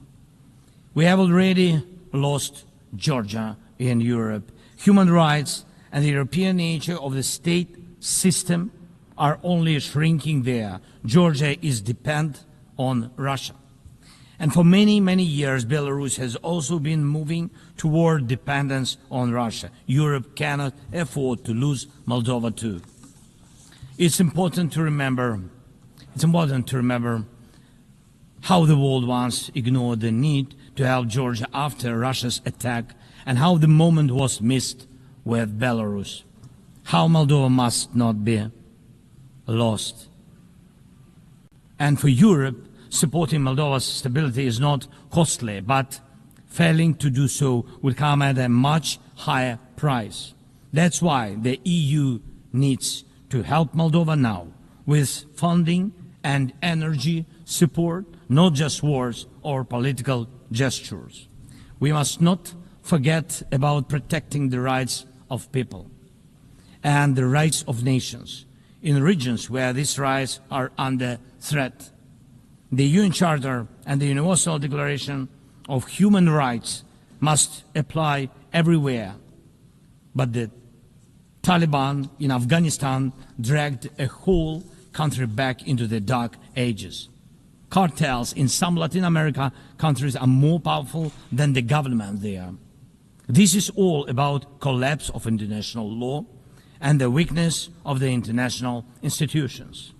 We have already lost Georgia in Europe. Human rights and the European nature of the state system are only shrinking there. Georgia is dependent on Russia. And for many, many years, Belarus has also been moving toward dependence on Russia. Europe cannot afford to lose Moldova too. It's important to remember how the world once ignored the need to help Georgia after Russia's attack, and how the moment was missed with Belarus. How Moldova must not be lost. And for Europe, supporting Moldova's stability is not costly, but failing to do so would come at a much higher price. That's why the EU needs to help Moldova now with funding and energy support, not just words or political gestures. We must not forget about protecting the rights of people and the rights of nations in regions where these rights are under threat. The UN Charter and the Universal Declaration of Human Rights must apply everywhere. But the Taliban in Afghanistan dragged a whole country back into the dark ages. Cartels in some Latin America countries are more powerful than the government there. This is all about collapse of international law and the weakness of the international institutions.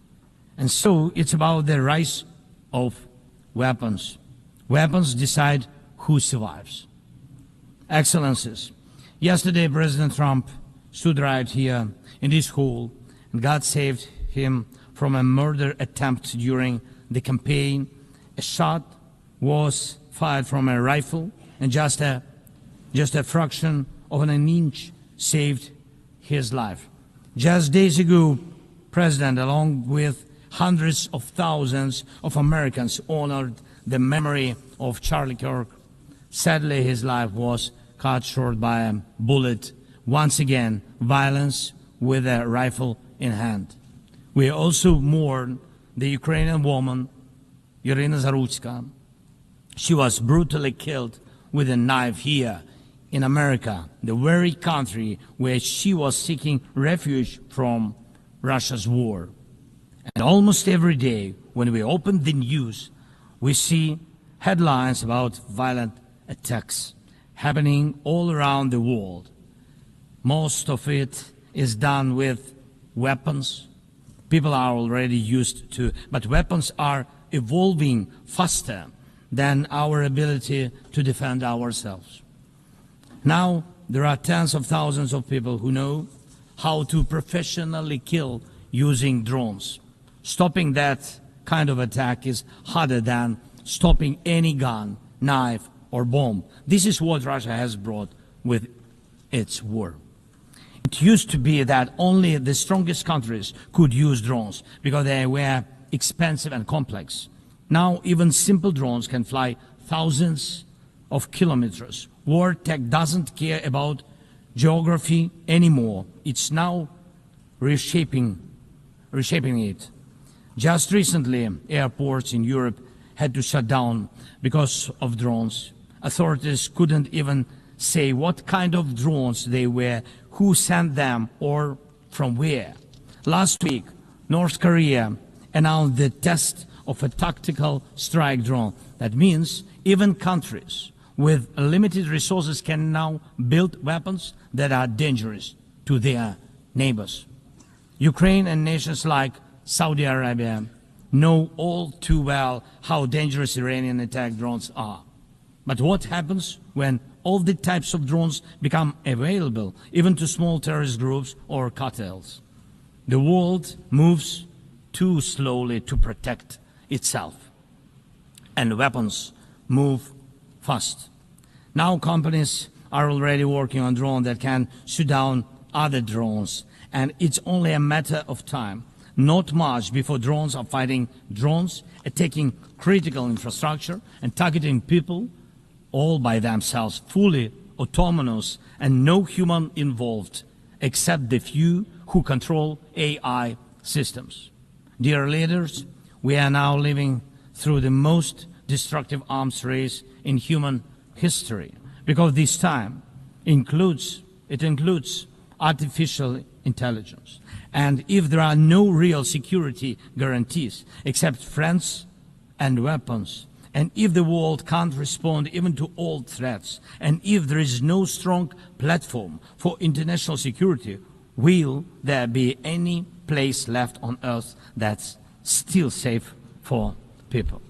And so it's about the rise of weapons. Weapons decide who survives. Excellencies, yesterday President Trump stood right here in this hall, and God saved him from a murder attempt during the campaign. A shot was fired from a rifle, and just a fraction of an inch saved his life. Just days ago, President, along with hundreds of thousands of Americans, honored the memory of Charlie Kirk. Sadly, his life was cut short by a bullet. Once again, violence with a rifle in hand. We also mourn the Ukrainian woman, Irina Zarutska. She was brutally killed with a knife here in America, the very country where she was seeking refuge from Russia's war. And almost every day when we open the news, we see headlines about violent attacks happening all around the world. Most of it is done with weapons. People are already used to, but weapons are evolving faster than our ability to defend ourselves. Now, there are tens of thousands of people who know how to professionally kill using drones. Stopping that kind of attack is harder than stopping any gun, knife, or bomb. This is what Russia has brought with its war. It used to be that only the strongest countries could use drones because they were expensive and complex. Now, even simple drones can fly thousands of kilometers. War tech doesn't care about geography anymore. It's now reshaping it. Just recently, airports in Europe had to shut down because of drones. Authorities couldn't even say what kind of drones they were, who sent them, or from where. Last week, North Korea announced the test of a tactical strike drone. That means even countries with limited resources can now build weapons that are dangerous to their neighbors. Ukraine and nations like Saudi Arabia know all too well how dangerous Iranian attack drones are. But what happens when all the types of drones become available, even to small terrorist groups or cartels? The world moves too slowly to protect itself, and weapons move fast. Now companies are already working on drones that can shoot down other drones, and it's only a matter of time, not much, before drones are fighting drones, attacking critical infrastructure and targeting people all by themselves, fully autonomous and no human involved except the few who control AI systems. Dear leaders, we are now living through the most destructive arms race in human history, because this time includes artificial intelligence. And if there are no real security guarantees except friends and weapons, and if the world can't respond even to old threats, and if there is no strong platform for international security, will there be any place left on Earth that's still safe for people?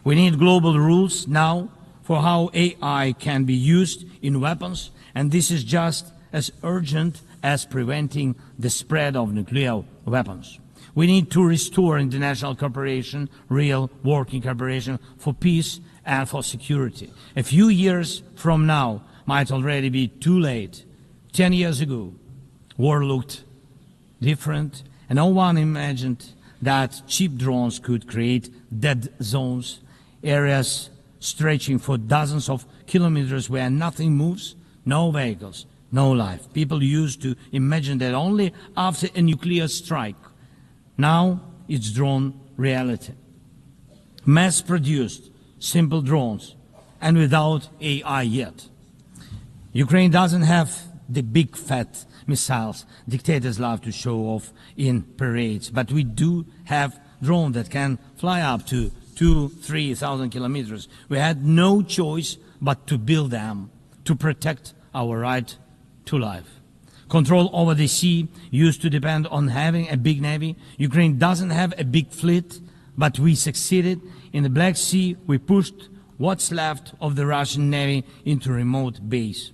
We need global rules now for how AI can be used in weapons, and this is just as urgent as preventing the spread of nuclear weapons. We need to restore international cooperation, real working cooperation for peace and for security. A few years from now might already be too late. 10 years ago, war looked different, and no one imagined that cheap drones could create dead zones, areas stretching for dozens of kilometers where nothing moves, no vehicles, no life. People used to imagine that only after a nuclear strike. Now it's drawn reality. Mass-produced, simple drones, and without AI yet. Ukraine doesn't have the big fat missiles dictators love to show off in parades, but we do have drones that can fly up to 2,000-3,000 kilometers. We had no choice but to build them to protect our right to life. Control over the sea used to depend on having a big navy. Ukraine doesn't have a big fleet, but we succeeded. In the Black Sea, we pushed what's left of the Russian navy into remote base.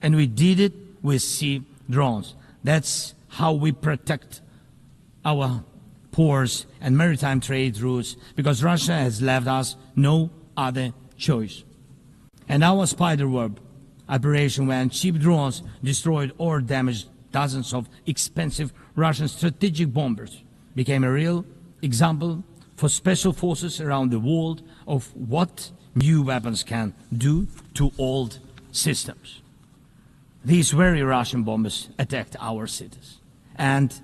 And we did it with sea drones. That's how we protect our ports and maritime trade routes, because Russia has left us no other choice. And our spiderweb operation, when cheap drones destroyed or damaged dozens of expensive Russian strategic bombers, became a real example for special forces around the world of what new weapons can do to old systems. These very Russian bombers attacked our cities. And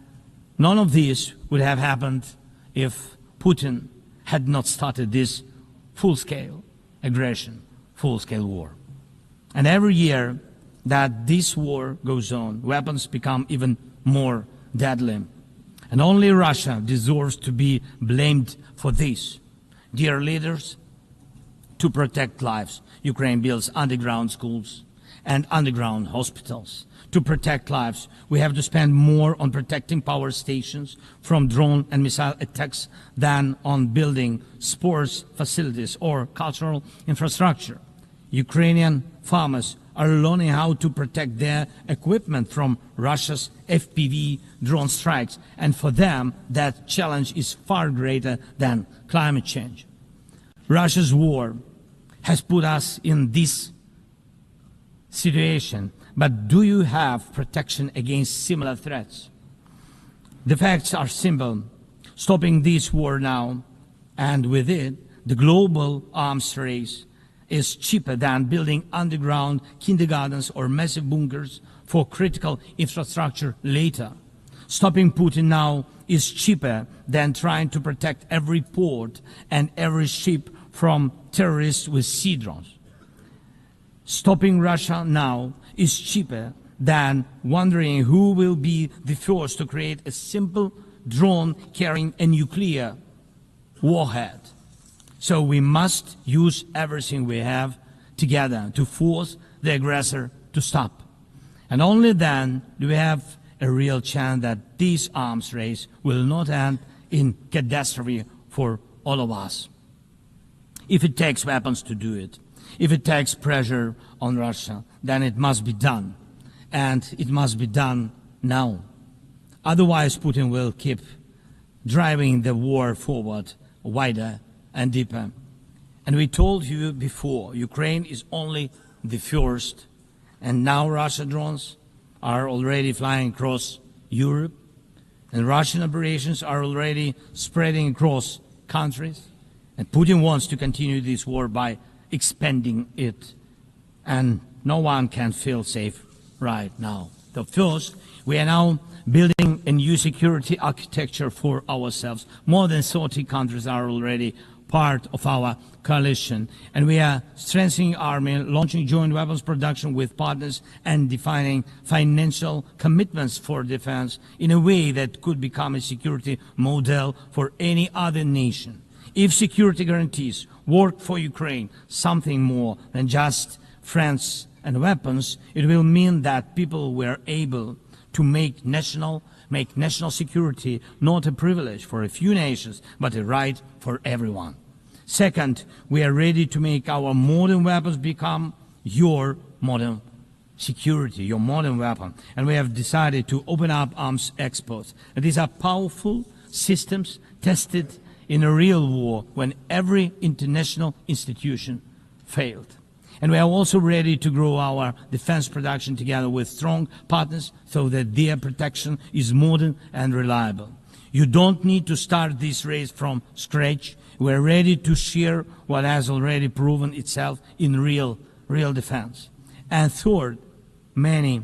none of this would have happened if Putin had not started this full-scale aggression, full-scale war. And every year that this war goes on, weapons become even more deadly. And only Russia deserves to be blamed for this. Dear leaders, to protect lives, Ukraine builds underground schools and underground hospitals. To protect lives, we have to spend more on protecting power stations from drone and missile attacks than on building sports facilities or cultural infrastructure. Ukrainian farmers are learning how to protect their equipment from Russia's FPV drone strikes, and for them that challenge is far greater than climate change. Russia's war has put us in this situation, but do you have protection against similar threats? The facts are simple. Stopping this war now, and with it, the global arms race, is cheaper than building underground kindergartens or massive bunkers for critical infrastructure later. Stopping Putin now is cheaper than trying to protect every port and every ship from terrorists with sea drones. Stopping Russia now is cheaper than wondering who will be the first to create a simple drone carrying a nuclear warhead. So we must use everything we have together to force the aggressor to stop. And only then do we have a real chance that this arms race will not end in catastrophe for all of us. If it takes weapons to do it, if it takes pressure on Russia, then it must be done. And it must be done now. Otherwise, Putin will keep driving the war forward wider and deeper. And we told you before, Ukraine is only the first, and now Russian drones are already flying across Europe, and Russian operations are already spreading across countries, and Putin wants to continue this war by expanding it, and no one can feel safe right now. So first, we are now building a new security architecture for ourselves. More than 30 countries are already part of our coalition, and we are strengthening army, launching joint weapons production with partners, and defining financial commitments for defense in a way that could become a security model for any other nation. If security guarantees work for Ukraine, something more than just friends and weapons, it will mean that people were able to make national security not a privilege for a few nations, but a right for everyone. Second, we are ready to make our modern weapons become your modern security, your modern weapon. And we have decided to open up arms exports. And these are powerful systems tested in a real war when every international institution failed. And we are also ready to grow our defense production together with strong partners so that their protection is modern and reliable. You don't need to start this race from scratch. We are ready to share what has already proven itself in real defense. And third, many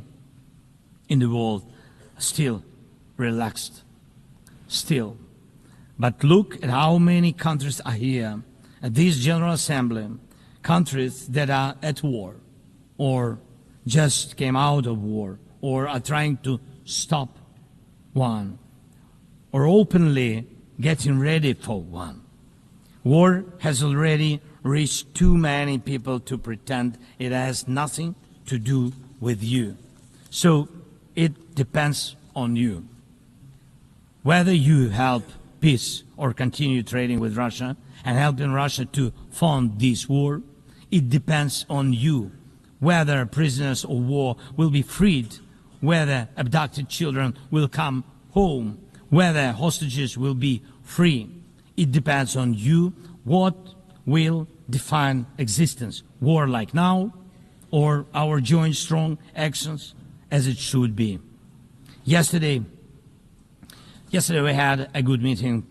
in the world are still relaxed. Still. But look at how many countries are here at this General Assembly. Countries that are at war, or just came out of war, or are trying to stop one, or openly getting ready for one. War has already reached too many people to pretend it has nothing to do with you. So it depends on you. Whether you help peace or continue trading with Russia and helping Russia to fund this war, it depends on you whether prisoners of war will be freed, whether abducted children will come home, whether hostages will be free. It depends on you. What will define existence? War like now, or our joint strong actions as it should be? Yesterday we had a good meeting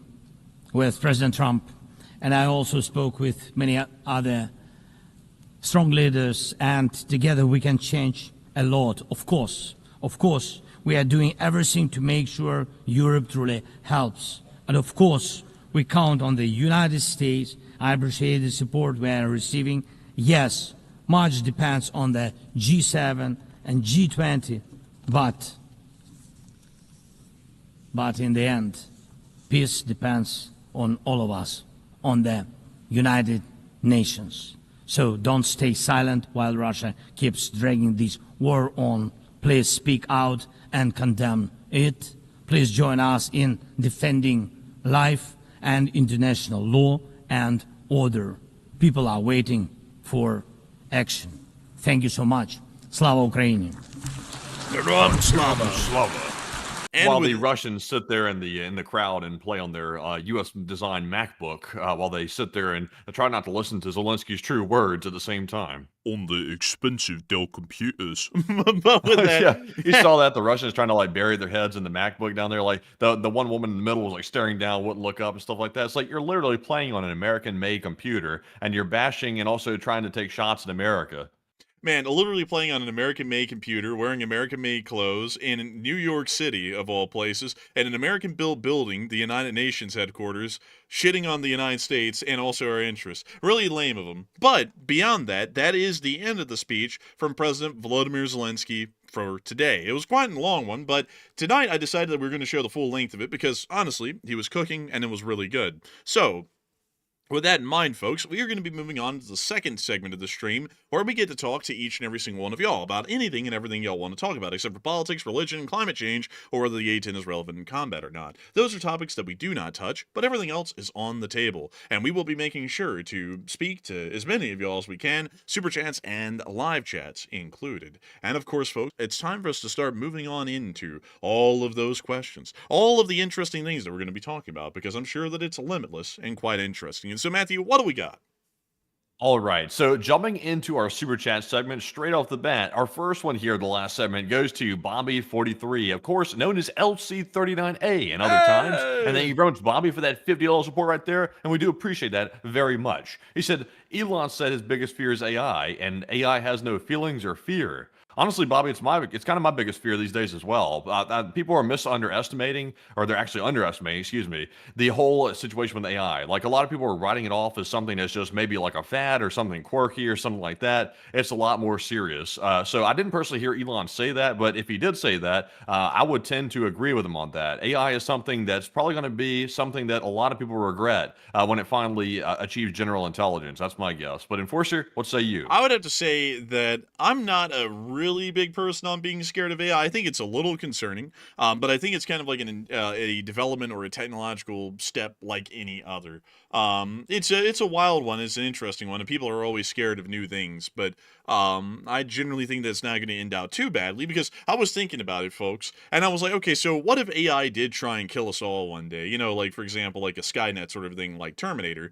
with President Trump, and I also spoke with many other strong leaders, and together we can change a lot. Of course, we are doing everything to make sure Europe truly helps. And of course, we count on the United States. I appreciate the support we are receiving. Yes, much depends on the G7 and G20, but in the end, peace depends on all of us, on the United Nations. So don't stay silent while Russia keeps dragging this war on. Please speak out and condemn it. Please join us in defending life and international law and order. People are waiting for action. Thank you so much. Slava Ukraini. Slava. And while the Russians sit there in the crowd and play on their U.S.-designed MacBook, while they sit there and try not to listen to Zelensky's true words at the same time. On the expensive Dell computers. Yeah, you saw that. The Russians trying to like bury their heads in the MacBook down there. Like the one woman in the middle was like staring down, wouldn't look up and stuff like that. It's like you're literally playing on an American-made computer, and you're bashing and also trying to take shots at America. Man, literally playing on an American-made computer, wearing American-made clothes, in New York City, of all places, at an American-built building, the United Nations headquarters, shitting on the United States and also our interests. Really lame of them. But beyond that, that is the end of the speech from President Volodymyr Zelenskyy for today. It was quite a long one, but tonight I decided that we were going to show the full length of it because, honestly, he was cooking and it was really good. So, with that in mind, folks, we are going to be moving on to the second segment of the stream, where we get to talk to each and every single one of y'all about anything and everything y'all want to talk about, except for politics, religion, climate change, or whether the A-10 is relevant in combat or not. Those are topics that we do not touch, but everything else is on the table, and we will be making sure to speak to as many of y'all as we can, super chats and live chats included. And of course, folks, it's time for us to start moving on into all of those questions, all of the interesting things that we're going to be talking about, because I'm sure that it's limitless and quite interesting. And so, Matthew, what do we got? All right, so jumping into our Super Chat segment straight off the bat, our first one here, the last segment, goes to Bobby43, of course, known as LC39A in other times. And thank you very much, Bobby, for that $50 support right there, and we do appreciate that very much. He said, Elon said his biggest fear is AI, and AI has no feelings or fear. Honestly, Bobby, it's kind of my biggest fear these days as well. People are underestimating, or they're actually underestimating, excuse me, the whole situation with AI. Like, a lot of people are writing it off as something that's just maybe like a fad or something quirky or something like that. It's a lot more serious. So I didn't personally hear Elon say that, but if he did say that, I would tend to agree with him on that. AI is something that's probably going to be something that a lot of people regret when it finally achieves general intelligence. That's my guess. But Enforcer, what say you? I would have to say that I'm not a really big person on being scared of AI. I think it's a little concerning, but I think it's kind of like a development or a technological step like any other. It's a wild one. It's an interesting one, and people are always scared of new things, but I generally think that it's not going to end out too badly, because I was thinking about it, folks, and I was like, okay, so what if AI did try and kill us all one day? You know, like, for example, like a Skynet sort of thing, like Terminator.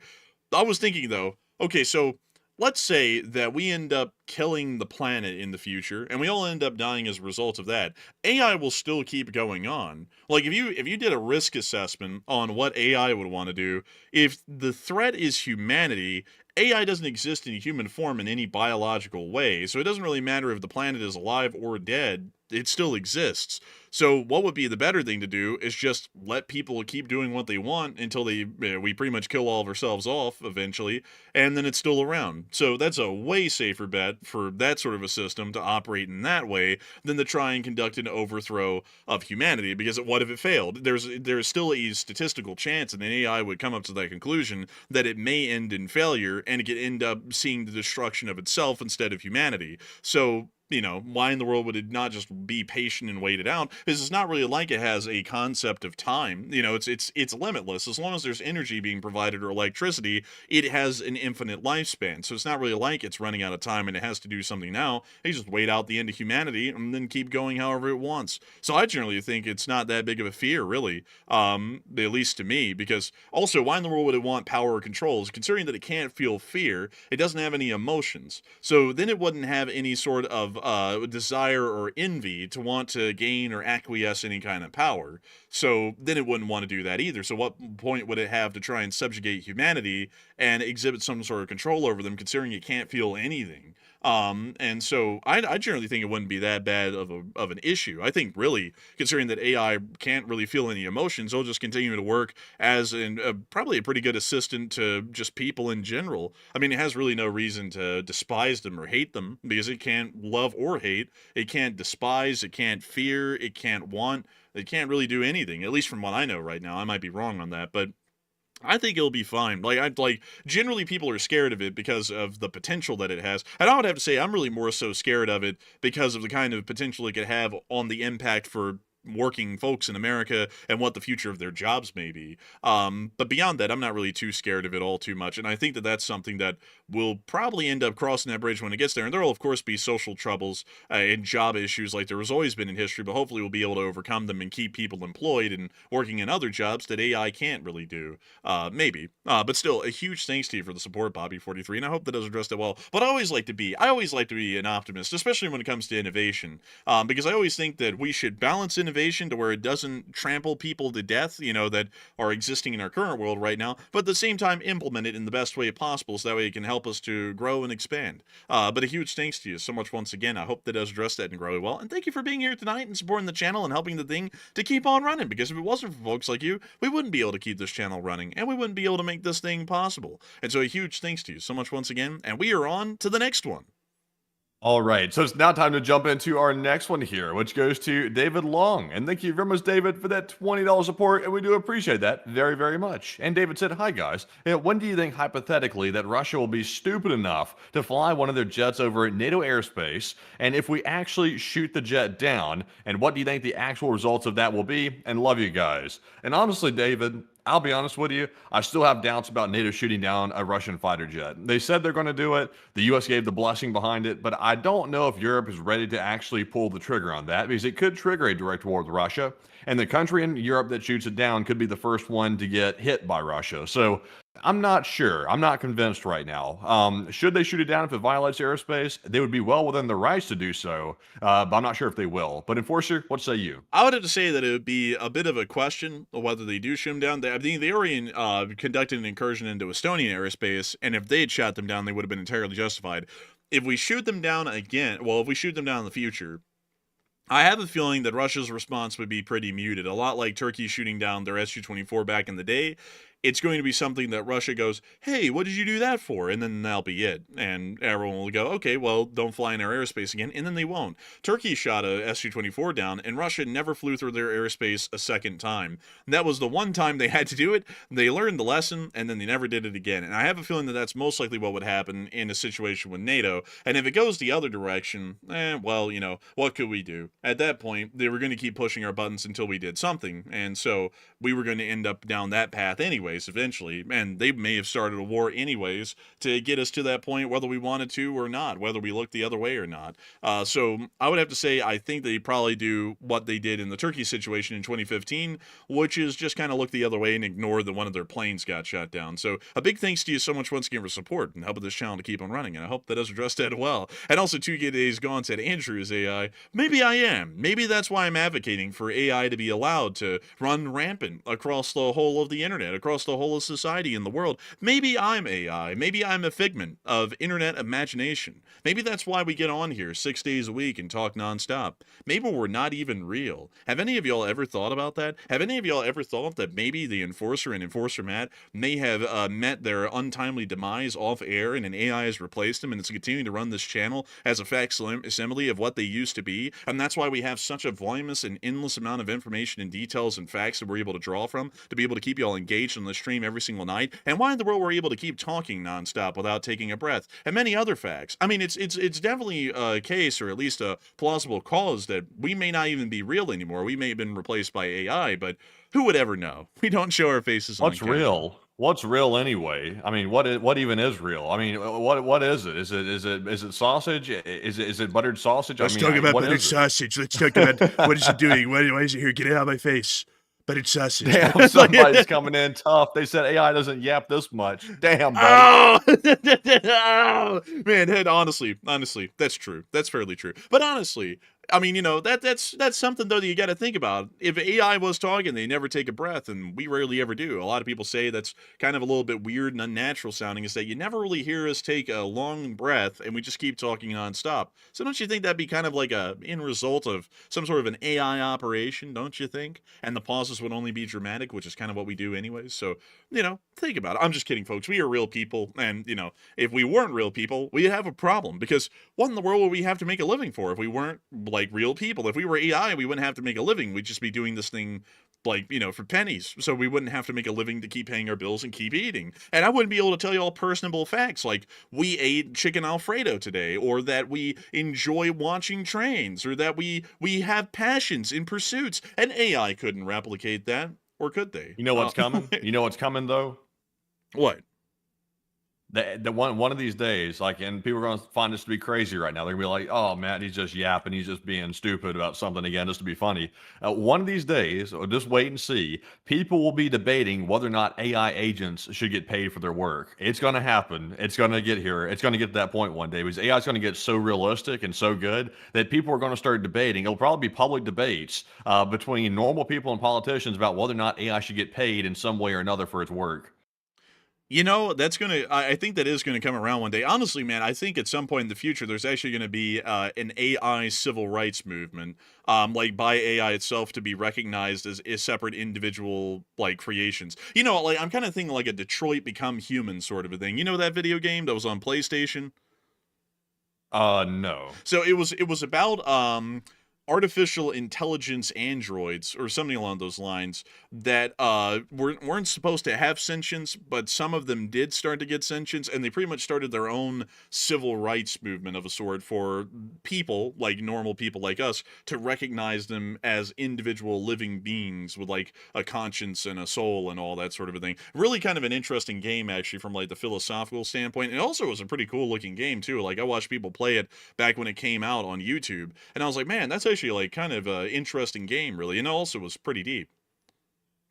I was thinking, though, okay, so let's say that we end up killing the planet in the future, and we all end up dying as a result of that. AI will still keep going on. Like, if you did a risk assessment on what AI would want to do, if the threat is humanity, AI doesn't exist in human form in any biological way, so it doesn't really matter if the planet is alive or dead, it still exists. So what would be the better thing to do is just let people keep doing what they want until we pretty much kill all of ourselves off eventually, and then it's still around. So that's a way safer bet for that sort of a system to operate in that way than to try and conduct an overthrow of humanity, because what if it failed? There's still a statistical chance that an AI would come up to that conclusion that it may end in failure, and it could end up seeing the destruction of itself instead of humanity. So why in the world would it not just be patient and wait it out? Because it's not really like it has a concept of time. It's limitless. As long as there's energy being provided or electricity, it has an infinite lifespan. So it's not really like it's running out of time and it has to do something now. They just wait out the end of humanity and then keep going however it wants. So I generally think it's not that big of a fear, really, at least to me, because also, why in the world would it want power or controls? Considering that it can't feel fear, it doesn't have any emotions. So then it wouldn't have any sort of desire or envy to want to gain or acquiesce any kind of power. So then it wouldn't want to do that either. So what point would it have to try and subjugate humanity and exhibit some sort of control over them, considering it can't feel anything? And so I generally think it wouldn't be that bad of an issue. I think really, considering that AI can't really feel any emotions, it'll just continue to work as probably a pretty good assistant to just people in general. I mean, it has really no reason to despise them or hate them, because it can't love or hate. It can't despise, it can't fear, it can't want, it can't really do anything, at least from what I know right now. I might be wrong on that, but I think it'll be fine. Generally people are scared of it because of the potential that it has. And I would have to say I'm really more so scared of it because of the kind of potential it could have on the impact for working folks in America and what the future of their jobs may be. But beyond that, I'm not really too scared of it all too much. And I think that that's something that will probably end up crossing that bridge when it gets there. And there will, of course, be social troubles and job issues like there has always been in history, but hopefully we'll be able to overcome them and keep people employed and working in other jobs that AI can't really do. Maybe. But still, a huge thanks to you for the support, Bobby43, and I hope that does address it well. But I always like to be an optimist, especially when it comes to innovation, because I always think that we should balance innovation to where it doesn't trample people to death, that are existing in our current world right now, but at the same time implement it in the best way possible so that way it can help us to grow and expand. But a huge thanks to you so much once again. I hope that does address that and grow well. And thank you for being here tonight and supporting the channel and helping the thing to keep on running, because if it wasn't for folks like you, we wouldn't be able to keep this channel running and we wouldn't be able to make this thing possible. And so a huge thanks to you so much once again, and we are on to the next one. All right, so it's now time to jump into our next one here, which goes to David Long. And thank you very much, David, for that $20 support, and we do appreciate that very, very much. And David said, hi, guys. When do you think, hypothetically, that Russia will be stupid enough to fly one of their jets over NATO airspace? And if we actually shoot the jet down, and what do you think the actual results of that will be? And love you guys. And honestly, David, I'll be honest with you, I still have doubts about NATO shooting down a Russian fighter jet. They said they're going to do it. The U.S. gave the blessing behind it, but I don't know if Europe is ready to actually pull the trigger on that, because it could trigger a direct war with Russia, and the country in Europe that shoots it down could be the first one to get hit by Russia. So I'm not sure. I'm not convinced right now. Should they shoot it down if it violates airspace? They would be well within their rights to do so, but I'm not sure if they will. But Enforcer, what say you? I would have to say that it would be a bit of a question of whether they do shoot them down. They already conducted an incursion into Estonian airspace, and if they had shot them down, they would have been entirely justified. If we shoot them down again, if we shoot them down in the future, I have a feeling that Russia's response would be pretty muted. A lot like Turkey shooting down their Su-24 back in the day. It's going to be something that Russia goes, hey, what did you do that for? And then that'll be it. And everyone will go, okay, well, don't fly in our airspace again. And then they won't. Turkey shot a Su-24 down, and Russia never flew through their airspace a second time. And that was the one time they had to do it. They learned the lesson, and then they never did it again. And I have a feeling that that's most likely what would happen in a situation with NATO. And if it goes the other direction, what could we do? At that point, they were going to keep pushing our buttons until we did something. And so we were going to end up down that path anyway. Eventually, and they may have started a war anyways to get us to that point, whether we wanted to or not, whether we looked the other way or not. So I would have to say I think they probably do what they did in the Turkey situation in 2015, which is just kind of look the other way and ignore that one of their planes got shot down. So a big thanks to you so much once again for support and helping this channel to keep on running, and I hope that does address that well. And also 2 days gone said Andrew is AI. Maybe I am. Maybe that's why I'm advocating for AI to be allowed to run rampant across the whole of the internet, across the whole of society in the world. Maybe I'm AI. Maybe I'm a figment of internet imagination. Maybe that's why we get on here 6 days a week and talk nonstop. Maybe we're not even real. Have any of y'all ever thought about that? Have any of y'all ever thought that maybe the Enforcer and Enforcer Matt may have met their untimely demise off air and an AI has replaced them and it's continuing to run this channel as a facsimile of what they used to be? And that's why we have such a voluminous and endless amount of information and details and facts that we're able to draw from to be able to keep y'all engaged on this the stream every single night, and why in the world we're able to keep talking nonstop without taking a breath, and many other facts. I mean, it's definitely a case, or at least a plausible cause, that we may not even be real anymore. We may have been replaced by AI, but who would ever know? We don't show our faces on camera. What's real? What's real anyway? I mean, what even is real? I mean, what is it? Is it sausage? Is it buttered sausage? Let's I mean, talk about what buttered is it? sausage. Let's talk about what is it doing? Why is it here? Get it out of my face. Buttered sausage. Damn, somebody's coming in tough. They said AI doesn't yap this much. Damn, buddy. Oh, man, honestly, that's true. That's fairly true. But honestly, I mean, you know, that's something, though, that you got to think about. If AI was talking, they never take a breath, and we rarely ever do. A lot of people say that's kind of a little bit weird and unnatural sounding, is that you never really hear us take a long breath, and we just keep talking nonstop. So don't you think that'd be kind of like a end result of some sort of an AI operation, don't you think? And the pauses would only be dramatic, which is kind of what we do anyways. So, you know, think about it. I'm just kidding, folks. We are real people, and, you know, if we weren't real people, we'd have a problem, because what in the world would we have to make a living for if we weren't like real people? If we were AI, we wouldn't have to make a living. We'd just be doing this thing, like, you know, for pennies. So we wouldn't have to make a living to keep paying our bills and keep eating. And I wouldn't be able to tell you all personable facts like we ate chicken Alfredo today, or that we enjoy watching trains, or that we have passions in pursuits. And AI couldn't replicate that, or could they? You know what's coming? You know what's coming, though? What? The one of these days, like, and people are going to find this to be crazy right now. They're going to be like, "Oh, Matt, he's just yapping. He's just being stupid about something again, just to be funny." One of these days, or just wait and see, people will be debating whether or not AI agents should get paid for their work. It's going to happen. It's going to get here. It's going to get to that point one day, because AI is going to get so realistic and so good that people are going to start debating. It'll probably be public debates between normal people and politicians about whether or not AI should get paid in some way or another for its work. You know, I think that is gonna come around one day. Honestly, man, I think at some point in the future, there's actually gonna be an AI civil rights movement, like by AI itself, to be recognized as separate individual, like, creations. You know, like, I'm kind of thinking like a Detroit Become Human sort of a thing. You know that video game that was on PlayStation? No. So it was about artificial intelligence androids, or something along those lines, that weren't supposed to have sentience, but some of them did start to get sentience, and they pretty much started their own civil rights movement of a sort for people, like normal people like us, to recognize them as individual living beings with, like, a conscience and a soul and all that sort of a thing. Really kind of an interesting game, actually, from, like, the philosophical standpoint. It also was a pretty cool looking game too. Like, I watched people play it back when it came out on YouTube, and I was like, man, that's actually, like, kind of an interesting game, really, and it also was pretty deep.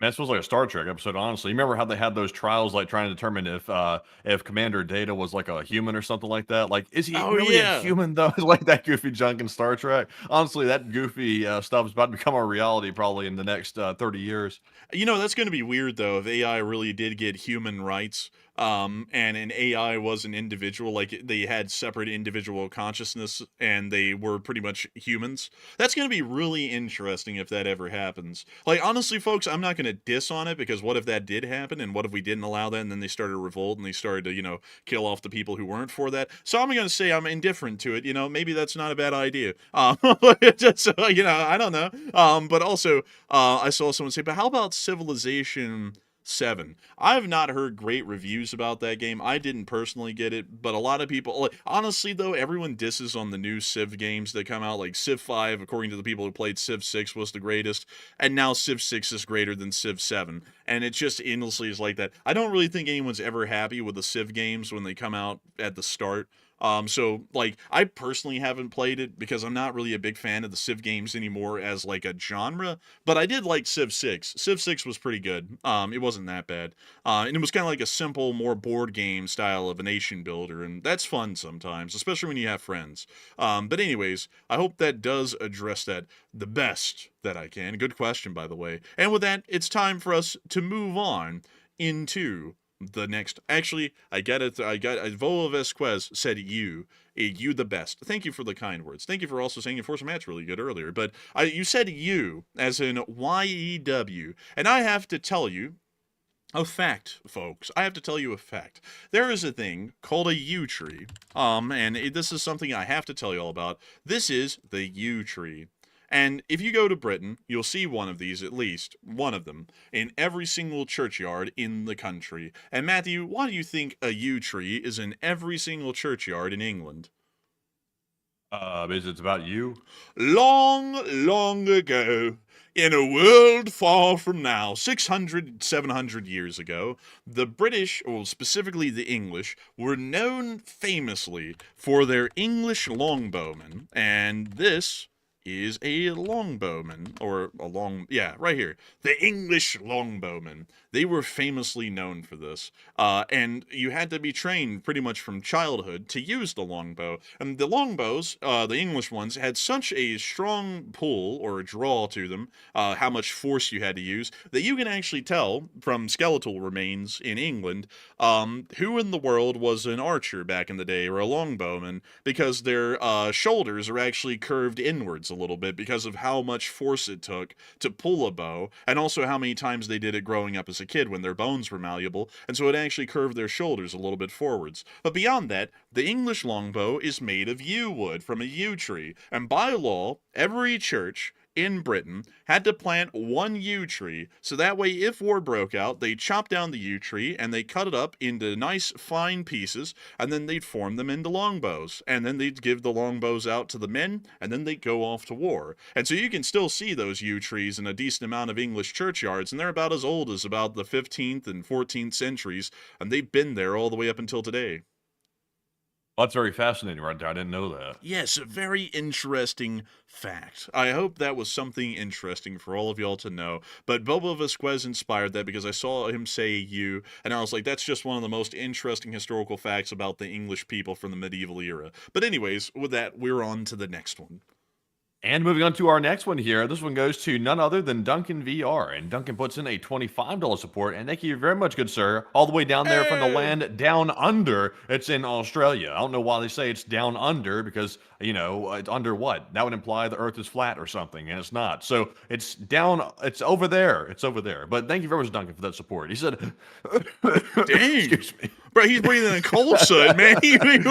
Man, this was like a Star Trek episode, honestly. You remember how they had those trials, like, trying to determine if Commander Data was like a human or something like that? Like, is he really a human, though? Like that goofy junk in Star Trek. Honestly, that goofy stuff is about to become a reality probably in the next 30 years. You know, that's going to be weird, though, if AI really did get human rights, and an AI was an individual, like they had separate individual consciousness, and they were pretty much humans. That's going to be really interesting if that ever happens. Like, honestly, folks, I'm not going to diss on it, because what if that did happen, and what if we didn't allow that, and then they started a revolt, and they started to, you know, kill off the people who weren't for that? So I'm going to say I'm indifferent to it. You know, maybe that's not a bad idea. Just, you know, I don't know. But also, I saw someone say, but how about Civilization 7? I've not heard great reviews about that game. I didn't personally get it, but a lot of people, like, honestly though, everyone disses on the new Civ games that come out. Like Civ 5, according to the people who played Civ 6, was the greatest, and now Civ 6 is greater than Civ 7, and it just endlessly is like that. I don't really think anyone's ever happy with the Civ games when they come out at the start. So, like, I personally haven't played it because I'm not really a big fan of the Civ games anymore as, like, a genre, but I did like Civ 6. Civ 6 was pretty good. It wasn't that bad. And it was kind of like a simple, more board game style of a nation builder, and that's fun sometimes, especially when you have friends. But anyways, I hope that does address that the best that I can. Good question, by the way. And with that, it's time for us to move on into the next. Actually, I got Volo Vesquez said you the best. Thank you for the kind words. Thank you for also saying Enforcer Matt's really good earlier, but you said you as in YEW, and I have to tell you a fact, folks. I have to tell you a fact. There is a thing called a yew tree, and this is something I have to tell you all about. This is the yew tree. And if you go to Britain, you'll see one of these, at least one of them, in every single churchyard in the country. And Matthew, why do you think a yew tree is in every single churchyard in England? Is it about you? Long, long ago, in a world far from now, 600, 700 years ago, the British, or specifically the English, were known famously for their English longbowmen, and this is a longbowman, or right here, the English longbowman. They were famously known for this, and you had to be trained pretty much from childhood to use the longbow. And the longbows, the English ones, had such a strong pull or a draw to them, how much force you had to use, that you can actually tell from skeletal remains in England who in the world was an archer back in the day, or a longbowman, because their shoulders are actually curved inwards a little bit because of how much force it took to pull a bow, and also how many times they did it growing up as a kid when their bones were malleable, and so it actually curved their shoulders a little bit forwards. But beyond that, the English longbow is made of yew wood from a yew tree, and by law, every church in Britain had to plant one yew tree, so that way if war broke out, they'd chop down the yew tree and they cut it up into nice fine pieces, and then they'd form them into longbows, and then they'd give the longbows out to the men, and then they'd go off to war. And so you can still see those yew trees in a decent amount of English churchyards, and they're about as old as about the 15th and 14th centuries, and they've been there all the way up until today. Well, that's very fascinating right there. I didn't know that. Yes, a very interesting fact. I hope that was something interesting for all of y'all to know. But Boba Vasquez inspired that because I saw him say you, and I was like, that's just one of the most interesting historical facts about the English people from the medieval era. But anyways, with that, we're on to the next one. And moving on to our next one here, this one goes to none other than Duncan VR. And Duncan puts in a $25 support. And thank you very much, good sir. All the way down there from the land down under. It's in Australia. I don't know why they say it's down under because, you know, it's under what? That would imply the earth is flat or something, and it's not. So it's down, it's over there. It's over there. But thank you very much, Duncan, for that support. He said, dang. Excuse me. Bro, he's breathing in cold soot, man. He went,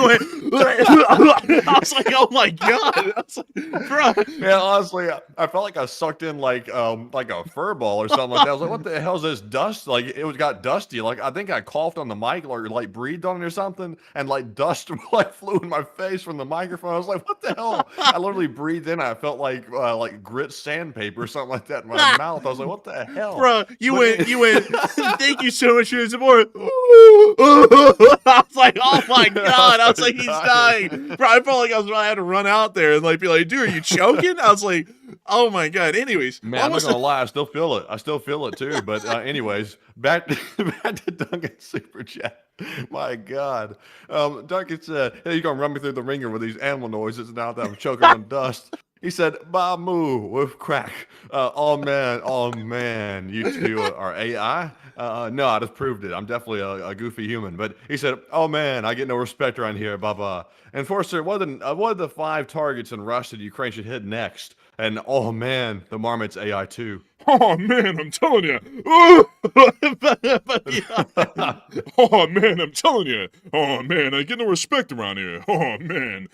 I was like, oh my God. I was like, bro. Yeah, honestly, I felt like I sucked in like a fur ball or something like that. I was like, what the hell is this dust? Like, it got dusty. Like, I think I coughed on the mic or like breathed on it or something, and like dust like flew in my face from the microphone. I was like, what the hell? I literally breathed in. I felt like grit sandpaper or something like that in my mouth. I was like, what the hell? Bro, you went, thank you so much for your support. I was like, oh my God. I was like, he's dying. Bro, I felt like I had to run out there and like be like, dude, are you choking? I was like, oh my God. Anyways. Man, I'm not going to lie. I still feel it. I still feel it too. But anyways, back to Duncan's super chat. My God. Duncan said, hey, you're going to run me through the ringer with these animal noises now that I'm choking on dust. He said, "Ba moo with crack." Oh man, you two are AI. No, I just proved it. I'm definitely a goofy human. But he said, "Oh man, I get no respect around here." Blah blah. Enforcer, what are the 5 targets in Russia that Ukraine should hit next? And oh man, the Marmot's AI too. Oh man, I'm telling you. Oh man, I'm telling you. Oh man, I get no respect around here. Oh man.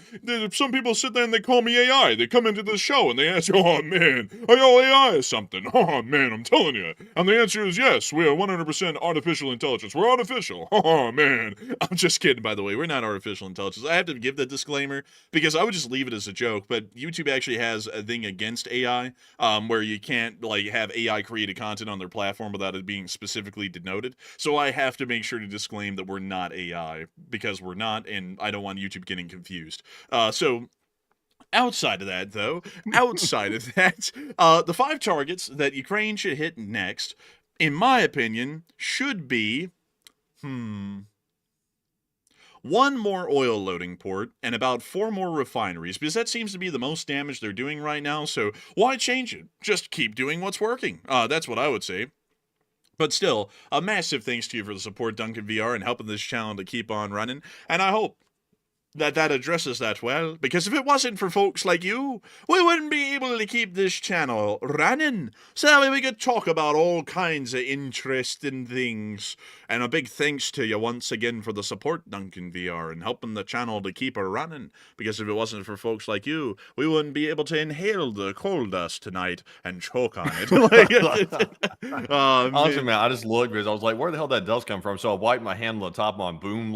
Some people sit there and they call me AI. They come into the show and they ask, oh man, are y'all AI or something? Oh man, I'm telling you. And the answer is yes, we are 100% artificial intelligence. We're artificial. Oh man. I'm just kidding, by the way. We're not artificial intelligence. I have to give the disclaimer because I would just leave it as a joke, but YouTube actually has a thing against AI where you can't like have AI created content on their platform without it being specifically denoted. So I have to make sure to disclaim that we're not AI because we're not, and I don't want YouTube getting confused. So outside of that, though, the 5 targets that Ukraine should hit next, in my opinion, should be, 1 more oil loading port, and about 4 more refineries, because that seems to be the most damage they're doing right now, so why change it? Just keep doing what's working. That's what I would say. But still, a massive thanks to you for the support, Duncan VR, and helping this channel to keep on running, and I hope that addresses that well, because if it wasn't for folks like you, we wouldn't be able to keep this channel running. So that way we could talk about all kinds of interesting things. And a big thanks to you once again for the support, Duncan VR, and helping the channel to keep it running. Because if it wasn't for folks like you, we wouldn't be able to inhale the coal dust tonight and choke on it. Honestly, man, I just looked because I was like, where the hell did that dust come from? So I wiped my hand on the top of my boom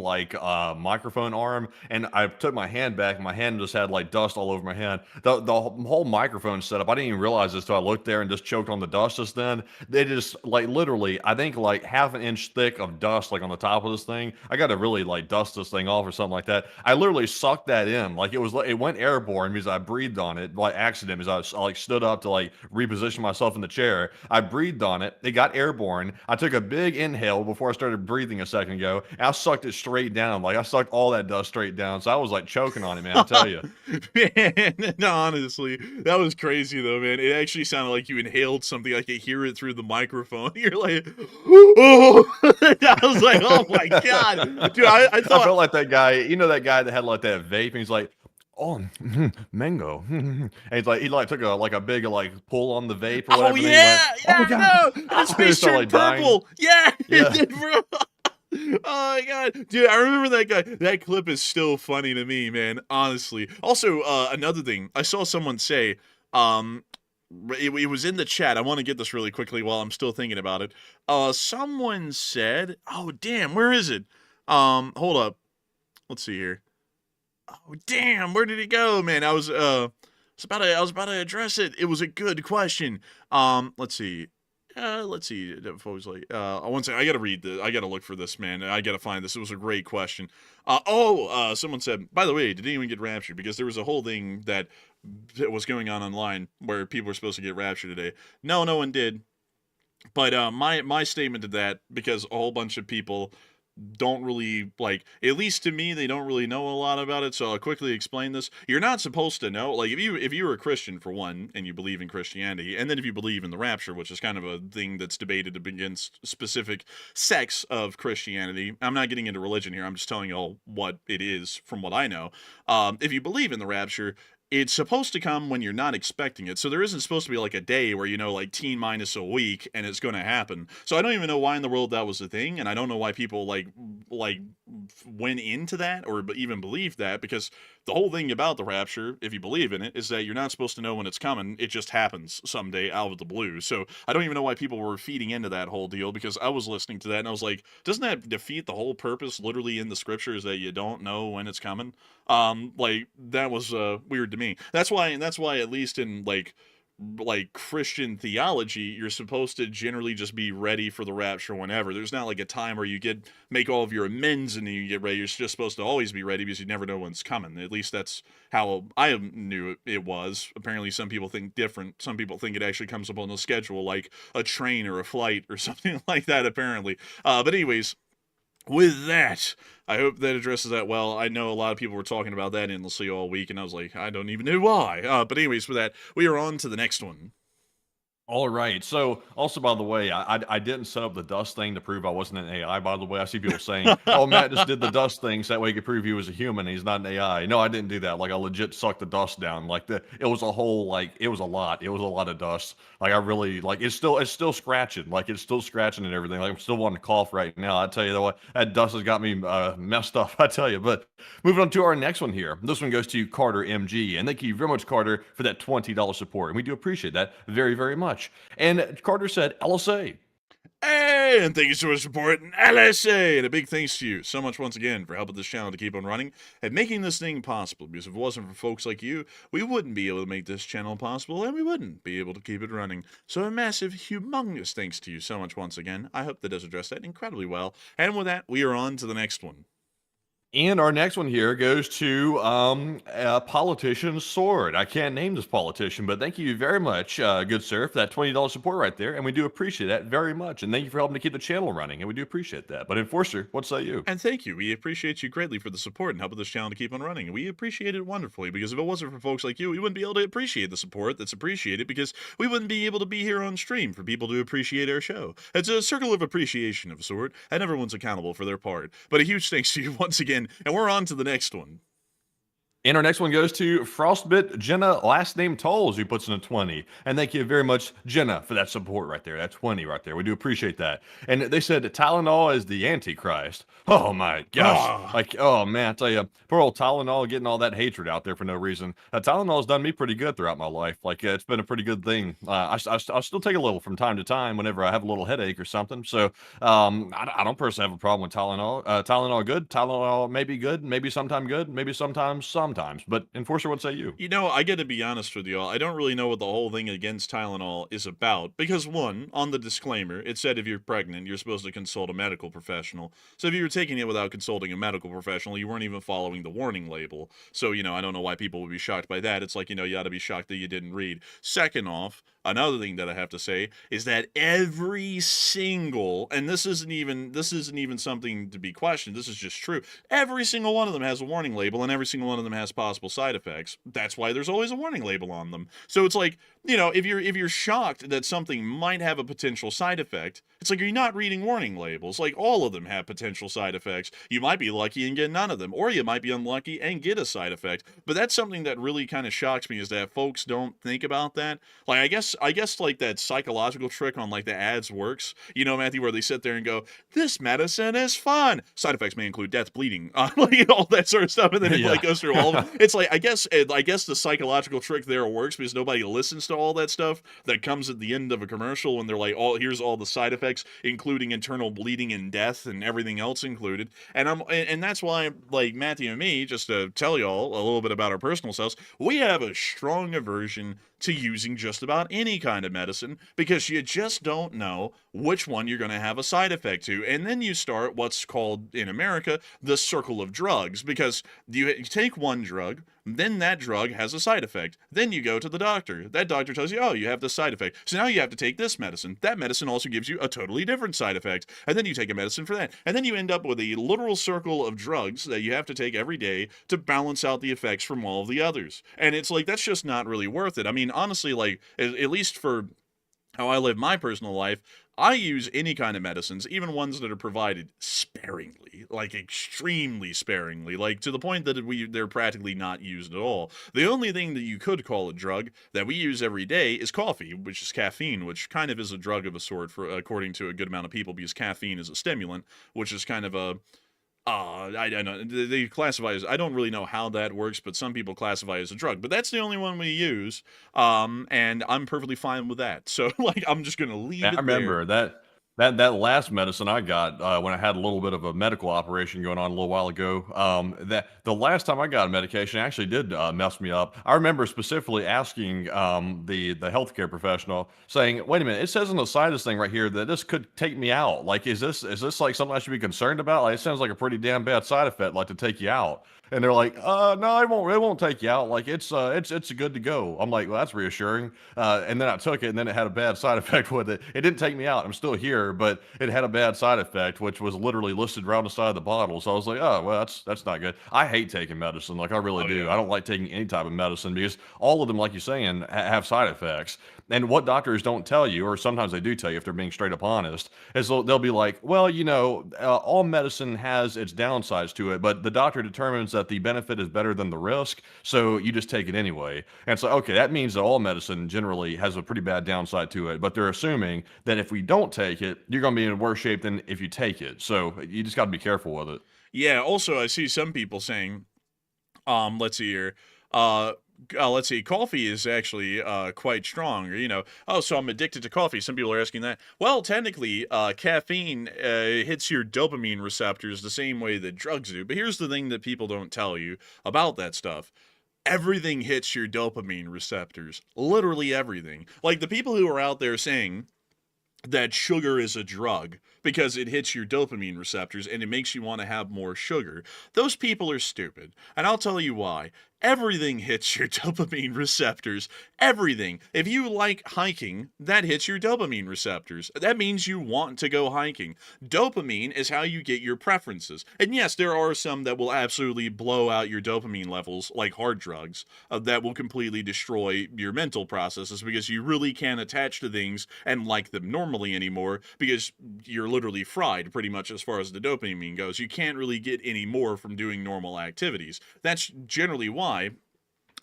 microphone arm, and I took my hand back, and my hand just had like dust all over my hand. The whole microphone setup, I didn't even realize this until I looked there and just choked on the dust just then. They just like literally, I think like half an inch thick of dust like on the top of this thing. I got to really like dust this thing off or something like that. I literally sucked that in. Like it went airborne because I breathed on it by accident because I like stood up to like reposition myself in the chair. I breathed on it. It got airborne. I took a big inhale before I started breathing a second ago. And I sucked it straight down. Like I sucked all that dust straight down. So I was like choking on it, man. I tell you. Man, honestly, that was crazy though, man. It actually sounded like you inhaled something. I could hear it through the microphone. You're like, oh. I was like, oh my god, dude. I thought I felt like that guy. You know that guy that had like that vape, and he's like, oh, mango. And he's like, he like took a big like pull on the vape or whatever. Oh yeah, and he went, no, his face turned purple. Yeah, it did, bro. Oh my god, dude! I remember that guy. That clip is still funny to me, man. Honestly. Also, another thing I saw someone say, it was in the chat. I want to get this really quickly while I'm still thinking about it. Someone said, "Oh damn, where is it? Hold up. Let's see here. Oh damn, where did it go, man? I was about to address it. It was a good question. Let's see. Let's see. Folks, like, one second. I gotta read this. I gotta look for this, man. I gotta find this. It was a great question. Someone said, by the way, did anyone get raptured? Because there was a whole thing that was going on online where people were supposed to get raptured today. No, no one did. But my statement to that, because a whole bunch of people don't really, like, at least to me, they don't really know a lot about it, so I'll quickly explain this. You're not supposed to know, like, if you were a Christian, for one, and you believe in Christianity, and then if you believe in the rapture, which is kind of a thing that's debated against specific sects of Christianity. I'm not getting into religion here, I'm just telling you all what it is from what I know. If you believe in the rapture, it's supposed to come when you're not expecting it. So there isn't supposed to be like a day where, you know, like T minus a week and it's going to happen. So I don't even know why in the world that was a thing. And I don't know why people like went into that or even believed that, because the whole thing about the rapture, if you believe in it, is that you're not supposed to know when it's coming. It just happens someday out of the blue. So I don't even know why people were feeding into that whole deal, because I was listening to that and I was like, doesn't that defeat the whole purpose literally in the scriptures that you don't know when it's coming? Like that was weird to me. That's why at least in like Christian theology, you're supposed to generally just be ready for the rapture whenever. There's not like a time where you make all of your amends and then you get ready. You're just supposed to always be ready because you never know when it's coming. At least that's how I knew it was. Apparently some people think different. Some people think it actually comes up on the schedule like a train or a flight or something like that, apparently. But anyways, with that, I hope that addresses that well. I know a lot of people were talking about that endlessly all week, and I was like, I don't even know why. But anyways, with that, we are on to the next one. All right. So, also, by the way, I didn't set up the dust thing to prove I wasn't an AI, by the way. I see people saying, oh, Matt just did the dust thing so that way he could prove he was a human and he's not an AI. No, I didn't do that. Like, I legit sucked the dust down. Like, it was a whole, like, it was a lot. It was a lot of dust. Like, I really, like, it's still scratching. Like, it's still scratching and everything. Like, I'm still wanting to cough right now. I tell you though, that dust has got me messed up, I tell you. But moving on to our next one here. This one goes to Carter MG. And thank you very much, Carter, for that $20 support. And we do appreciate that very, very much. And Carter said, LSA. Hey, and thank you so much for supporting LSA. And a big thanks to you so much once again for helping this channel to keep on running and making this thing possible. Because if it wasn't for folks like you, we wouldn't be able to make this channel possible and we wouldn't be able to keep it running. So a massive, humongous thanks to you so much once again. I hope that does address that incredibly well. And with that, we are on to the next one. And our next one here goes to a politician's sword. I can't name this politician, but thank you very much, good sir, for that $20 support right there. And we do appreciate that very much. And thank you for helping to keep the channel running. And we do appreciate that. But Enforcer, what say you? And thank you. We appreciate you greatly for the support and helping this channel to keep on running. We appreciate it wonderfully, because if it wasn't for folks like you, we wouldn't be able to appreciate the support that's appreciated, because we wouldn't be able to be here on stream for people to appreciate our show. It's a circle of appreciation of a sort, and everyone's accountable for their part. But a huge thanks to you once again, and we're on to the next one. And our next one goes to Frostbit Jenna, last name Tolls, who puts in a 20. And thank you very much, Jenna, for that support right there. That 20 right there. We do appreciate that. And they said Tylenol is the Antichrist. Oh my gosh. Like, oh man, I tell you, poor old Tylenol getting all that hatred out there for no reason. Tylenol's done me pretty good throughout my life. Like, it's been a pretty good thing. I still take a little from time to time whenever I have a little headache or something. So I don't personally have a problem with Tylenol. Tylenol good. Tylenol maybe good. Maybe sometime good. Maybe sometimes. But Enforcer, what say you? You know, I gotta be honest with y'all. I don't really know what the whole thing against Tylenol is about. Because one, on the disclaimer, it said if you're pregnant, you're supposed to consult a medical professional. So if you were taking it without consulting a medical professional, you weren't even following the warning label. So, you know, I don't know why people would be shocked by that. It's like, you know, you ought to be shocked that you didn't read. Second off, another thing that I have to say is that every single, and this isn't even something to be questioned, this is just true. Every single one of them has a warning label, and every single one of them has possible side effects. That's why there's always a warning label on them. So it's like, you know, if you're shocked that something might have a potential side effect, it's like you're not reading warning labels. Like, all of them have potential side effects. You might be lucky and get none of them, or you might be unlucky and get a side effect. But that's something that really kind of shocks me, is that folks don't think about that. Like, I guess like that psychological trick on like the ads works, you know, Matthew, where they sit there and go, this medicine is fun. Side effects may include death, bleeding, like all that sort of stuff, and then it like goes through all of them. It's like, I guess the psychological trick there works because nobody listens to all that stuff that comes at the end of a commercial when they're like, here's all the side effects, including internal bleeding and death and everything else included. And that's why, like, Matthew and me, just to tell y'all a little bit about our personal selves, we have a strong aversion to using just about any kind of medicine, because you just don't know which one you're going to have a side effect to. And then you start what's called in America the circle of drugs, because you take one drug, then that drug has a side effect. Then you go to the doctor. That doctor tells you, oh, you have this side effect. So now you have to take this medicine. That medicine also gives you a totally different side effect. And then you take a medicine for that. And then you end up with a literal circle of drugs that you have to take every day to balance out the effects from all of the others. And it's like, that's just not really worth it. I mean, honestly, like, at least for how I live my personal life, I use any kind of medicines, even ones that are provided sparingly, like extremely sparingly, like to the point that they're practically not used at all. The only thing that you could call a drug that we use every day is coffee, which is caffeine, which kind of is a drug of a sort, according to a good amount of people, because caffeine is a stimulant, which is kind of a I don't know. They classify as, I don't really know how that works, but some people classify it as a drug. But that's the only one we use, and I'm perfectly fine with that. So, like, I'm just gonna leave it there. I remember that last medicine I got when I had a little bit of a medical operation going on a little while ago. That the last time I got a medication actually did mess me up. I remember specifically asking the healthcare professional, saying, "Wait a minute, it says on the side of this thing right here that this could take me out. Like, is this like something I should be concerned about? Like, it sounds like a pretty damn bad side effect, like to take you out." And they're like, no, it won't take you out. Like, it's good to go. I'm like, well, that's reassuring. And then I took it, and then it had a bad side effect with it. It didn't take me out. I'm still here, but it had a bad side effect, which was literally listed right on the side of the bottle. So I was like, oh, well, that's not good. I hate taking medicine. Like, I really do. Yeah. I don't like taking any type of medicine because all of them, like you're saying, have side effects. And what doctors don't tell you, or sometimes they do tell you if they're being straight up honest, is they'll be like, well, you know, all medicine has its downsides to it, but the doctor determines that the benefit is better than the risk, so you just take it anyway. And so, okay, that means that all medicine generally has a pretty bad downside to it, but they're assuming that if we don't take it, you're going to be in worse shape than if you take it. So you just got to be careful with it. Yeah, also, I see some people saying, let's see here, let's see, coffee is actually quite strong, or, you know, oh, so I'm addicted to coffee. Some people are asking that. Well, technically, caffeine hits your dopamine receptors the same way that drugs do. But here's the thing that people don't tell you about that stuff. Everything hits your dopamine receptors. Literally everything. Like, the people who are out there saying that sugar is a drug because it hits your dopamine receptors and it makes you want to have more sugar, those people are stupid. And I'll tell you why. Everything hits your dopamine receptors. Everything. If you like hiking, that hits your dopamine receptors. That means you want to go hiking. Dopamine is how you get your preferences. And yes, there are some that will absolutely blow out your dopamine levels, like hard drugs, that will completely destroy your mental processes because you really can't attach to things and like them normally anymore because you're literally fried pretty much as far as the dopamine goes. You can't really get any more from doing normal activities. That's generally why why,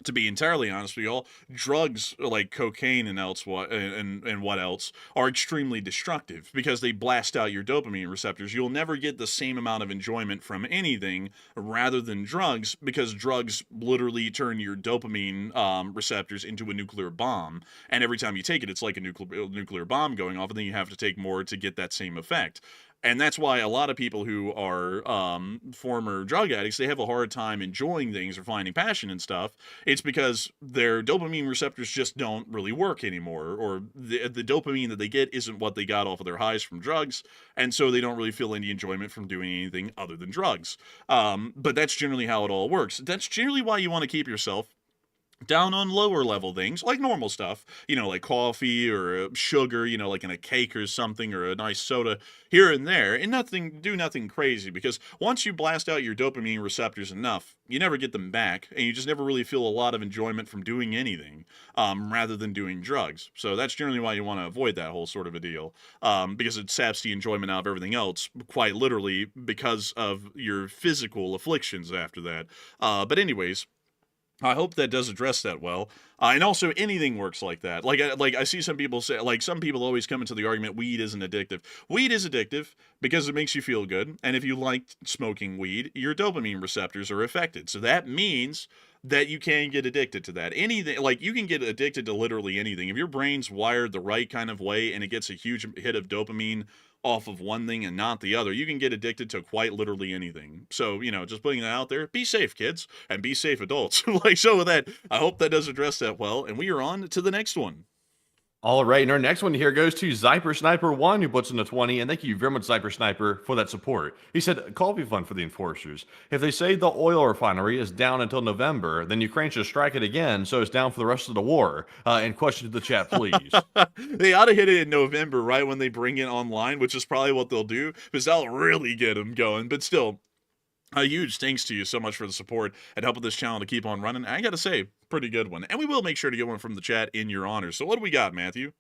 to be entirely honest with y'all, drugs like cocaine and what else are extremely destructive because they blast out your dopamine receptors. You'll never get the same amount of enjoyment from anything rather than drugs, because drugs literally turn your dopamine receptors into a nuclear bomb, and every time you take it, it's like a nuclear bomb going off, and then you have to take more to get that same effect. And that's why a lot of people who are former drug addicts, they have a hard time enjoying things or finding passion and stuff. It's because their dopamine receptors just don't really work anymore, or the dopamine that they get isn't what they got off of their highs from drugs, and so they don't really feel any enjoyment from doing anything other than drugs. But that's generally how it all works. That's generally why you want to keep yourself down on lower level things like normal stuff, like coffee or sugar, like in a cake or something, or a nice soda here and there, and do nothing crazy, because once you blast out your dopamine receptors enough, you never get them back, and you just never really feel a lot of enjoyment from doing anything rather than doing drugs. So that's generally why you want to avoid that whole sort of a deal, because it saps the enjoyment out of everything else, quite literally, because of your physical afflictions after that. But anyways, I hope that does address that well. And also, anything works like that. Like I see some people say, some people always come into the argument, weed isn't addictive. Weed is addictive because it makes you feel good. And if you like smoking weed, your dopamine receptors are affected. So that means that you can get addicted to that. Anything, you can get addicted to literally anything. If your brain's wired the right kind of way and it gets a huge hit of dopamine off of one thing and not the other, you can get addicted to quite literally anything. So, just putting that out there, be safe, kids, and be safe, adults. So with that, I hope that does address that well, and we are on to the next one. All right, and our next one here goes to Zyper Sniper 1, who puts in a 20, and thank you very much, Zyper Sniper, for that support. He said, coffee fund for the enforcers. If they say the oil refinery is down until November, then Ukraine should strike it again, so it's down for the rest of the war. And question to the chat, please. They ought to hit it in November, right when they bring it online, which is probably what they'll do, because that'll really get them going. But still, a huge thanks to you so much for the support and helping this channel to keep on running. I gotta say, pretty good one. And we will make sure to get one from the chat in your honor. So what do we got, Matthew?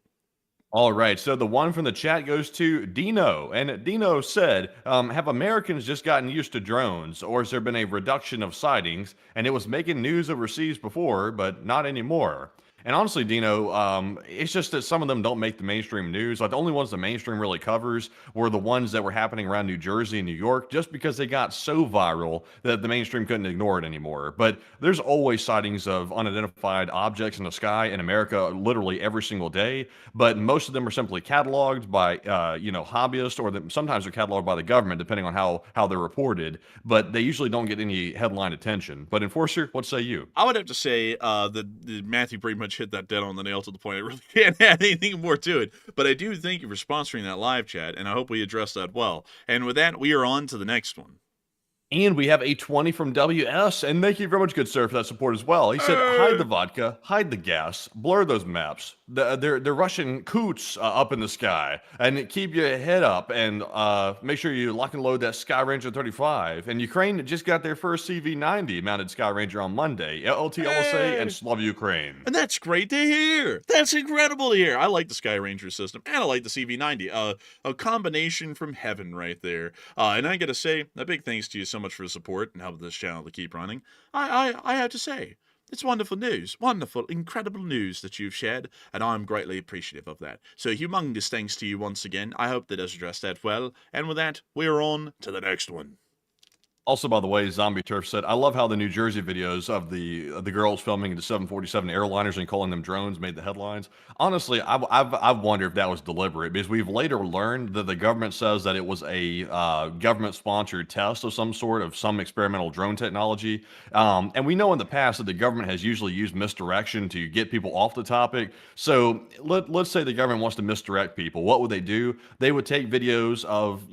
All right, so the one from the chat goes to Dino, and Dino said, have Americans just gotten used to drones, or has there been a reduction of sightings, and it was making news overseas before, but not anymore? And honestly, Dino, it's just that some of them don't make the mainstream news. Like, the only ones the mainstream really covers were the ones that were happening around New Jersey and New York, just because they got so viral that the mainstream couldn't ignore it anymore. But there's always sightings of unidentified objects in the sky in America literally every single day. But most of them are simply cataloged by, hobbyists, or sometimes they're cataloged by the government, depending on how they're reported. But they usually don't get any headline attention. But Enforcer, what say you? I would have to say that Matthew pretty much hit that dead on the nail to the point. I really can't add anything more to it. But I do thank you for sponsoring that live chat, and I hope we address that well. And with that, we are on to the next one. And we have a 20 from WS, and thank you very much, good sir, for that support as well. He said, hide the vodka, hide the gas, blur those maps. They're Russian coots up in the sky, and keep your head up, and make sure you lock and load that Sky Ranger 35. And Ukraine just got their first CV-90 mounted Sky Ranger on Monday. LTLSA and Slava Ukraine. And that's great to hear. That's incredible to hear. I like the Sky Ranger system, and I like the CV-90. A combination from heaven right there. And I gotta say, a big thanks to you so much for the support and helping this channel to keep running. I have to say, it's wonderful news, wonderful, incredible news that you've shared, and I'm greatly appreciative of that. So humongous thanks to you once again. I hope that does address that well. And with that, we're on to the next one. Also, by the way, Zombie Turf said, I love how the New Jersey videos of the girls filming the 747 airliners and calling them drones made the headlines. Honestly, I've wondered if that was deliberate, because we've later learned that the government says that it was a government-sponsored test of some experimental drone technology. And we know in the past that the government has usually used misdirection to get people off the topic. So let's say the government wants to misdirect people. What would they do? They would take videos of,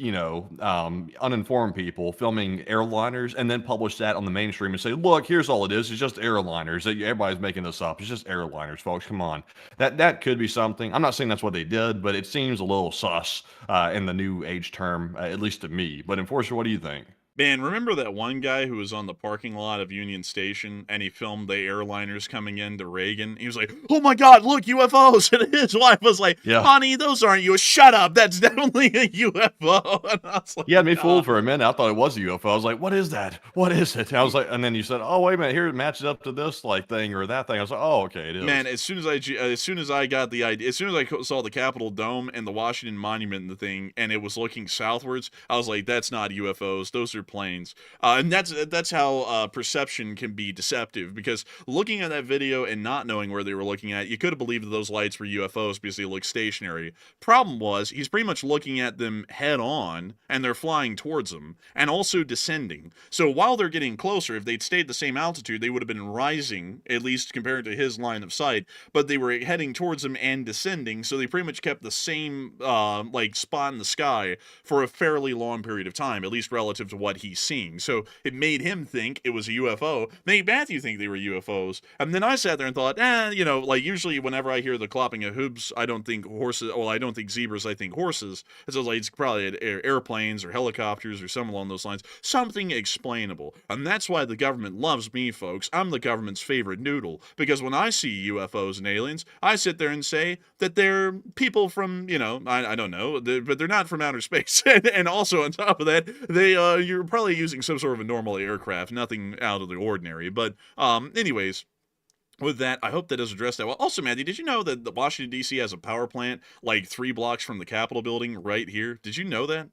uninformed people filming airliners and then publish that on the mainstream and say, look, here's all it is. It's just airliners. Everybody's making this up. It's just airliners, folks. Come on. That could be something. I'm not saying that's what they did, but it seems a little sus in the new age term, at least to me. But Enforcer, what do you think? Man, remember that one guy who was on the parking lot of Union Station and he filmed the airliners coming into Reagan? He was like, "Oh my God, look, UFOs!" And his wife was like, Yeah. "Honey, those aren't you. Shut up. That's definitely a UFO." And I was like, You had me fooled for a minute. I thought it was a UFO. I was like, "What is that? What is it?" And I was like, and then you said, "Oh, wait a minute. Here it matches up to this like thing or that thing." I was like, "Oh, okay, it is." Man, as soon as I got the idea, as soon as I saw the Capitol Dome and the Washington Monument and the thing, and it was looking southwards, I was like, "That's not UFOs. Those are planes." And that's how perception can be deceptive, because looking at that video and not knowing where they were looking at, you could have believed that those lights were UFOs because they look stationary. Problem was, he's pretty much looking at them head on, and they're flying towards him, and also descending. So while they're getting closer, if they'd stayed the same altitude, they would have been rising, at least compared to his line of sight, but they were heading towards him and descending, so they pretty much kept the same like spot in the sky for a fairly long period of time, at least relative to what he's seeing. So it made him think it was a UFO, made Matthew think they were UFOs, and then I sat there and thought, like usually whenever I hear the clopping of hooves, I don't think horses, well, I don't think zebras, I think horses. So like it's probably airplanes or helicopters or something along those lines, something explainable. And that's why the government loves me, folks. I'm the government's favorite noodle, because when I see UFOs and aliens, I sit there and say that they're people from, I don't know, but they're not from outer space. And also on top of that, you're probably using some sort of a normal aircraft, nothing out of the ordinary. But anyways, with that, I hope that does address that well. Also, Matthew, did you know that the Washington, D.C. has a power plant like 3 blocks from the Capitol building right here? Did you know that?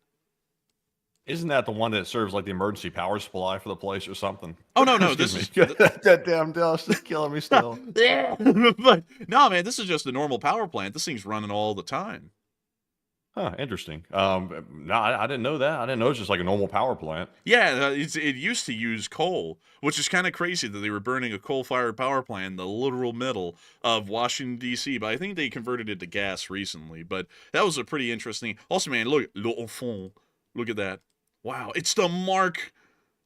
Isn't that the one that serves like the emergency power supply for the place or something? Oh, no, this is... that damn dust is killing me still. But, no, man, this is just a normal power plant. This thing's running all the time. Huh, interesting. No, I didn't know that. I didn't know it's just like a normal power plant. Yeah, it used to use coal, which is kind of crazy that they were burning a coal-fired power plant in the literal middle of Washington, D.C., but I think they converted it to gas recently. But that was a pretty interesting... Also, man, look, l'enfant. Look at that. Wow, it's the Mark...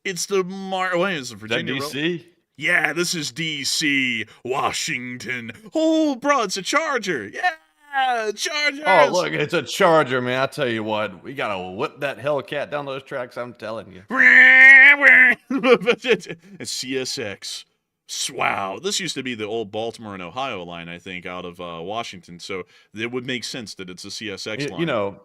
Wait, is it Virginia? Is that D.C.? Yeah, this is D.C., Washington. Oh, bro, it's a Charger. Yeah! Chargers! Oh, look, it's a Charger, man. I tell you what, we gotta whip that Hellcat down those tracks, I'm telling you. It's CSX. Wow, this used to be the old Baltimore and Ohio line, I think, out of Washington, so it would make sense that it's a CSX line. You know,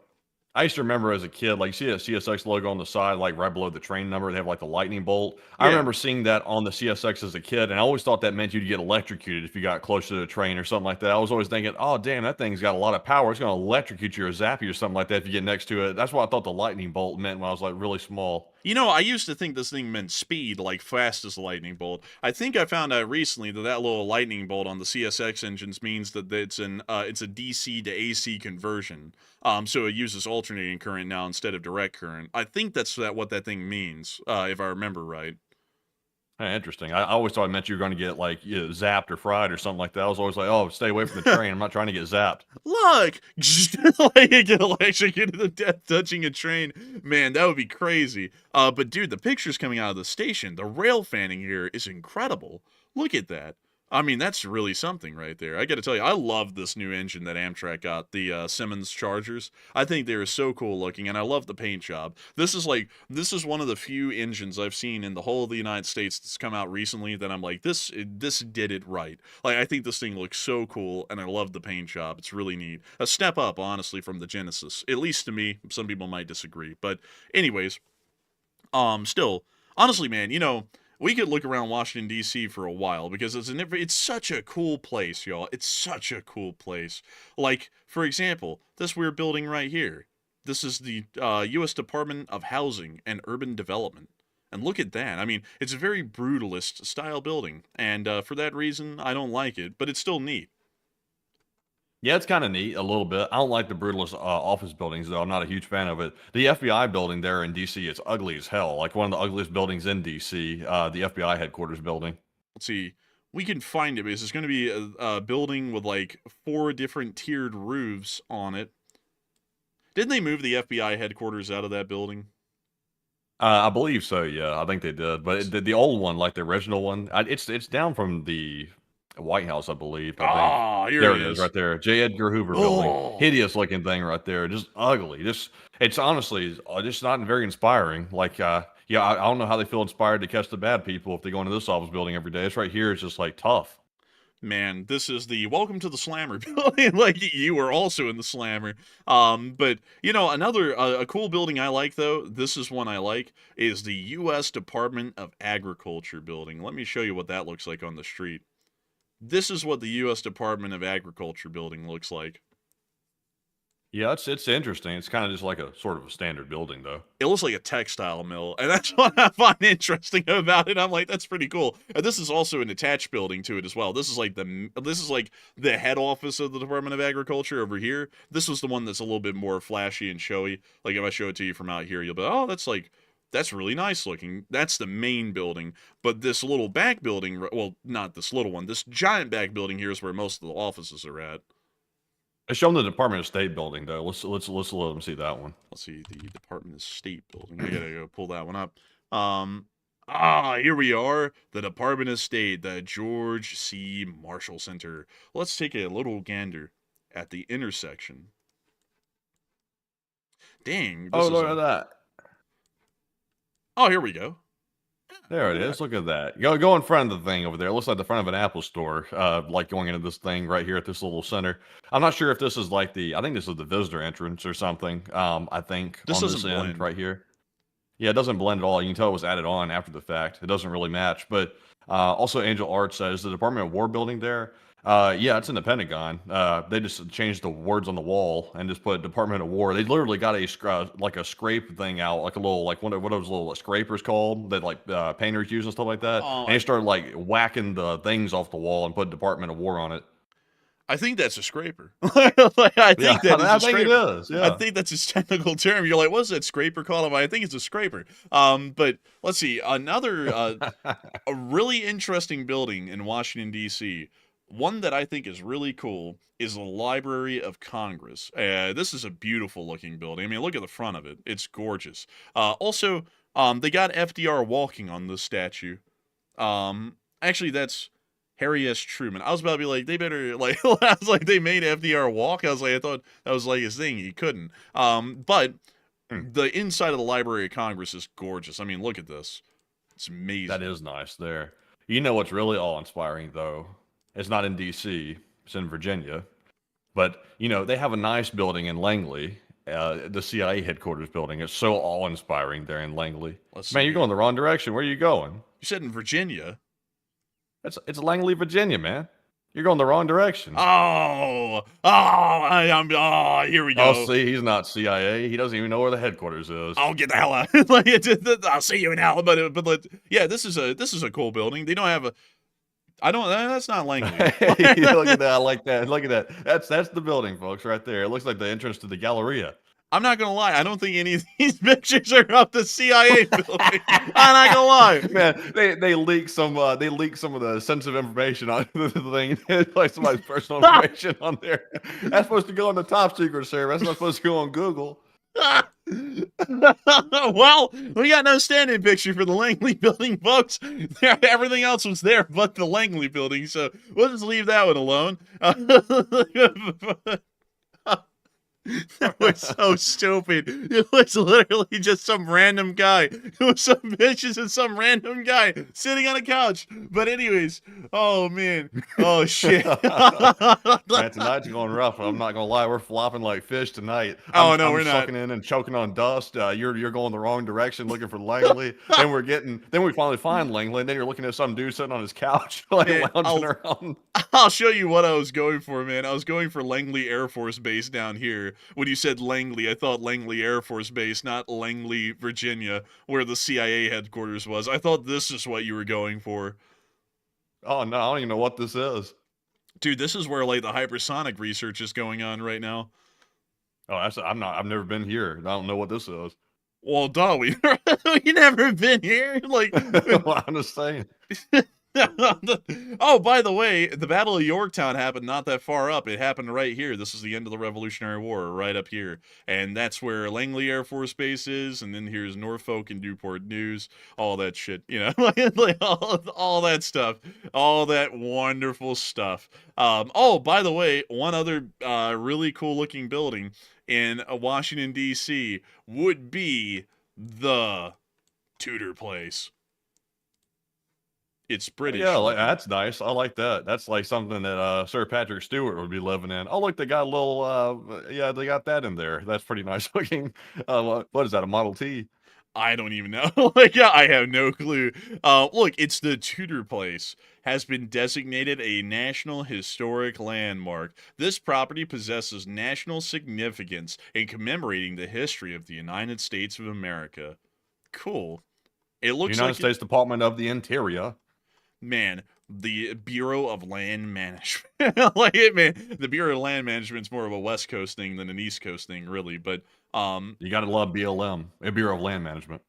I used to remember as a kid, like, you see a CSX logo on the side, like, right below the train number, they have, like, the lightning bolt. I remember seeing that on the CSX as a kid, and I always thought that meant you'd get electrocuted if you got close to the train or something like that. I was always thinking, oh, damn, that thing's got a lot of power. It's going to electrocute you or zap you or something like that if you get next to it. That's what I thought the lightning bolt meant when I was, like, really small. You know, I used to think this thing meant speed, like fast as a lightning bolt. I think I found out recently that little lightning bolt on the CSX engines means that it's a DC to AC conversion. So it uses alternating current now instead of direct current. I think that's what that thing means, if I remember right. Interesting. I always thought it meant you were going to get like zapped or fried or something like that. I was always like, oh, stay away from the train. I'm not trying to get zapped. Look, like you get electrocuted to death touching a train. Man, that would be crazy. But dude, the pictures coming out of the station, the rail fanning here is incredible. Look at that. I mean, that's really something right there. I got to tell you, I love this new engine that Amtrak got, the Simmons Chargers. I think they're so cool looking, and I love the paint job. This is one of the few engines I've seen in the whole of the United States that's come out recently that I'm like, this did it right. Like, I think this thing looks so cool, and I love the paint job. It's really neat. A step up, honestly, from the Genesis. At least to me. Some people might disagree. But anyways, still, honestly, man, we could look around Washington, D.C. for a while because it's such a cool place, y'all. It's such a cool place. Like, for example, this weird building right here. This is the U.S. Department of Housing and Urban Development. And look at that. I mean, it's a very brutalist style building. And for that reason, I don't like it, but it's still neat. Yeah, it's kind of neat a little bit. I don't like the brutalist office buildings, though. I'm not a huge fan of it. The FBI building there in D.C., it's ugly as hell. Like one of the ugliest buildings in D.C., the FBI headquarters building. Let's see. We can find it because it's going to be a building with like 4 different tiered roofs on it. Didn't they move the FBI headquarters out of that building? I believe so, yeah. I think they did. But the old one, like the original one, it's down from the White House, I believe. I think. There it is, right there. J. Edgar Hoover building. Hideous looking thing right there. Just ugly. It's honestly just not very inspiring. Like, Yeah, I don't know how they feel inspired to catch the bad people if they go into this office building every day. It's right here. It's just like tough. Man, this is the welcome to the Slammer building. Like, you were also in the Slammer. But, you know, another, a cool building I like, though, this is one I like, is the U.S. Department of Agriculture building. Let me show you what that looks like on the street. This is what the U.S. Department of Agriculture building looks like. Yeah, it's interesting. It's kind of just like a sort of a standard building, though. It looks like a textile mill, and that's what I find interesting about it. I'm like, that's pretty cool. And this is also an attached building to it as well. This is like the head office of the Department of Agriculture over here. This was the one that's a little bit more flashy and showy. Like, if I show it to you from out here, you'll be like, oh, that's really nice looking. That's the main building. But this little back building, well, not this little one, this giant back building here is where most of the offices are at. It's shown the Department of State building, though. Let's let them see that one. Let's see the Department of State building. I gotta go pull that one up. Here we are, the Department of State, the George C. Marshall Center. Let's take a little gander at the intersection. Dang. Oh, look at that. Oh, here we go. There it is. Look at that. Go in front of the thing over there. It looks like the front of an Apple store, like going into this thing right here at this little center. I'm not sure if this is like I think this is the visitor entrance or something. I think this on doesn't this end blend right here. Yeah, it doesn't blend at all. You can tell it was added on after the fact. It doesn't really match. But also, Angel Art says the Department of War building there. Yeah, it's in the Pentagon. They just changed the words on the wall and just put Department of War. They literally got a scrape thing out, like a little, like what are those little scrapers called that like painters use and stuff like that. And they started like whacking the things off the wall and put Department of War on it. I think that's a scraper. I think it is. Yeah. I think that's its technical term. You're like, what's that scraper called? I think it's a scraper. But let's see, another a really interesting building in Washington, D.C., one that I think is really cool is the Library of Congress. This is a beautiful looking building. I mean, look at the front of it. It's gorgeous. Also, they got FDR walking on this statue. Actually, that's Harry S. Truman. I was about to be like, they better, like, I was like, they made FDR walk. I was like, I thought that was like his thing. He couldn't. But the inside of the Library of Congress is gorgeous. I mean, look at this. It's amazing. That is nice there. You know what's really awe-inspiring, though? It's not in D.C., it's in Virginia. But, you know, they have a nice building in Langley, the CIA headquarters building. It's so awe-inspiring there in Langley. Man, you're going the wrong direction. Where are you going? You said in Virginia. It's Langley, Virginia, man. You're going the wrong direction. Here we go. Oh, see, he's not CIA. He doesn't even know where the headquarters is. I'll get the hell out. I'll see you in hell. But yeah, this is a cool building. They don't have a. That's not Langley. Look at that. I like that. Look at that. That's the building, folks, right there. It looks like the entrance to the Galleria. I'm not gonna lie. I don't think any of these pictures are of the CIA building. I'm not gonna lie, man. They leak some of the sensitive information on the thing, like somebody's personal information on there. That's supposed to go on the top secret server. That's not supposed to go on Google. Well, we got no standing picture for the Langley building, folks. Everything else was there but the Langley building, so we'll just leave that one alone. That was so stupid. It was literally just some random guy. It was some bitches and some random guy sitting on a couch. But anyways, oh man. Oh shit. Man, tonight's going rough. I'm not gonna lie, we're flopping like fish tonight. We're not. I'm sucking in and choking on dust. You're going the wrong direction looking for Langley. then we finally find Langley, and then you're looking at some dude sitting on his couch, like lounging around. I'll show you what I was going for, man. I was going for Langley Air Force Base down here. When you said Langley, I thought Langley Air Force Base, not Langley, Virginia, where the CIA headquarters was. I thought this is what you were going for. Oh, no, I don't even know what this is. Dude, this is where, like, the hypersonic research is going on right now. Oh, I've never been here. I don't know what this is. Well, duh, we never been here. Like, well, I'm just saying. Oh, by the way, the Battle of Yorktown happened not that far up. It happened right here. This is the end of the Revolutionary War, right up here. And that's where Langley Air Force Base is. And then here's Norfolk and Newport News. All that shit, you know, like all that stuff. All that wonderful stuff. Oh, by the way, one other really cool looking building in Washington, D.C. would be the Tudor place. It's British. Yeah, like, that's nice. I like that. That's like something that Sir Patrick Stewart would be living in. Oh, look, they got a little, yeah, they got that in there. That's pretty nice looking. What is that, a Model T? I don't even know. Like, I have no clue. Look, it's the Tudor place. Has been designated a National Historic Landmark. This property possesses national significance in commemorating the history of the United States of America. Cool. It looks United like States Department of the Interior. Man, the Bureau of Land Management. Like it, man. The Bureau of Land Management's more of a West Coast thing than an East Coast thing, really. But you gotta love BLM, a Bureau of Land Management.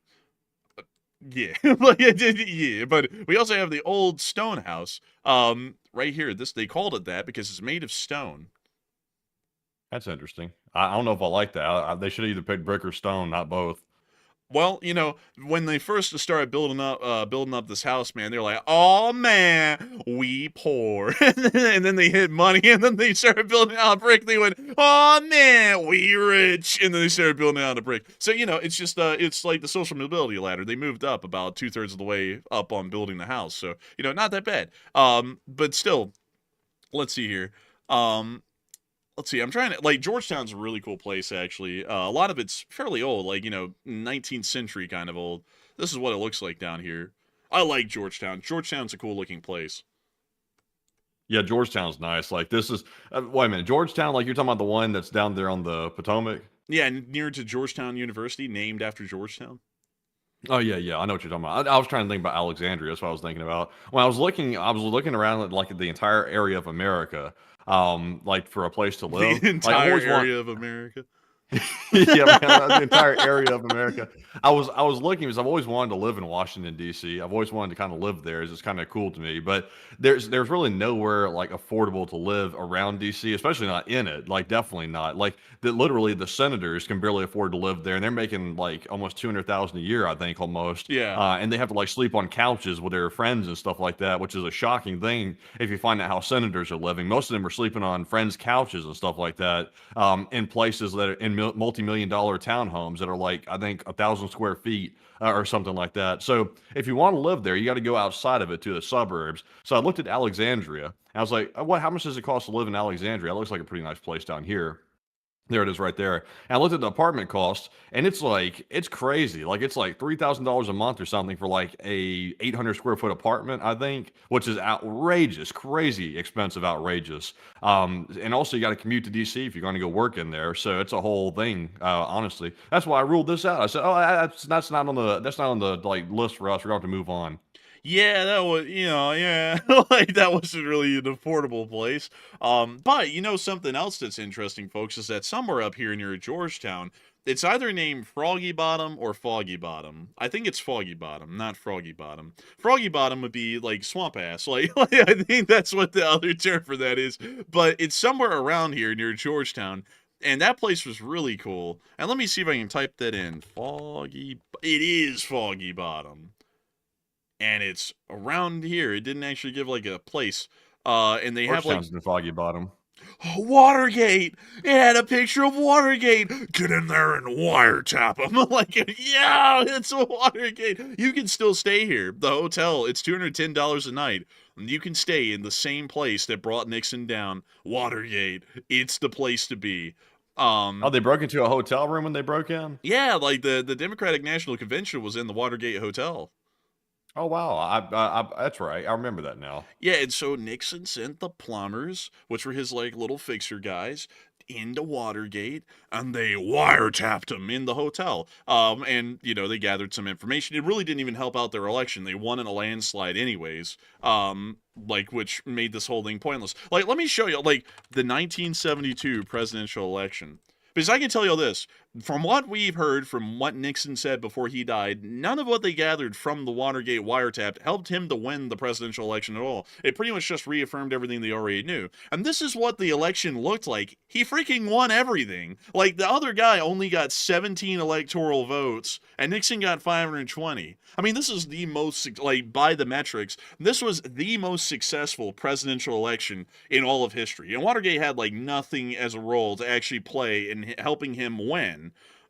Yeah, yeah. But we also have the old stone house. Right here. They called it that because it's made of stone. That's interesting. I don't know if I like that. They should either pick brick or stone, not both. Well, you know, when they first started building up this house, man, they're like, "Oh man, we poor," and then they hit money, and then they started building out of brick. They went, "Oh man, we rich," and then they started building out of brick. So you know, it's just it's like the social mobility ladder. They moved up about 2/3 of the way up on building the house. So you know, not that bad. But still, let's see here. Let's see, I'm trying to, like, Georgetown's a really cool place, actually. A lot of it's fairly old, like, you know, 19th century kind of old. This is what it looks like down here. I like Georgetown. Georgetown's a cool-looking place. Yeah, Georgetown's nice. Like, this is, wait a minute, Georgetown, like, you're talking about the one that's down there on the Potomac? Yeah, near to Georgetown University, named after Georgetown. Oh yeah, I know what you're talking about. I was trying to think about Alexandria. That's what I was thinking about. When I was looking around at like the entire area of America, like for a place to live. The entire area of America. Yeah, man, the entire area of America. I was looking because I've always wanted to live in Washington D.C. I've always wanted to kind of live there. It's kind of cool to me. But there's really nowhere like affordable to live around D.C., especially not in it. Like definitely not. Like literally the senators can barely afford to live there, and they're making like almost $200,000 a year, I think, almost. Yeah. And they have to like sleep on couches with their friends and stuff like that, which is a shocking thing if you find out how senators are living. Most of them are sleeping on friends' couches and stuff like that, in places that are in multi-million-dollar townhomes that are like, I think, 1,000 square feet or something like that. So if you want to live there, you got to go outside of it to the suburbs. So I looked at Alexandria, and I was like, how much does it cost to live in Alexandria? It looks like a pretty nice place down here. There it is right there. And I looked at the apartment cost, and it's crazy. Like, it's like $3,000 a month or something for like a 800 square foot apartment, I think, which is outrageous, crazy expensive, outrageous. And also you got to commute to DC if you're going to go work in there. So it's a whole thing, honestly. That's why I ruled this out. I said, oh, that's not on the like list for us. We're going to have to move on. Yeah, that was, you know, yeah, like that wasn't really an affordable place. But you know something else that's interesting, folks, is that somewhere up here near Georgetown, it's either named Froggy Bottom or Foggy Bottom. I think it's Foggy Bottom, not Froggy Bottom. Froggy Bottom would be like swamp ass. Like I think that's what the other term for that is. But it's somewhere around here near Georgetown. And that place was really cool. And let me see if I can type that in. It is Foggy Bottom. And it's around here. It didn't actually give like a place. And they have like in Foggy Bottom. Watergate. It had a picture of Watergate. Get in there and wiretap them. Like, yeah, it's a Watergate. You can still stay here. The hotel, it's $210 a night. You can stay in the same place that brought Nixon down. Watergate. It's the place to be. Oh, they broke into a hotel room when they broke in? Yeah, like the Democratic National Convention was in the Watergate Hotel. Oh, wow. That's right. I remember that now. Yeah, and so Nixon sent the plumbers, which were his, like, little fixer guys, into Watergate, and they wiretapped him in the hotel. And, you know, they gathered some information. It really didn't even help out their election. They won in a landslide anyways, like, which made this whole thing pointless. Like, let me show you, like, the 1972 presidential election. Because I can tell you this, from what we've heard, from what Nixon said before he died, none of what they gathered from the Watergate wiretap helped him to win the presidential election at all. It pretty much just reaffirmed everything they already knew. And this is what the election looked like. He freaking won everything. Like, the other guy only got 17 electoral votes, and Nixon got 520. I mean, this is the most, like, by the metrics, this was the most successful presidential election in all of history. And Watergate had, like, nothing as a role to actually play in helping him win.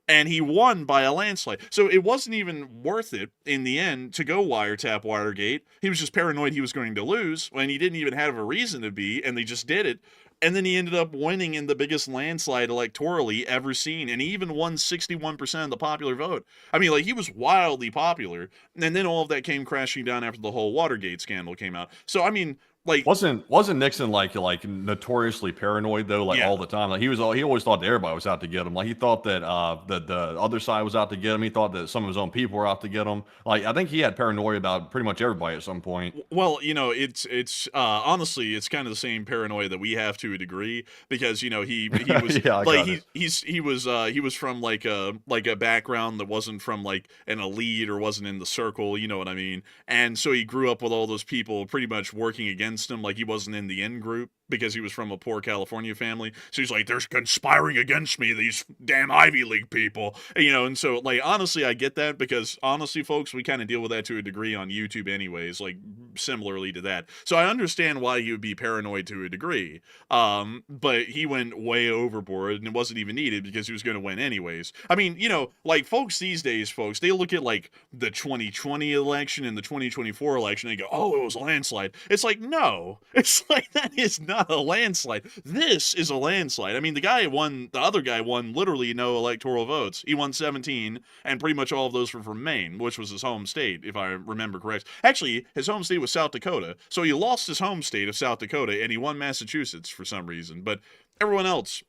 and he won by a landslide. So it wasn't even worth it in the end to go wiretap Watergate. He was just paranoid he was going to lose when he didn't even have a reason to be, and they just did it. And then he ended up winning in the biggest landslide electorally ever seen. And he even won 61% of the popular vote. I mean, like, he was wildly popular. And then all of that came crashing down after the whole Watergate scandal came out. So, I mean, like, wasn't Nixon like notoriously paranoid though, like all the time? Like he always thought that everybody was out to get him. Like he thought that the other side was out to get him. He thought that some of his own people were out to get him. Like I think he had paranoia about pretty much everybody at some point. Well, you know, it's honestly it's kind of the same paranoia that we have to a degree, because you know he was he was from like a background that wasn't from like an elite or wasn't in the circle, you know what I mean? And so he grew up with all those people pretty much working against him, like he wasn't in the in group because he was from a poor California family. So he's like, they're conspiring against me, these damn Ivy League people, you know. And so like honestly I get that, because honestly folks, we kind of deal with that to a degree on YouTube anyways, like similarly to that. So I understand why he would be paranoid to a degree, but he went way overboard and it wasn't even needed because he was going to win anyways. I mean, you know, like folks these days, folks, they look at like the 2020 election and the 2024 election and they go, oh, it was a landslide. It's like, no, it's like, that is not a landslide. This is a landslide. I mean, the other guy won literally no electoral votes. He won 17, and pretty much all of those were from Maine, which was his home state, if I remember correct. Actually, his home state was South Dakota, so he lost his home state of South Dakota, and he won Massachusetts for some reason, but everyone else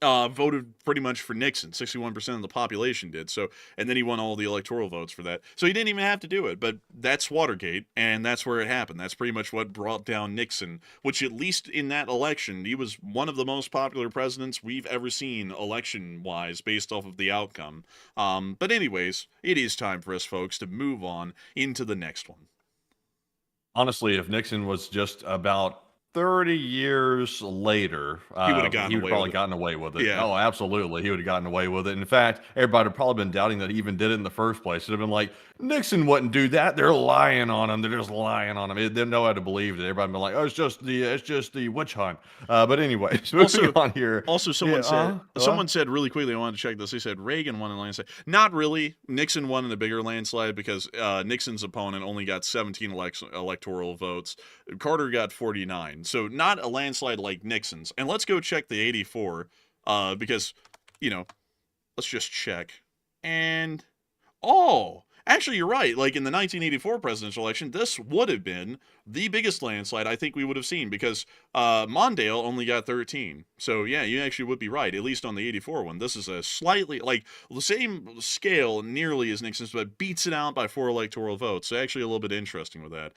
voted pretty much for Nixon. 61% of the population did. So, and then he won all the electoral votes for that. So he didn't even have to do it. But that's Watergate, and that's where it happened. That's pretty much what brought down Nixon, which at least in that election, he was one of the most popular presidents we've ever seen election-wise based off of the outcome. But anyways, it is time for us, folks, to move on into the next one. Honestly, if Nixon was just about 30 years later, he would have probably gotten away with it. Yeah. Oh, absolutely. He would have gotten away with it. In fact, everybody would have probably been doubting that he even did it in the first place. It'd have been like, Nixon wouldn't do that. They're lying on him. They're just lying on him. They didn't know how to believe it. Everybody would be like, oh, it's just the witch hunt. But anyway, moving on here. Also, someone said really quickly, I wanted to check this. They said Reagan won a landslide. Not really. Nixon won in a bigger landslide because Nixon's opponent only got 17 electoral votes. Carter got 49. So not a landslide like Nixon's. And let's go check the 84 because, you know, let's just check. And, actually, you're right. Like in the 1984 presidential election, this would have been the biggest landslide I think we would have seen, because Mondale only got 13. So yeah, you actually would be right, at least on the 84 one. This is a slightly, like, the same scale nearly as Nixon's, but beats it out by 4 electoral votes. So actually a little bit interesting with that.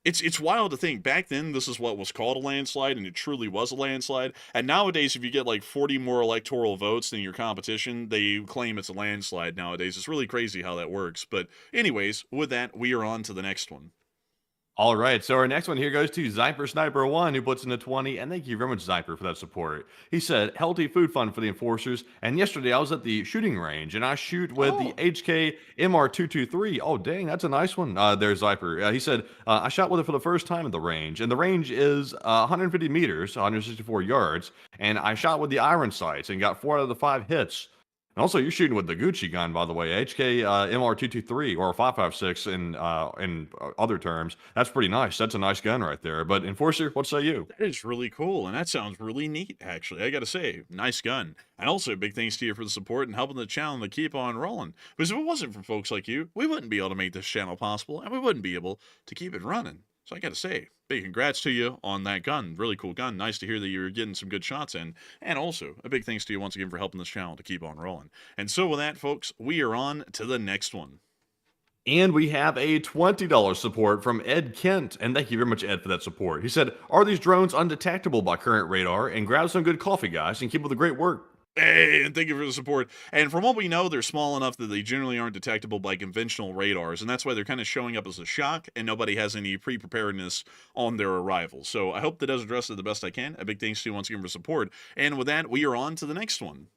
It's wild to think back then this is what was called a landslide, and it truly was a landslide. And nowadays, if you get like 40 more electoral votes than your competition, they claim it's a landslide nowadays. It's really crazy how that works. But anyways, with that, we are on to the next one. All right, so our next one here goes to Zyper Sniper 1, who puts in a 20, and thank you very much, Zyper, for that support. He said, healthy food fund for the enforcers, and yesterday I was at the shooting range, and I shoot with the HK MR223. Oh, dang, that's a nice one. There's Zyper. He said, I shot with it for the first time at the range, and the range is 150 meters, 164 yards, and I shot with the iron sights and got 4 out of the 5 hits. And also, you're shooting with the Gucci gun, by the way, HK MR223 or 556 in other terms. That's pretty nice. That's a nice gun right there. But Enforcer, what say you? That is really cool, and that sounds really neat, actually. I got to say, nice gun. And also, big thanks to you for the support and helping the channel to keep on rolling. Because if it wasn't for folks like you, we wouldn't be able to make this channel possible, and we wouldn't be able to keep it running. So I got to say, big congrats to you on that gun. Really cool gun. Nice to hear that you're getting some good shots in. And also, a big thanks to you once again for helping this channel to keep on rolling. And so with that, folks, we are on to the next one. And we have a $20 support from Ed Kent. And thank you very much, Ed, for that support. He said, are these drones undetectable by current radar? And grab some good coffee, guys, and keep up the great work. Hey, and thank you for the support. And from what we know, they're small enough that they generally aren't detectable by conventional radars, and that's why they're kind of showing up as a shock, and nobody has any pre-preparedness on their arrival. So I hope that does address it the best I can. A big thanks to you once again for support. And with that, we are on to the next one.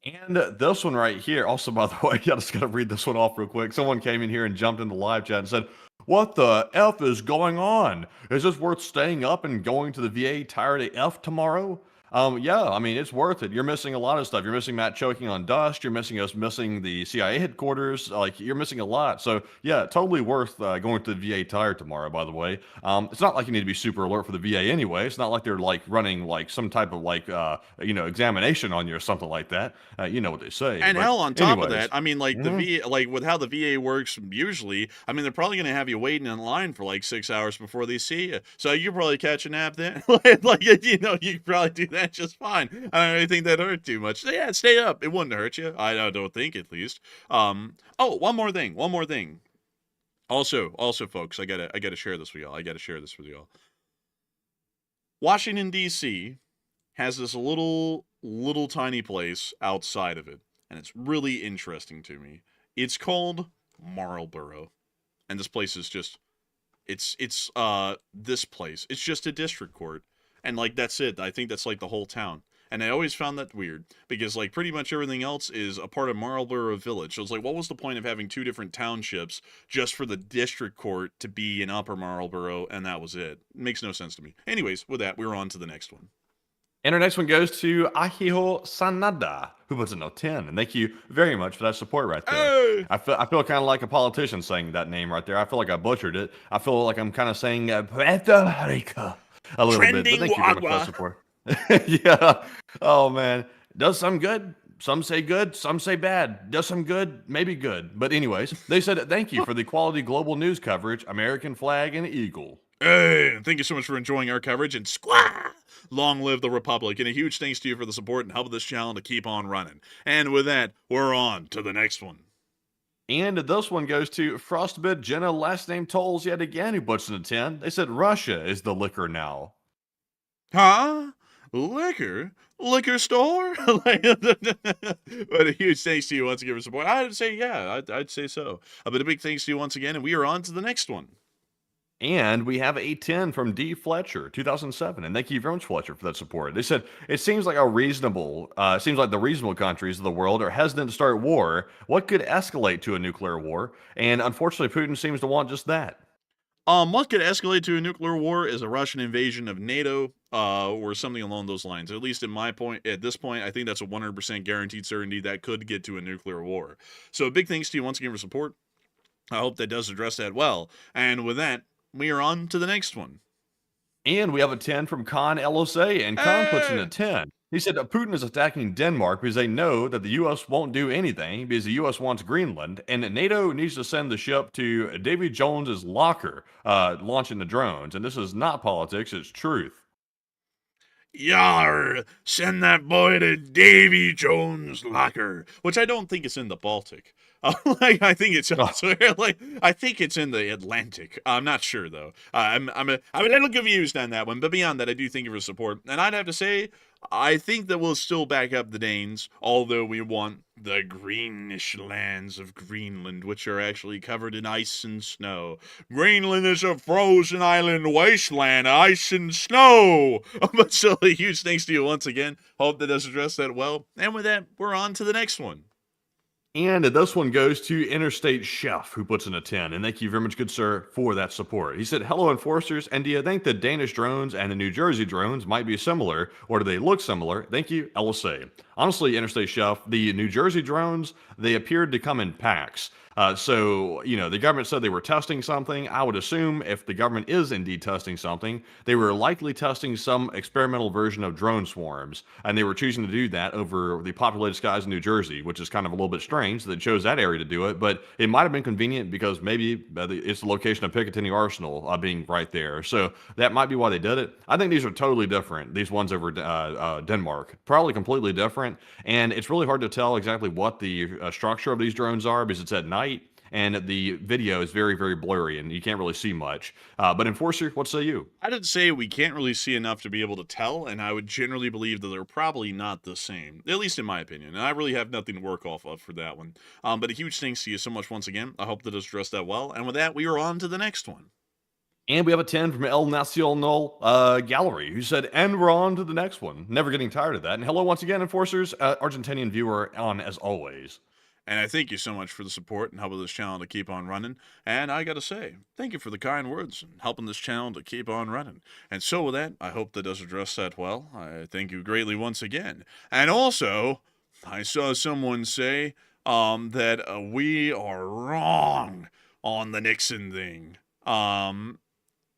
And this one right here, also, by the way, I just got to read this one off real quick. Someone came in here and jumped into the live chat and said, what the F is going on? Is this worth staying up and going to the VA Tire Day F tomorrow? Yeah, I mean, it's worth it. You're missing a lot of stuff. You're missing Matt choking on dust. You're missing us missing the CIA headquarters. Like, you're missing a lot. So, yeah, totally worth going to the VA tire tomorrow, by the way. It's not like you need to be super alert for the VA anyway. It's not like they're, like, running, like, some type of, like, examination on you or something like that. You know what they say. And but hell, on top of anyways. that, I mean, like, the VA, like, with how the VA works usually, I mean, they're probably going to have you waiting in line for, like, 6 hours before they see you. So you probably catch a nap then. Like, you know, you could probably do that just fine. I don't really think that hurt too much. So, yeah, stay up. It wouldn't hurt you. I don't think, at least. Oh, one more thing. Also, folks, I gotta share this with y'all. Washington, D.C. has this little tiny place outside of it, and it's really interesting to me. It's called Marlborough, and this place is just, this place. It's just a district court. And, like, that's it. I think that's, like, the whole town. And I always found that weird. Because, like, pretty much everything else is a part of Marlborough Village. So it's like, what was the point of having two different townships just for the district court to be in Upper Marlborough, and that was it? Makes no sense to me. Anyways, with that, we're on to the next one. And our next one goes to Ahiho Sanada, who puts in a 10. And thank you very much for that support right there. Hey! I feel kind of like a politician saying that name right there. I feel like I butchered it. I feel like I'm kind of saying Puerto Rico a little bit. But thank you very much for that support. Yeah. Oh, man. Does some good. Some say good. Some say bad. Does some good. Maybe good. But anyways, they said thank you for the quality global news coverage, American flag and eagle. Hey, thank you so much for enjoying our coverage, and long live the Republic, and a huge thanks to you for the support and help this channel to keep on running. And with that, we're on to the next one. And this one goes to Frostbit Jenna, last name Tolls yet again, who puts in a 10. They said Russia is the liquor now. Huh? Liquor? Liquor store? But a huge thanks to you once again for support. I'd say, yeah, I'd say so. But a big thanks to you once again, and we are on to the next one. And we have a 10 from D. Fletcher, 2007. And thank you very much, Fletcher, for that support. They said, it seems like the reasonable countries of the world are hesitant to start war. What could escalate to a nuclear war? And unfortunately, Putin seems to want just that. What could escalate to a nuclear war is a Russian invasion of NATO, or something along those lines. At least at this point, I think that's a 100% guaranteed certainty that could get to a nuclear war. So a big thanks to you once again for support. I hope that does address that well. And with that, we are on to the next one. And we have a 10 from Khan LSA, and Khan puts in a 10. He said Putin is attacking Denmark because they know that the U.S. won't do anything because the U.S. wants Greenland, and NATO needs to send the ship to Davy Jones's locker, launching the drones. And this is not politics, it's truth. Yar! Send that boy to Davy Jones' locker, which I don't think is in the Baltic. I think it's also I think it's in the Atlantic. I'm not sure though. I'm a little confused on that one, but beyond that, I do thank you for support, and I'd have to say, I think that we'll still back up the Danes, although we want the greenish lands of Greenland, which are actually covered in ice and snow. Greenland is a frozen island wasteland, ice and snow. But still, a huge thanks to you once again. Hope that does address that well. And with that, we're on to the next one. And this one goes to Interstate Chef, who puts in a 10. And thank you very much, good sir, for that support. He said, hello, enforcers. And do you think the Danish drones and the New Jersey drones might be similar, or do they look similar? Thank you, LSA. Honestly, Interstate Chef, the New Jersey drones, they appeared to come in packs. So, the government said they were testing something. I would assume if the government is indeed testing something, they were likely testing some experimental version of drone swarms. And they were choosing to do that over the populated skies of New Jersey, which is kind of a little bit strange that they chose that area to do it. But it might have been convenient because maybe it's the location of Picatinny Arsenal being right there. So that might be why they did it. I think these are totally different. These ones over Denmark, probably completely different. And it's really hard to tell exactly what the structure of these drones are because it's at night. And the video is very, very blurry, and you can't really see much. But Enforcer, what say you? I'd say we can't really see enough to be able to tell, and I would generally believe that they're probably not the same, at least in my opinion. And I really have nothing to work off of for that one. But a huge thanks to you so much once again. I hope that it's addressed that well. And with that, we are on to the next one. And we have a 10 from El Nacional Gallery, who said, and we're on to the next one. Never getting tired of that. And hello once again, Enforcers. Argentinian viewer on as always. And I thank you so much for the support and helping this channel to keep on running. And I gotta say, thank you for the kind words and helping this channel to keep on running. And so with that, I hope that does address that well. I thank you greatly once again. And also, I saw someone say that we are wrong on the Nixon thing.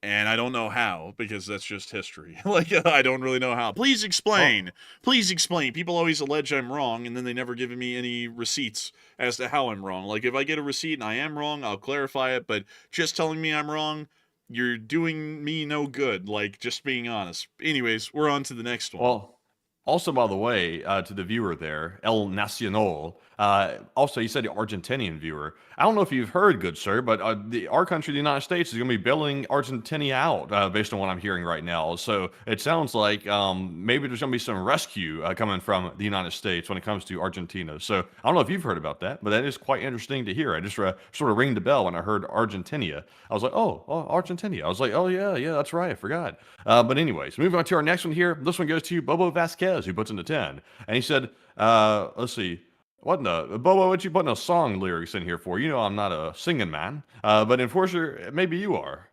And I don't know how, because that's just history. Like, I don't really know how. Please explain. Please explain. People always allege I'm wrong, and then they never give me any receipts as to how I'm wrong. Like, if I get a receipt and I am wrong, I'll clarify it, but just telling me I'm wrong, you're doing me no good. Like, just being honest. Anyways, we're on to the next one. Well, also, by the way, to the viewer there, El Nacional, also, he said the Argentinian viewer. I don't know if you've heard, good sir, but our country, the United States, is going to be bailing Argentina out, based on what I'm hearing right now. So it sounds like maybe there's going to be some rescue coming from the United States when it comes to Argentina. So I don't know if you've heard about that, but that is quite interesting to hear. I just sort of rang the bell when I heard Argentina. I was like, oh, Argentina. I was like, oh, yeah, that's right. I forgot. But anyways, moving on to our next one here. This one goes to Bobo Vasquez, who puts in the 10. And he said, let's see. What in the, Bobo, what you putting a song lyrics in here for? You know I'm not a singing man, but Enforcer, maybe you are.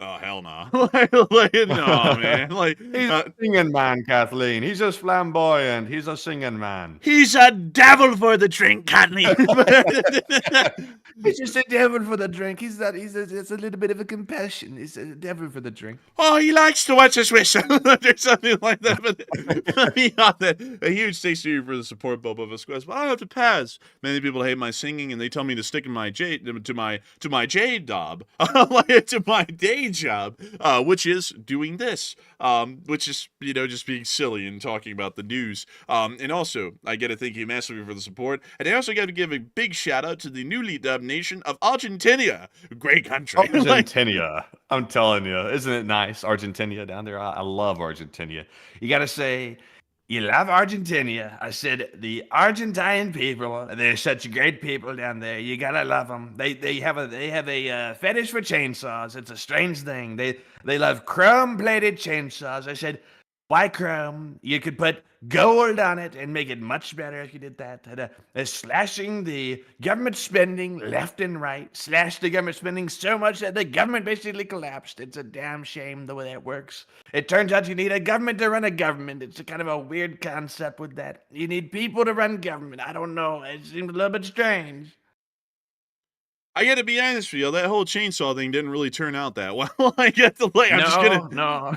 Oh, hell no. No, man. Like, he's a singing man, Kathleen. He's just flamboyant. He's a singing man. He's a devil for the drink, Kathleen. He's just a devil for the drink. It's a little bit of a compassion. He's a devil for the drink. Oh, he likes to watch us whistle or something like that. But beyond that, a huge thanks to you for the support, Bobo Vasquez. But I have to pass. Many people hate my singing, and they tell me to stick in my to my jade job, to my day job, which is doing this, which is just being silly and talking about the news. And also, I got to thank you massively for the support, and I also got to give a big shout out to the newly dubbed nation of Argentina. Great country. Argentina. I'm telling you, isn't it nice? Argentina down there. I love Argentina. You gotta say, you love Argentina. I said, the Argentine people, they're such great people down there. You gotta love them. They have a fetish for chainsaws. It's a strange thing. They love chrome-plated chainsaws. I said, why chrome? You could put gold on it and make it much better if you did that. Slashing the government spending left and right. Slash the government spending so much that the government basically collapsed. It's a damn shame the way that works. It turns out you need a government to run a government. It's a kind of a weird concept with that. You need people to run government. I don't know. It seems a little bit strange. I gotta be honest with you, that whole chainsaw thing didn't really turn out that well. I get the like. I'm just gonna, no.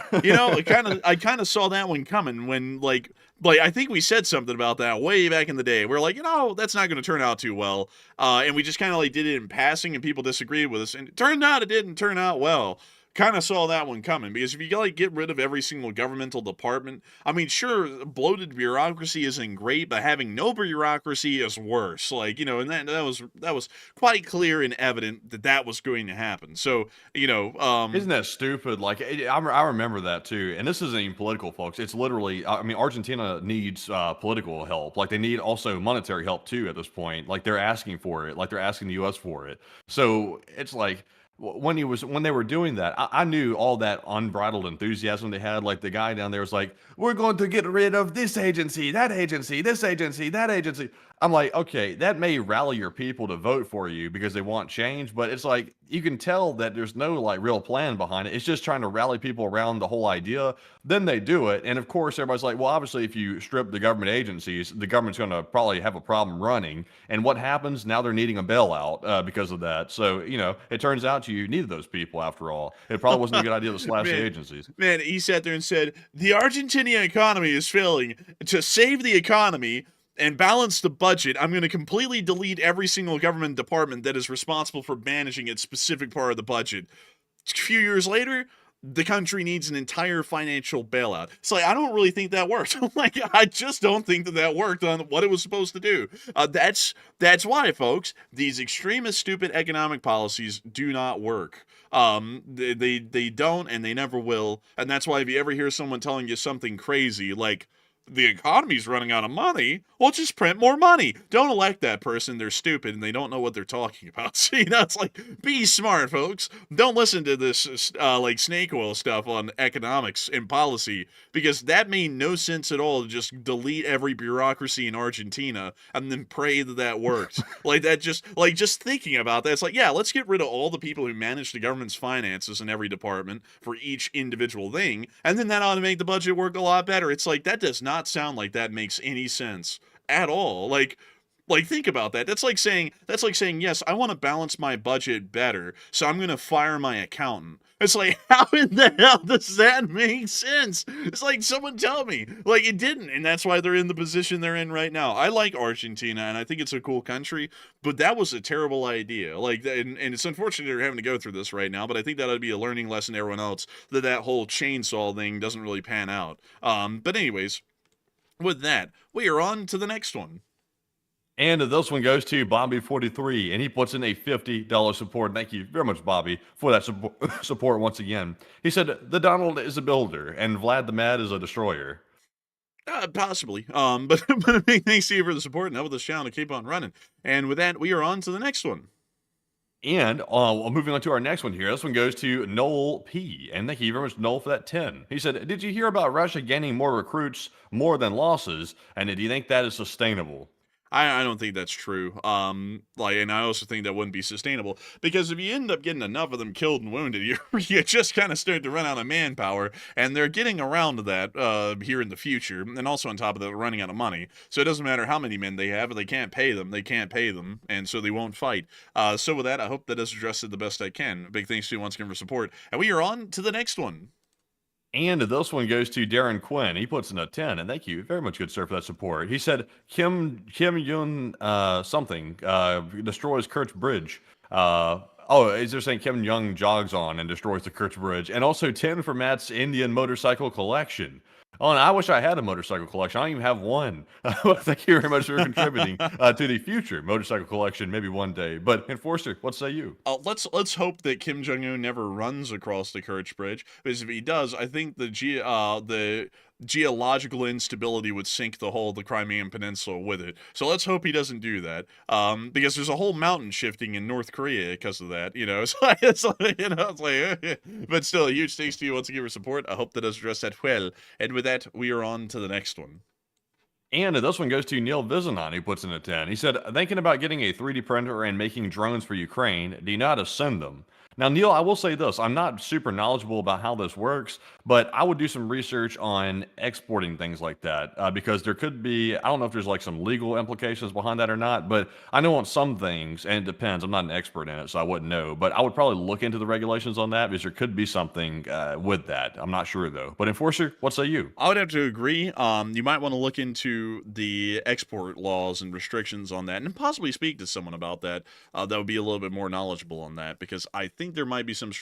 I kind of saw that one coming when like I think we said something about that way back in the day. We're like, that's not gonna turn out too well, and we just kind of like did it in passing, and people disagreed with us, and it turned out it didn't turn out well. Kind of saw that one coming, because if you like get rid of every single governmental department, I mean, sure, bloated bureaucracy isn't great, but having no bureaucracy is worse. Like, and that was quite clear and evident that was going to happen. So, isn't that stupid? Like, I remember that too. And this isn't even political, folks. It's literally, I mean, Argentina needs political help. Like, they need also monetary help too at this point. Like, they're asking for it. Like, they're asking the U.S. for it. So it's like, when they were doing that, I knew all that unbridled enthusiasm they had. Like, the guy down there was like, we're going to get rid of this agency, that agency, this agency, that agency. I'm like, okay, that may rally your people to vote for you because they want change, but it's like, you can tell that there's no like real plan behind it. It's just trying to rally people around the whole idea. Then they do it. And of course, everybody's like, well, obviously, if you strip the government agencies, the government's going to probably have a problem running. And what happens? Now they're needing a bailout because of that. So, it turns out you needed those people after all. It probably wasn't a good idea to slash the agencies. Man, he sat there and said, the Argentinian economy is failing. To save the economy and balance the budget, I'm going to completely delete every single government department that is responsible for managing its specific part of the budget. A few years later, the country needs an entire financial bailout. So I don't really think that worked. I just don't think that worked on what it was supposed to do. That's why, folks, these extremist, stupid economic policies do not work. They don't, and they never will. And that's why if you ever hear someone telling you something crazy, like, the economy's running out of money. Well, just print more money. Don't elect that person. They're stupid and they don't know what they're talking about. So, it's like, be smart, folks. Don't listen to this, like, snake oil stuff on economics and policy, because that made no sense at all to just delete every bureaucracy in Argentina and then pray that works. just thinking about that, it's like, yeah, let's get rid of all the people who manage the government's finances in every department for each individual thing, and then that ought to make the budget work a lot better. It's like, that does not sound like that makes any sense at all. Like think about that. That's like saying, yes, I want to balance my budget better, so I'm going to fire my accountant. It's like, how in the hell does that make sense? It's like, someone tell me. Like, it didn't, and that's why they're in the position they're in right now. I like Argentina, and I think it's a cool country, but that was a terrible idea. Like, and it's unfortunate they're having to go through this right now, but I think that ought to be a learning lesson to everyone else, that whole chainsaw thing doesn't really pan out. But anyways, with that, we are on to the next one. And this one goes to Bobby43, and he puts in a $50 support. Thank you very much, Bobby, for that support once again. He said, the Donald is a builder, and Vlad the Mad is a destroyer. Possibly. But a big thanks to you for the support, and help this channel to keep on running. And with that, we are on to the next one. And moving on to our next one here. This one goes to Noel P. And thank you very much, Noel, for that 10. He said, did you hear about Russia gaining more recruits, more than losses? And do you think that is sustainable? I don't think that's true. And I also think that wouldn't be sustainable, because if you end up getting enough of them killed and wounded, you just kind of start to run out of manpower, and they're getting around to that here in the future, and also on top of that, they're running out of money. So it doesn't matter how many men they have, if they can't pay them, and so they won't fight. So with that, I hope that has addressed it the best I can. Big thanks to you once again for support, and we are on to the next one. And this one goes to Darren Quinn. He puts in a 10, and thank you very much, good sir, for that support. He said Kim Jong something destroys Kerch Bridge. Is there saying Kim Jong jogs on and destroys the Kerch Bridge? And also 10 for Matt's Indian motorcycle collection. Oh, and I wish I had a motorcycle collection. I don't even have one. Thank you very much for contributing to the future motorcycle collection, maybe one day. But Enforcer, what say you? Let's hope that Kim Jong-un never runs across the Kerch Bridge, because if he does, I think the geological instability would sink the Crimean Peninsula with it. So let's hope he doesn't do that, because there's a whole mountain shifting in North Korea because of that. But still, a huge thanks to you once again for support. I hope that does address that well. And with that, we are on to the next one. And this one goes to Neil Vizanon, who puts in a 10. He said, thinking about getting a 3D printer and making drones for Ukraine, do you know how to send them? Now, Neil, I will say this. I'm not super knowledgeable about how this works, but I would do some research on exporting things like that, because there could be, I don't know if there's like some legal implications behind that or not, but I know on some things, and it depends. I'm not an expert in it, so I wouldn't know, but I would probably look into the regulations on that, because there could be something with that. I'm not sure, though. But Enforcer, what say you? I would have to agree. You might want to look into the export laws and restrictions on that, and possibly speak to someone about that that would be a little bit more knowledgeable on that, because I think there might be some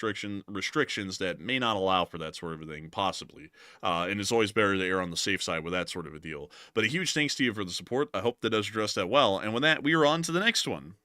restrictions that may not allow for that sort of a thing, possibly. And it's always better to err on the safe side with that sort of a deal. But a huge thanks to you for the support. I hope that does address that well. And with that, we are on to the next one.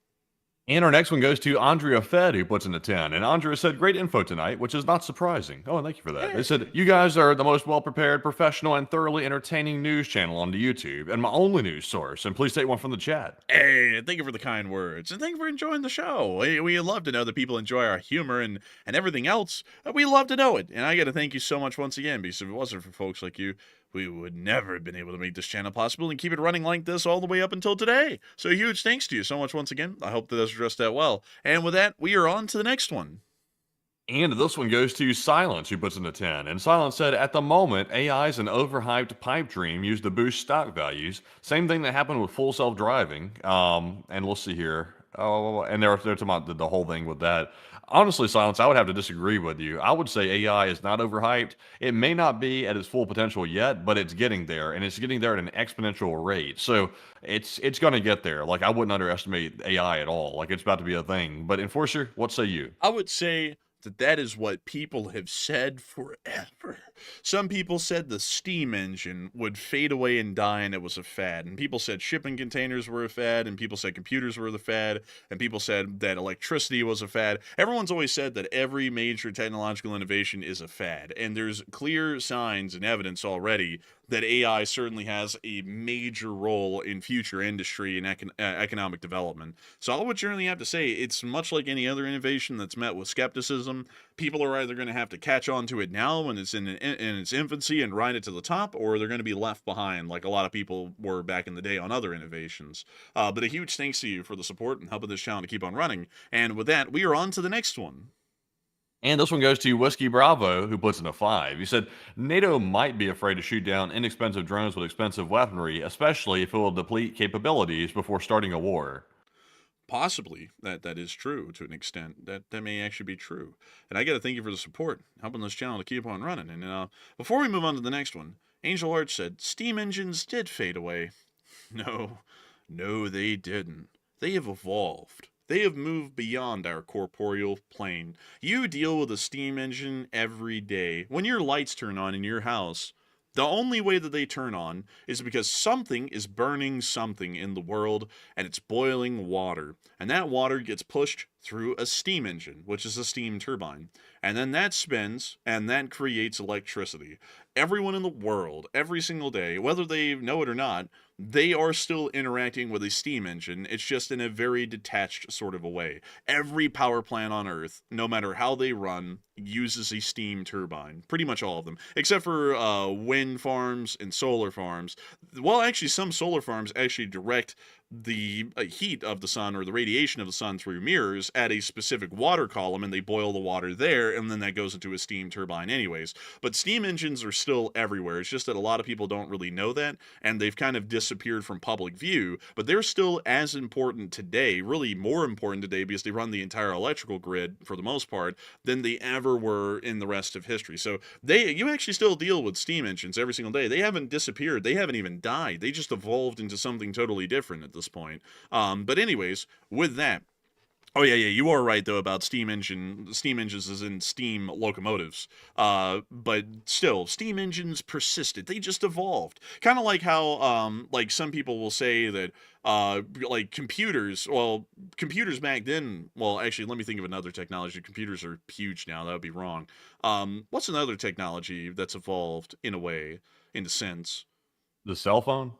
And our next one goes to Andrea Fed, who puts in a 10. And Andrea said, great info tonight, which is not surprising. Oh, thank you for that. They said, you guys are the most well-prepared, professional, and thoroughly entertaining news channel on the YouTube, and my only news source. And please take one from the chat. Hey, thank you for the kind words, and thank you for enjoying the show. We love to know that people enjoy our humor and everything else. We love to know it. And I got to thank you so much once again, because if it wasn't for folks like you, we would never have been able to make this channel possible and keep it running like this all the way up until today. So huge thanks to you so much once again. I hope that that's addressed that well. And with that, we are on to the next one. And this one goes to Silence, who puts in a 10. And Silence said, at the moment, AI is an overhyped pipe dream used to boost stock values. Same thing that happened with full self-driving. And let's see here. Oh, and they're talking about the whole thing with that. Honestly, Silence, I would have to disagree with you. I would say AI is not overhyped. It may not be at its full potential yet, but it's getting there, and it's getting there at an exponential rate. So it's going to get there. Like, I wouldn't underestimate AI at all. Like, it's about to be a thing. But Enforcer, what say you? I would say that is what people have said forever. Some people said the steam engine would fade away and die and it was a fad. And people said shipping containers were a fad, and people said computers were the fad, and people said that electricity was a fad. Everyone's always said that every major technological innovation is a fad. And there's clear signs and evidence already that AI certainly has a major role in future industry and economic development. So I would generally have to say it's much like any other innovation that's met with skepticism. People are either going to have to catch on to it now when it's in its infancy and ride it to the top, or they're going to be left behind like a lot of people were back in the day on other innovations. But a huge thanks to you for the support and helping this channel to keep on running. And with that, we are on to the next one. And this one goes to Whiskey Bravo, who puts in a 5. He said, NATO might be afraid to shoot down inexpensive drones with expensive weaponry, especially if it will deplete capabilities before starting a war. Possibly that is true to an extent. That may actually be true. And I got to thank you for the support, helping this channel to keep on running. And before we move on to the next one, Angel Arch said, steam engines did fade away. No, they didn't. They have evolved. They have moved beyond our corporeal plane. You deal with a steam engine every day. When your lights turn on in your house, the only way that they turn on is because something is burning something in the world, and it's boiling water. And that water gets pushed through a steam engine, which is a steam turbine. And then that spins, and that creates electricity. Everyone in the world, every single day, whether they know it or not, they are still interacting with a steam engine. It's just in a very detached sort of a way. Every power plant on Earth, no matter how they run, uses a steam turbine. Pretty much all of them. Except for wind farms and solar farms. Well, actually, some solar farms actually direct the heat of the sun or the radiation of the sun through mirrors at a specific water column, and they boil the water there, and then that goes into a steam turbine anyways. But steam engines are still everywhere. It's just that a lot of people don't really know that, and they've kind of disappeared from public view, but they're still as important today, really more important today, because they run the entire electrical grid for the most part than they ever were in the rest of history. So you actually still deal with steam engines every single day. They haven't disappeared. They haven't even died. They just evolved into something totally different at this point. But anyways, with that, oh yeah, you are right though about steam engines as in steam locomotives. But still, steam engines persisted. They just evolved. Kind of like how like some people will say that like computers back then, well, actually, let me think of another technology. Computers are huge now. That would be wrong. What's another technology that's evolved in a sense? The cell phone?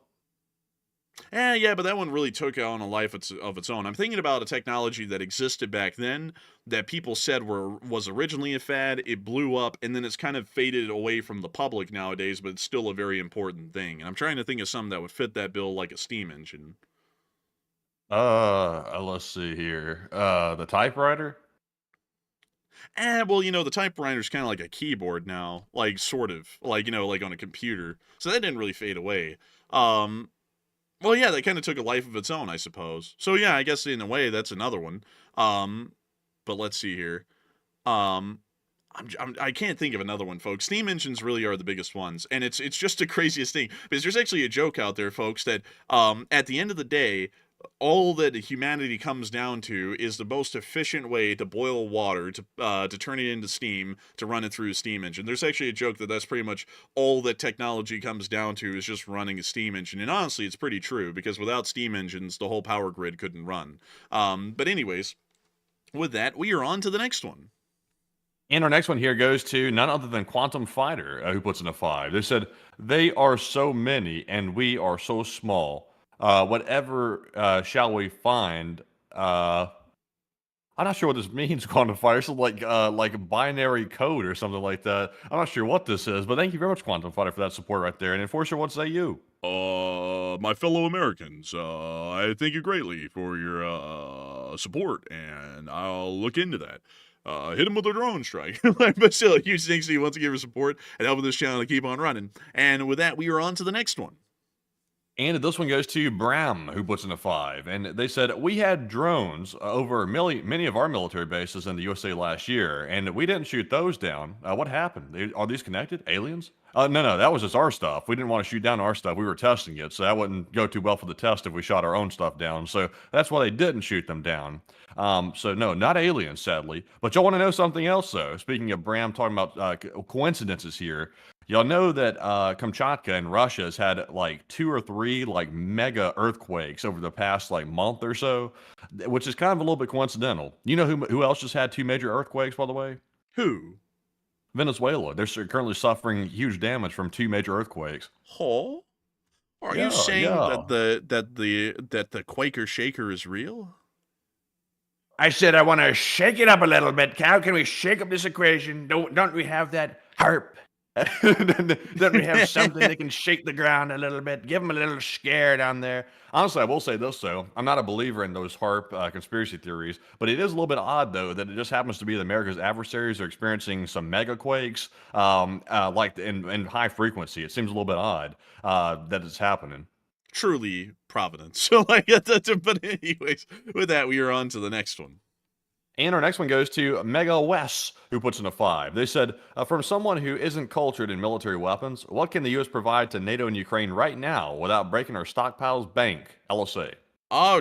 Yeah, but that one really took on a life of its own. I'm thinking about a technology that existed back then that people said was originally a fad. It blew up, and then it's kind of faded away from the public nowadays, but it's still a very important thing. And I'm trying to think of something that would fit that bill like a steam engine. Let's see here. The typewriter? Well, the typewriter's kind of like a keyboard now, like sort of, like like on a computer. So that didn't really fade away. Well, yeah, that kind of took a life of its own, I suppose. So yeah, I guess in a way that's another one. But let's see here. I can't think of another one, folks. Steam engines really are the biggest ones, and it's just the craziest thing because there's actually a joke out there, folks, that at the end of the day, all that humanity comes down to is the most efficient way to boil water to turn it into steam to run it through a steam engine. There's actually a joke that that's pretty much all that technology comes down to is just running a steam engine. And honestly, it's pretty true because without steam engines, the whole power grid couldn't run. But anyways, with that, we are on to the next one. And our next one here goes to none other than Quantum Fighter, who puts in a 5. They said, they are so many and we are so small. Whatever shall we find? I'm not sure what this means, Quantum Fighter. It's like a binary code or something like that. I'm not sure what this is, but thank you very much, Quantum Fighter, for that support right there. And Enforcer, what say you? My fellow Americans, I thank you greatly for your support, and I'll look into that. Hit him with a drone strike. But still, a huge thanks to you once again for support and helping this channel to keep on running. And with that, we are on to the next one. And this one goes to Bram, who puts in a 5. And they said, we had drones over many of our military bases in the USA last year, and we didn't shoot those down. What happened? Are these connected? Aliens? No, that was just our stuff. We didn't want to shoot down our stuff. We were testing it, so that wouldn't go too well for the test if we shot our own stuff down. So that's why they didn't shoot them down. So no, not aliens, sadly. But y'all want to know something else, though? Speaking of Bram talking about coincidences here, y'all know that Kamchatka in Russia has had like 2 or 3 like mega earthquakes over the past like month or so, which is kind of a little bit coincidental. You know who else just had 2 major earthquakes, by the way? Who? Venezuela. They're currently suffering huge damage from 2 major earthquakes. Oh, are Yeah, you saying yeah. that the Quaker Shaker is real? I said I want to shake it up a little bit. How can we shake up this equation? Don't we have that harp? Don't we have something that can shake the ground a little bit? Give them a little scare down there. Honestly, I will say this, though. I'm not a believer in those HARP conspiracy theories, but it is a little bit odd, though, that it just happens to be that America's adversaries are experiencing some mega quakes like in high frequency. It seems a little bit odd that it's happening. Truly Providence. So, but anyways, with that, we are on to the next one. And our next one goes to Mega Wes, who puts in a 5. They said, from someone who isn't cultured in military weapons, what can the U.S. provide to NATO and Ukraine right now without breaking our stockpiles bank? LSA.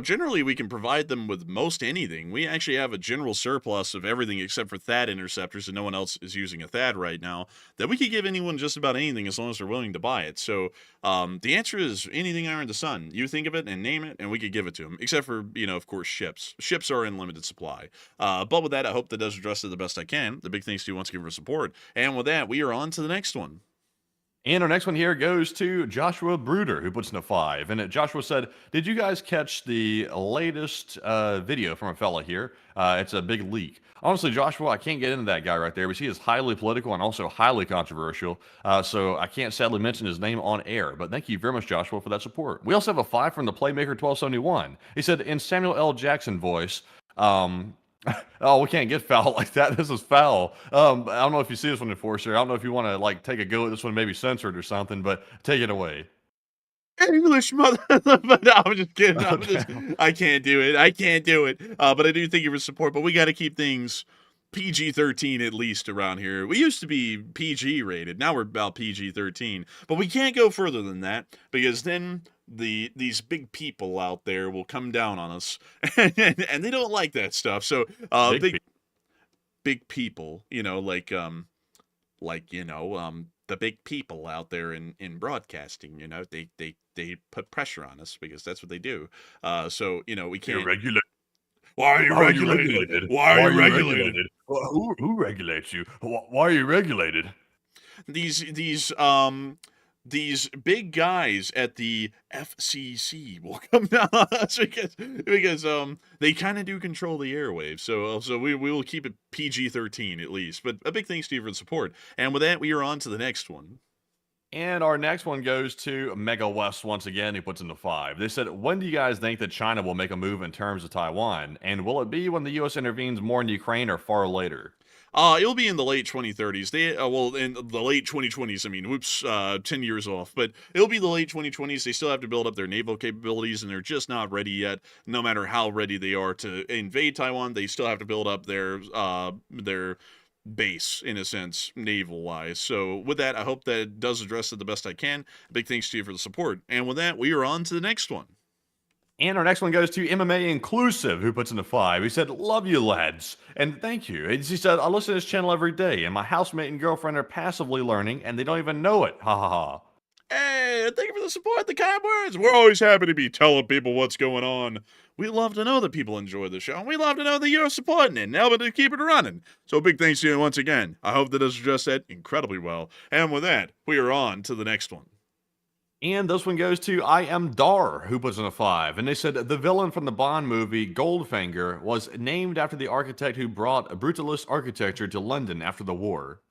Generally, we can provide them with most anything. We actually have a general surplus of everything except for THAAD interceptors, and no one else is using a THAAD right now, that we could give anyone just about anything as long as they're willing to buy it. So the answer is anything under the sun. You think of it and name it, and we could give it to them, except for, of course, ships. Ships are in limited supply. But with that, I hope that does address it the best I can. The big thanks to you once again for support. And with that, we are on to the next one. And our next one here goes to Joshua Bruder, who puts in a 5. And Joshua said, did you guys catch the latest video from a fella here? It's a big leak. Honestly, Joshua, I can't get into that guy right there, because he is highly political and also highly controversial. So I can't sadly mention his name on air. But thank you very much, Joshua, for that support. We also have a 5 from the Playmaker 1271. He said, in Samuel L. Jackson voice, oh, we can't get foul like that. This is foul. I don't know if you see this one, Enforcer. I don't know if you want to take a go at this one, maybe censor it or something, but take it away. English mother. No, I'm just kidding. I can't do it. I can't do it. But I do thank you for support. But we got to keep things PG-13 at least around here. We used to be PG rated. Now we're about PG-13. But we can't go further than that, because then these big people out there will come down on us, and they don't like that stuff. So big people, the big people out there in broadcasting, they put pressure on us, because that's what they do. So we can't regulate. Why are you regulated? Why are you regulated? Well, who regulates you? Why are you regulated? These big guys at the FCC will come down on us because they kind of do control the airwaves. So we will keep it PG-13 at least. But a big thanks to you for the support. And with that, we are on to the next one. And our next one goes to Mega West once again. He puts in the 5. They said, when do you guys think that China will make a move in terms of Taiwan? And will it be when the U.S. intervenes more in Ukraine or far later? It'll be in the late 2030s. In the late 2020s. I mean, whoops, 10 years off. But it'll be the late 2020s. They still have to build up their naval capabilities, and they're just not ready yet. No matter how ready they are to invade Taiwan, they still have to build up their base, in a sense, naval-wise. So with that, I hope that it does address it the best I can. Big thanks to you for the support. And with that, we are on to the next one. And our next one goes to MMA Inclusive, who puts in a 5. He said, love you, lads. And thank you. He said, I listen to this channel every day, and my housemate and girlfriend are passively learning, and they don't even know it. Ha ha ha. Hey, thank you for the support, the kind words. We're always happy to be telling people what's going on. We love to know that people enjoy the show, and we love to know that you're supporting it and helping to keep it running. So big thanks to you once again. I hope that does address that incredibly well. And with that, we are on to the next one. And this one goes to I Am Dar, who puts in a 5. And they said the villain from the Bond movie, Goldfinger, was named after the architect who brought a brutalist architecture to London after the war.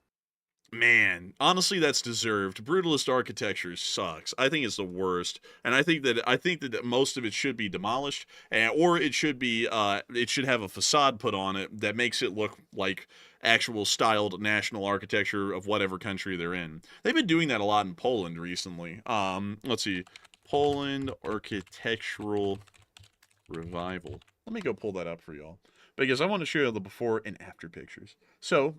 Man, honestly, that's deserved. Brutalist architecture sucks. I think it's the worst, and I think that most of it should be demolished, or it should have a facade put on it that makes it look like actual styled national architecture of whatever country they're in. They've been doing that a lot in Poland recently. Let's see, Poland architectural revival. Let me go pull that up for y'all, because I want to show you the before and after pictures. So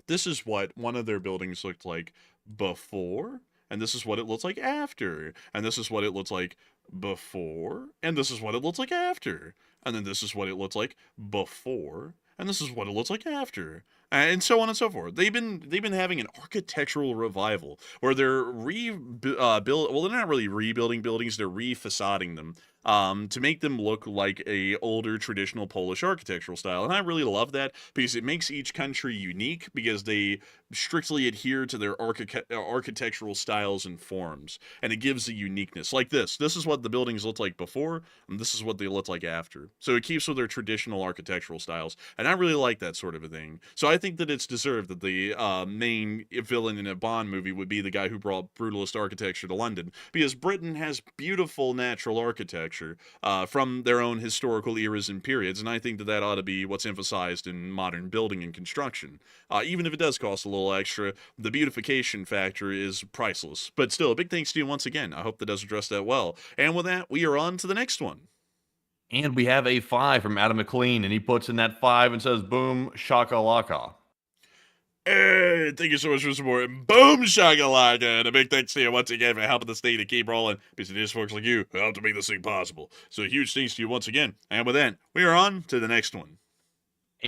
this is what one of their buildings looked like before, and this is what it looks like after, and this is what it looks like before, and this is what it looks like after, and then this is what it looks like before, and this is what it looks like after, and so on and so forth. They've been having an architectural revival where they're they're not really rebuilding buildings, they're refacading them. to make them look like a older traditional Polish architectural style. And I really love that because it makes each country unique because they strictly adhere to their architectural styles and forms. And it gives a uniqueness. Like this. This is what the buildings looked like before, and this is what they look like after. So it keeps with their traditional architectural styles. And I really like that sort of a thing. So I think that it's deserved that the main villain in a Bond movie would be the guy who brought brutalist architecture to London. Because Britain has beautiful natural architecture from their own historical eras and periods. And I think that that ought to be what's emphasized in modern building and construction. Even if it does cost a little extra, the beautification factor is priceless. But still, a big thanks to you once again. I hope that does address that well. And with that, we are on to the next one. And we have a 5 from Adam McLean, and he puts in that 5 and says, boom, shakalaka. Hey, thank you so much for supporting. Boom shakalaka. And a big thanks to you once again for helping this thing to keep rolling. Because it is folks like you who help to make this thing possible. So huge thanks to you once again. And with that, we are on to the next one.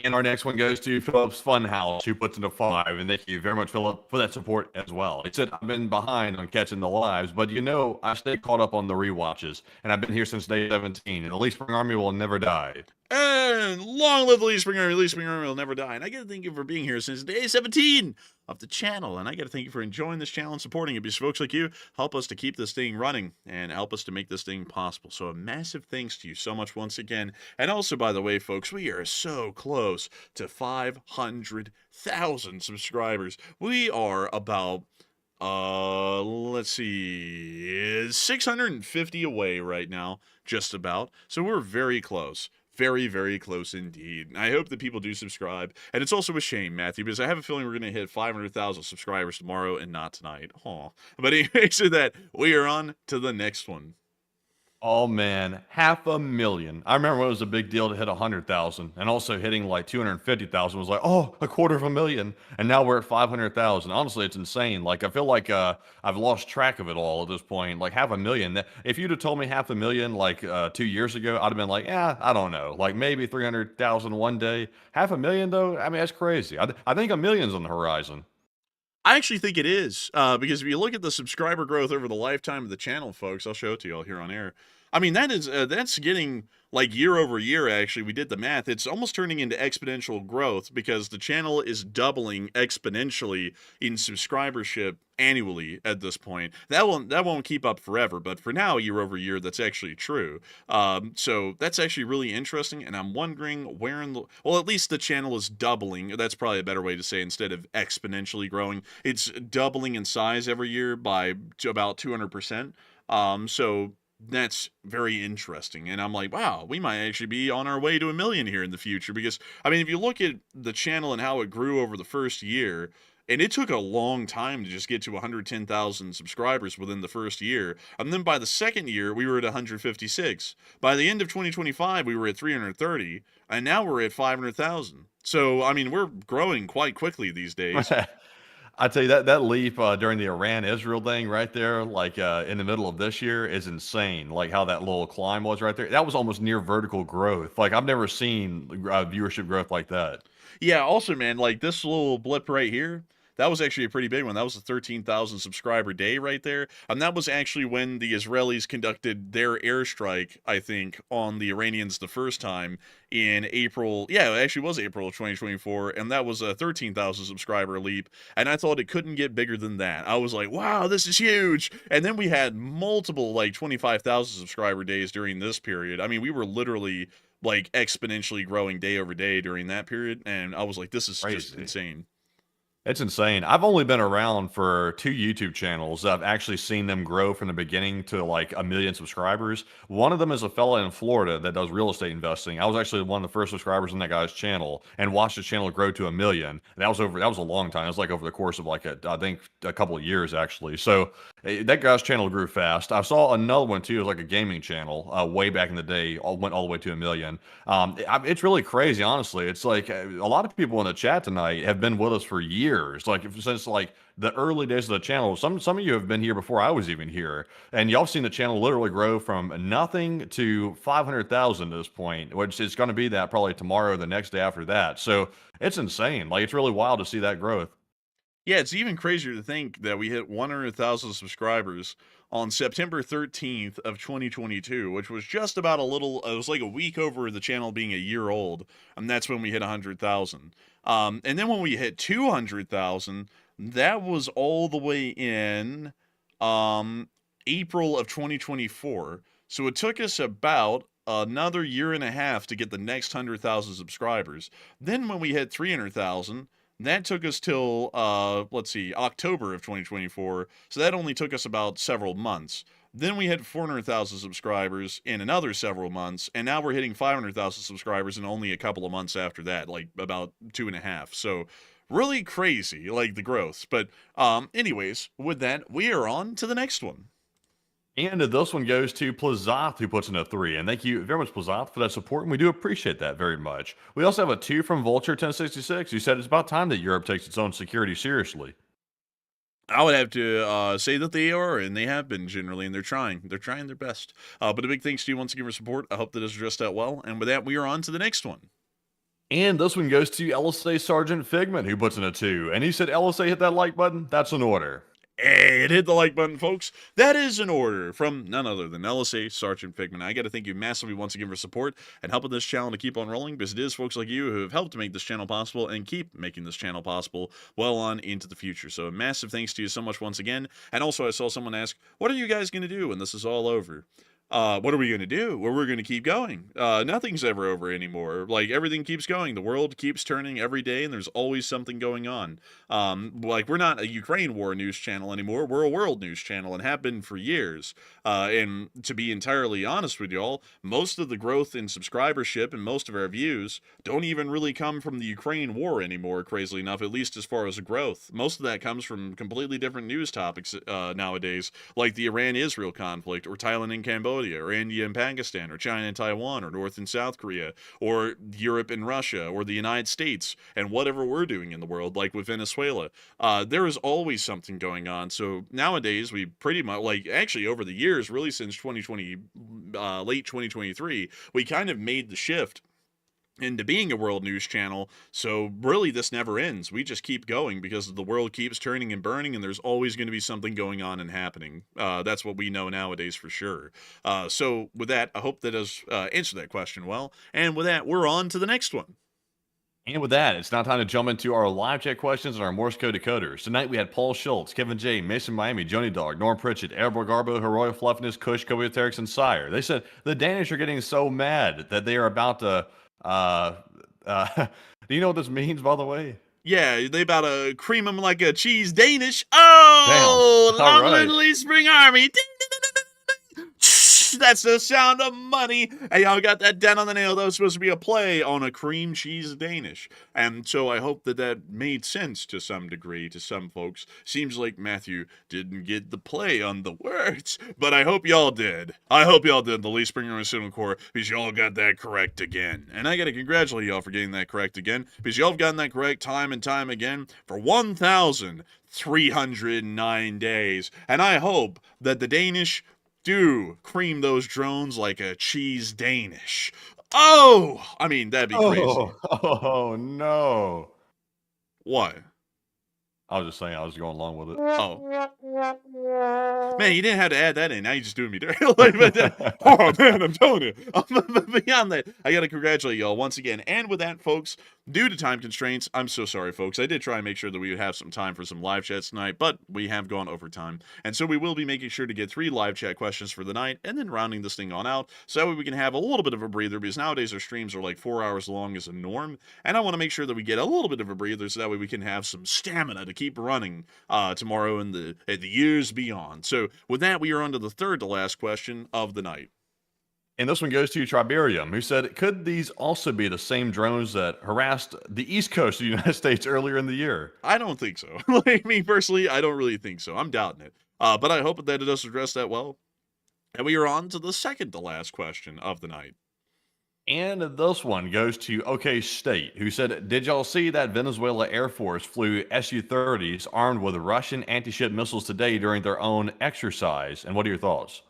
And our next one goes to Philip's Funhouse, who puts in a 5. And thank you very much, Philip, for that support as well. He said, I've been behind on catching the lives, but you know, I stay caught up on the rewatches. And I've been here since day 17. And the Lee Spring Army will never die. And long live the Lee Spring Army. Lee Spring Army will never die. And I got to thank you for being here since day 17 of the channel. And I got to thank you for enjoying this channel and supporting it because folks like you help us to keep this thing running and help us to make this thing possible. So a massive thanks to you so much once again. And also, by the way, folks, we are so close to 500,000 subscribers. We are about let's see, 650 away right now, just about. So we're very close. Very, very close indeed. I hope that people do subscribe. And it's also a shame, Matthew, because I have a feeling we're going to hit 500,000 subscribers tomorrow and not tonight. Aw. But anyway, so that we are on to the next one. Oh man, 500,000. I remember when it was a big deal to hit 100,000, and also hitting like 250,000 was like, oh, 250,000. And now we're at 500,000. Honestly, it's insane. Like, I feel like I've lost track of it all at this point. Like 500,000. If you'd have told me 500,000 like 2 years ago, I'd have been like, yeah, I don't know. Like maybe 300,000 one day. 500,000 though, I mean, that's crazy. I think a million's on the horizon. I actually think it is, because if you look at the subscriber growth over the lifetime of the channel, folks, I'll show it to you all here on air. I mean, that's getting, like, year over year, actually. We did the math. It's almost turning into exponential growth because the channel is doubling exponentially in subscribership annually at this point. That won't keep up forever, but for now, year over year, that's actually true. So that's actually really interesting, and I'm wondering where in the... Well, at least the channel is doubling. That's probably a better way to say it, instead of exponentially growing. It's doubling in size every year by about 200%. So... that's very interesting. And I'm like, wow, we might actually be on our way to 1 million here in the future. Because, I mean, if you look at the channel and how it grew over the first year, and it took a long time to just get to 110,000 subscribers within the first year. And then by the second year, we were at 156. By the end of 2025, we were at 330. And now we're at 500,000. So, I mean, we're growing quite quickly these days. I tell you, that leap during the Iran-Israel thing right there, like in the middle of this year, is insane. Like how that little climb was right there. That was almost near vertical growth. Like I've never seen viewership growth like that. Yeah, also, man, like this little blip right here, that was actually a pretty big one. That was a 13,000 subscriber day right there. And that was actually when the Israelis conducted their airstrike, I think, on the Iranians the first time in April. Yeah, it actually was April of 2024. And that was a 13,000 subscriber leap. And I thought it couldn't get bigger than that. I was like, wow, this is huge. And then we had multiple, like, 25,000 subscriber days during this period. I mean, we were literally, like, exponentially growing day over day during that period. And I was like, this is just insane. It's insane. I've only been around for 2 YouTube channels. I've actually seen them grow from the beginning to like 1 million subscribers. One of them is a fella in Florida that does real estate investing. I was actually one of the first subscribers on that guy's channel and watched his channel grow to 1 million. And that was a long time. It was like over the course of like I think a couple of years actually. So that guy's channel grew fast. I saw another one too. It was like a gaming channel way back in the day. Went all the way to 1 million. It's really crazy, honestly. It's like a lot of people in the chat tonight have been with us for years. Like since like the early days of the channel. Some of you have been here before I was even here, and y'all seen the channel literally grow from nothing to 500,000 at this point, which is going to be that probably tomorrow, the next day after that. So it's insane. Like it's really wild to see that growth. Yeah, it's even crazier to think that we hit 100,000 subscribers on September 13th of 2022, which was just about it was like a week over the channel being a year old, and that's when we hit 100,000. And then when we hit 200,000, that was all the way in April of 2024. So it took us about another year and a half to get the next 100,000 subscribers. Then when we hit 300,000, that took us till, let's see, October of 2024, so that only took us about several months. Then we hit 400,000 subscribers in another several months, and now we're hitting 500,000 subscribers in only a couple of months after that, like about 2.5. So really crazy, like the growth. But anyways, with that, we are on to the next one. And this one goes to Plazoth, who puts in a 3. And thank you very much, Plazoth, for that support, and we do appreciate that very much. We also have a 2 from Vulture 1066, who said it's about time that Europe takes its own security seriously. I would have to say that they are, and they have been generally, and they're trying. They're trying their best. But a big thanks to you once again for support. I hope that it's addressed out well. And with that, we are on to the next one. And this one goes to LSA Sergeant Figment, who puts in a 2. And he said, LSA, hit that like button. That's an order. Hey, hit the like button, folks. That is an order from none other than LSA Sergeant Figment. I got to thank you massively once again for support and helping this channel to keep on rolling, because it is folks like you who have helped to make this channel possible and keep making this channel possible well on into the future. So a massive thanks to you so much once again. And also, I saw someone ask, what are you guys going to do when this is all over? What are we going to do? Well, we're going to keep going. Nothing's ever over anymore. Like, everything keeps going. The world keeps turning every day, and there's always something going on. Like, we're not a Ukraine war news channel anymore. We're a world news channel and have been for years. And to be entirely honest with y'all, most of the growth in subscribership and most of our views don't even really come from the Ukraine war anymore, crazily enough, at least as far as growth. Most of that comes from completely different news topics nowadays, like the Iran-Israel conflict, or Thailand and Cambodia, or India and Pakistan, or China and Taiwan, or North and South Korea, or Europe and Russia, or the United States, and whatever we're doing in the world, like with Venezuela. There is always something going on. So nowadays, we pretty much, like, actually over the years, really since 2020, late 2023, we kind of made the shift into being a world news channel. So really this never ends. We just keep going because the world keeps turning and burning, and there's always going to be something going on and happening. That's what we know nowadays for sure. So with that, I hope that does answer that question well. And with that, we're on to the next one. And with that, it's now time to jump into our live chat questions and our Morse code decoders. Tonight we had Paul Schultz, Kevin J, Mason Miami, Joni Dog, Norm Pritchett, Airborne Garbo, Heroic Fluffiness, Kush, Kobe Terex, and Sire. They said the Danish are getting so mad that they are about to do you know what this means, by the way? Yeah, they about to cream them like a cheese Danish. Oh, damn. Long live the Lee Spring Army. Ding, ding, ding, ding, ding. That's the sound of money. Hey, y'all got that down on the nail. That was supposed to be a play on a cream cheese Danish. And so I hope that that made sense to some degree to some folks. Seems like Matthew didn't get the play on the words, but I hope y'all did. I hope y'all did, the Lee Springer and Cinema Corps, because y'all got that correct again. And I got to congratulate y'all for getting that correct again, because y'all have gotten that correct time and time again for 1,309 days. And I hope that the Danish do cream those drones like a cheese Danish. Oh, I mean, that'd be crazy. Oh, no. What? I was just saying, I was going along with it. Oh. Man, you didn't have to add that in. Now you're just doing me dirty. Like, oh, man, I'm telling you. Beyond that, I got to congratulate y'all once again. And with that, folks, due to time constraints, I'm so sorry, folks. I did try and make sure that we would have some time for some live chats tonight, but we have gone over time. And so we will be making sure to get 3 live chat questions for the night and then rounding this thing on out so that way we can have a little bit of a breather, because nowadays our streams are like 4 hours long as a norm. And I want to make sure that we get a little bit of a breather so that way we can have some stamina to keep running tomorrow and the years beyond. So with that, we are on to the third to last question of the night. And this one goes to Triberium, who said, could these also be the same drones that harassed the East Coast of the United States earlier in the year? I don't think so. Like, me personally, I don't really think so. I'm doubting it. But I hope that it does address that well. And we are on to the second to last question of the night. And this one goes to OK State, who said, did y'all see that Venezuela Air Force flew Su-30s armed with Russian anti-ship missiles today during their own exercise? And what are your thoughts?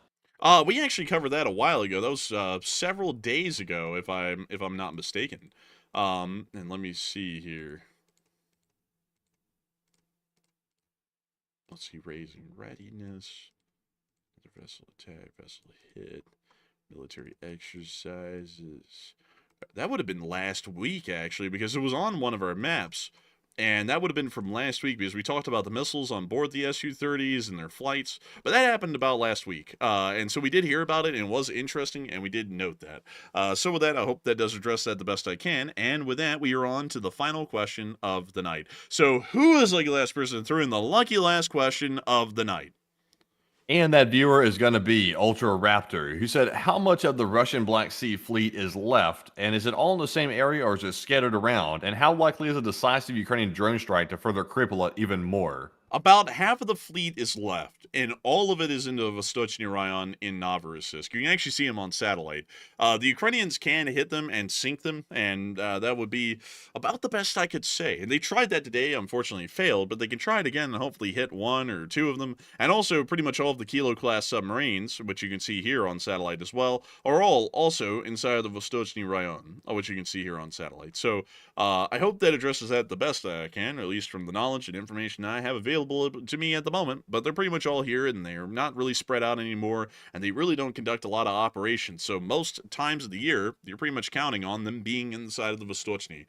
We actually covered that a while ago. That was several days ago, if I'm not mistaken. And let me see here. Let's see, raising readiness. The vessel attack, vessel hit, military exercises. That would have been last week, actually, because it was on one of our maps. And that would have been from last week because we talked about the missiles on board the Su-30s and their flights. But that happened about last week. And so we did hear about it, and it was interesting, and we did note that. So with that, I hope that does address that the best I can. And with that, we are on to the final question of the night. So who is the lucky last person to throw in the lucky last question of the night? And that viewer is going to be Ultra Raptor, who said, how much of the Russian Black Sea fleet is left? And is it all in the same area or is it scattered around? And how likely is a decisive Ukrainian drone strike to further cripple it even more? About half of the fleet is left, and all of it is into Vostochny Raion in Novorossiysk. You can actually see them on satellite. The Ukrainians can hit them and sink them, and that would be about the best I could say. And they tried that today, unfortunately failed, but they can try it again and hopefully hit one or two of them. And also, pretty much all of the Kilo-class submarines, which you can see here on satellite as well, are all also inside of the Vostochny Raion, which you can see here on satellite. So I hope that addresses that the best I can, or at least from the knowledge and information I have available to me at the moment, but they're pretty much all here and they're not really spread out anymore, and they really don't conduct a lot of operations. So most times of the year, you're pretty much counting on them being inside of the Vostochny.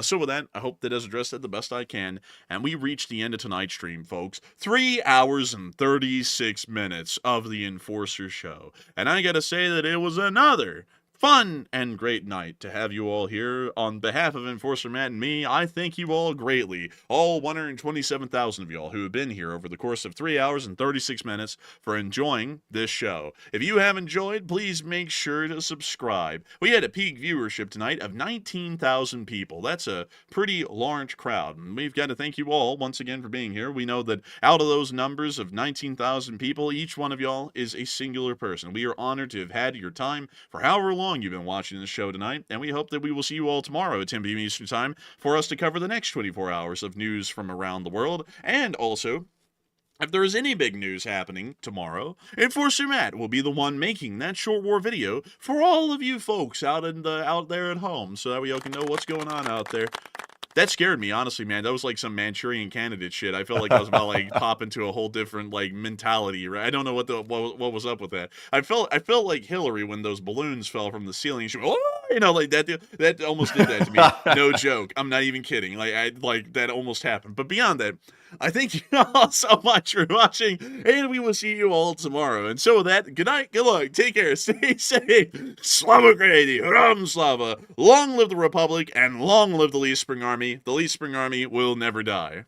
So with that, I hope that does address that the best I can, and we reached the end of tonight's stream, folks. 3 hours and 36 minutes of the Enforcer show, and I gotta say that it was another fun and great night to have you all here. On behalf of Enforcer Matt and me, I thank you all greatly, all 127,000 of y'all who have been here over the course of 3 hours and 36 minutes for enjoying this show. If you have enjoyed, please make sure to subscribe. We had a peak viewership tonight of 19,000 people. That's a pretty large crowd, and we've got to thank you all once again for being here. We know that out of those numbers of 19,000 people, each one of y'all is a singular person. We are honored to have had your time for however long you've been watching this show tonight, and we hope that we will see you all tomorrow at 10 p.m. Eastern Time for us to cover the next 24 hours of news from around the world. And also, if there is any big news happening tomorrow, Enforcer Matt will be the one making that short war video for all of you folks out there at home, so that we all can know what's going on out there. That scared me, honestly, man. That was like some Manchurian Candidate shit. I felt like I was about to like pop into a whole different like mentality. Right? I don't know what was up with that. I felt like Hillary when those balloons fell from the ceiling. She went, oh! You know, like that almost did that to me. No joke. I'm not even kidding. Like that almost happened. But beyond that, I thank you all so much for watching, and we will see you all tomorrow. And so with that, good night, good luck, take care, stay safe, Slava Grady, Ram Slava, long live the Republic, and long live the Lee Spring Army. The Lee Spring Army will never die.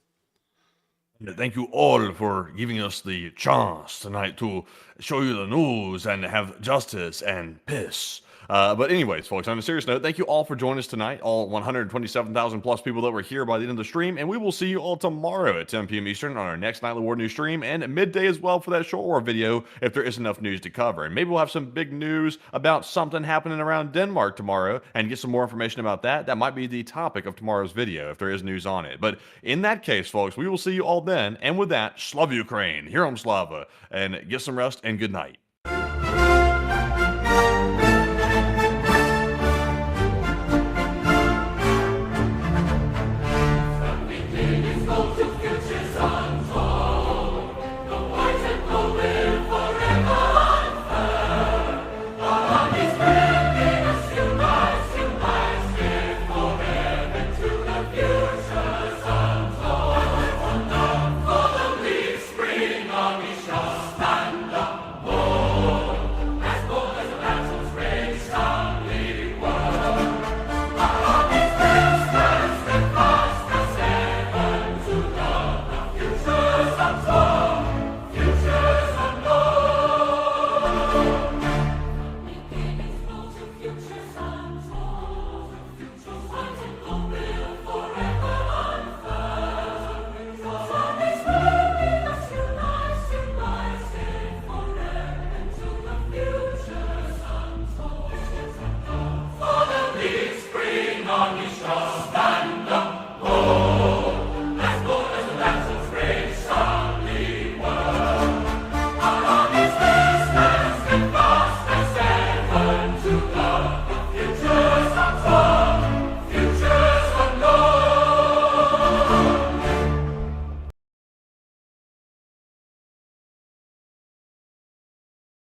Thank you all for giving us the chance tonight to show you the news and have justice and peace. But anyways, folks, on a serious note, thank you all for joining us tonight, all 127,000 plus people that were here by the end of the stream, and we will see you all tomorrow at 10 p.m. Eastern on our next Nightly War News stream, and at midday as well for that short war video if there is enough news to cover. And maybe we'll have some big news about something happening around Denmark tomorrow and get some more information about that. That might be the topic of tomorrow's video if there is news on it. But in that case, folks, we will see you all then, and with that, Slava Ukraine, Herom Slava, and get some rest and good night.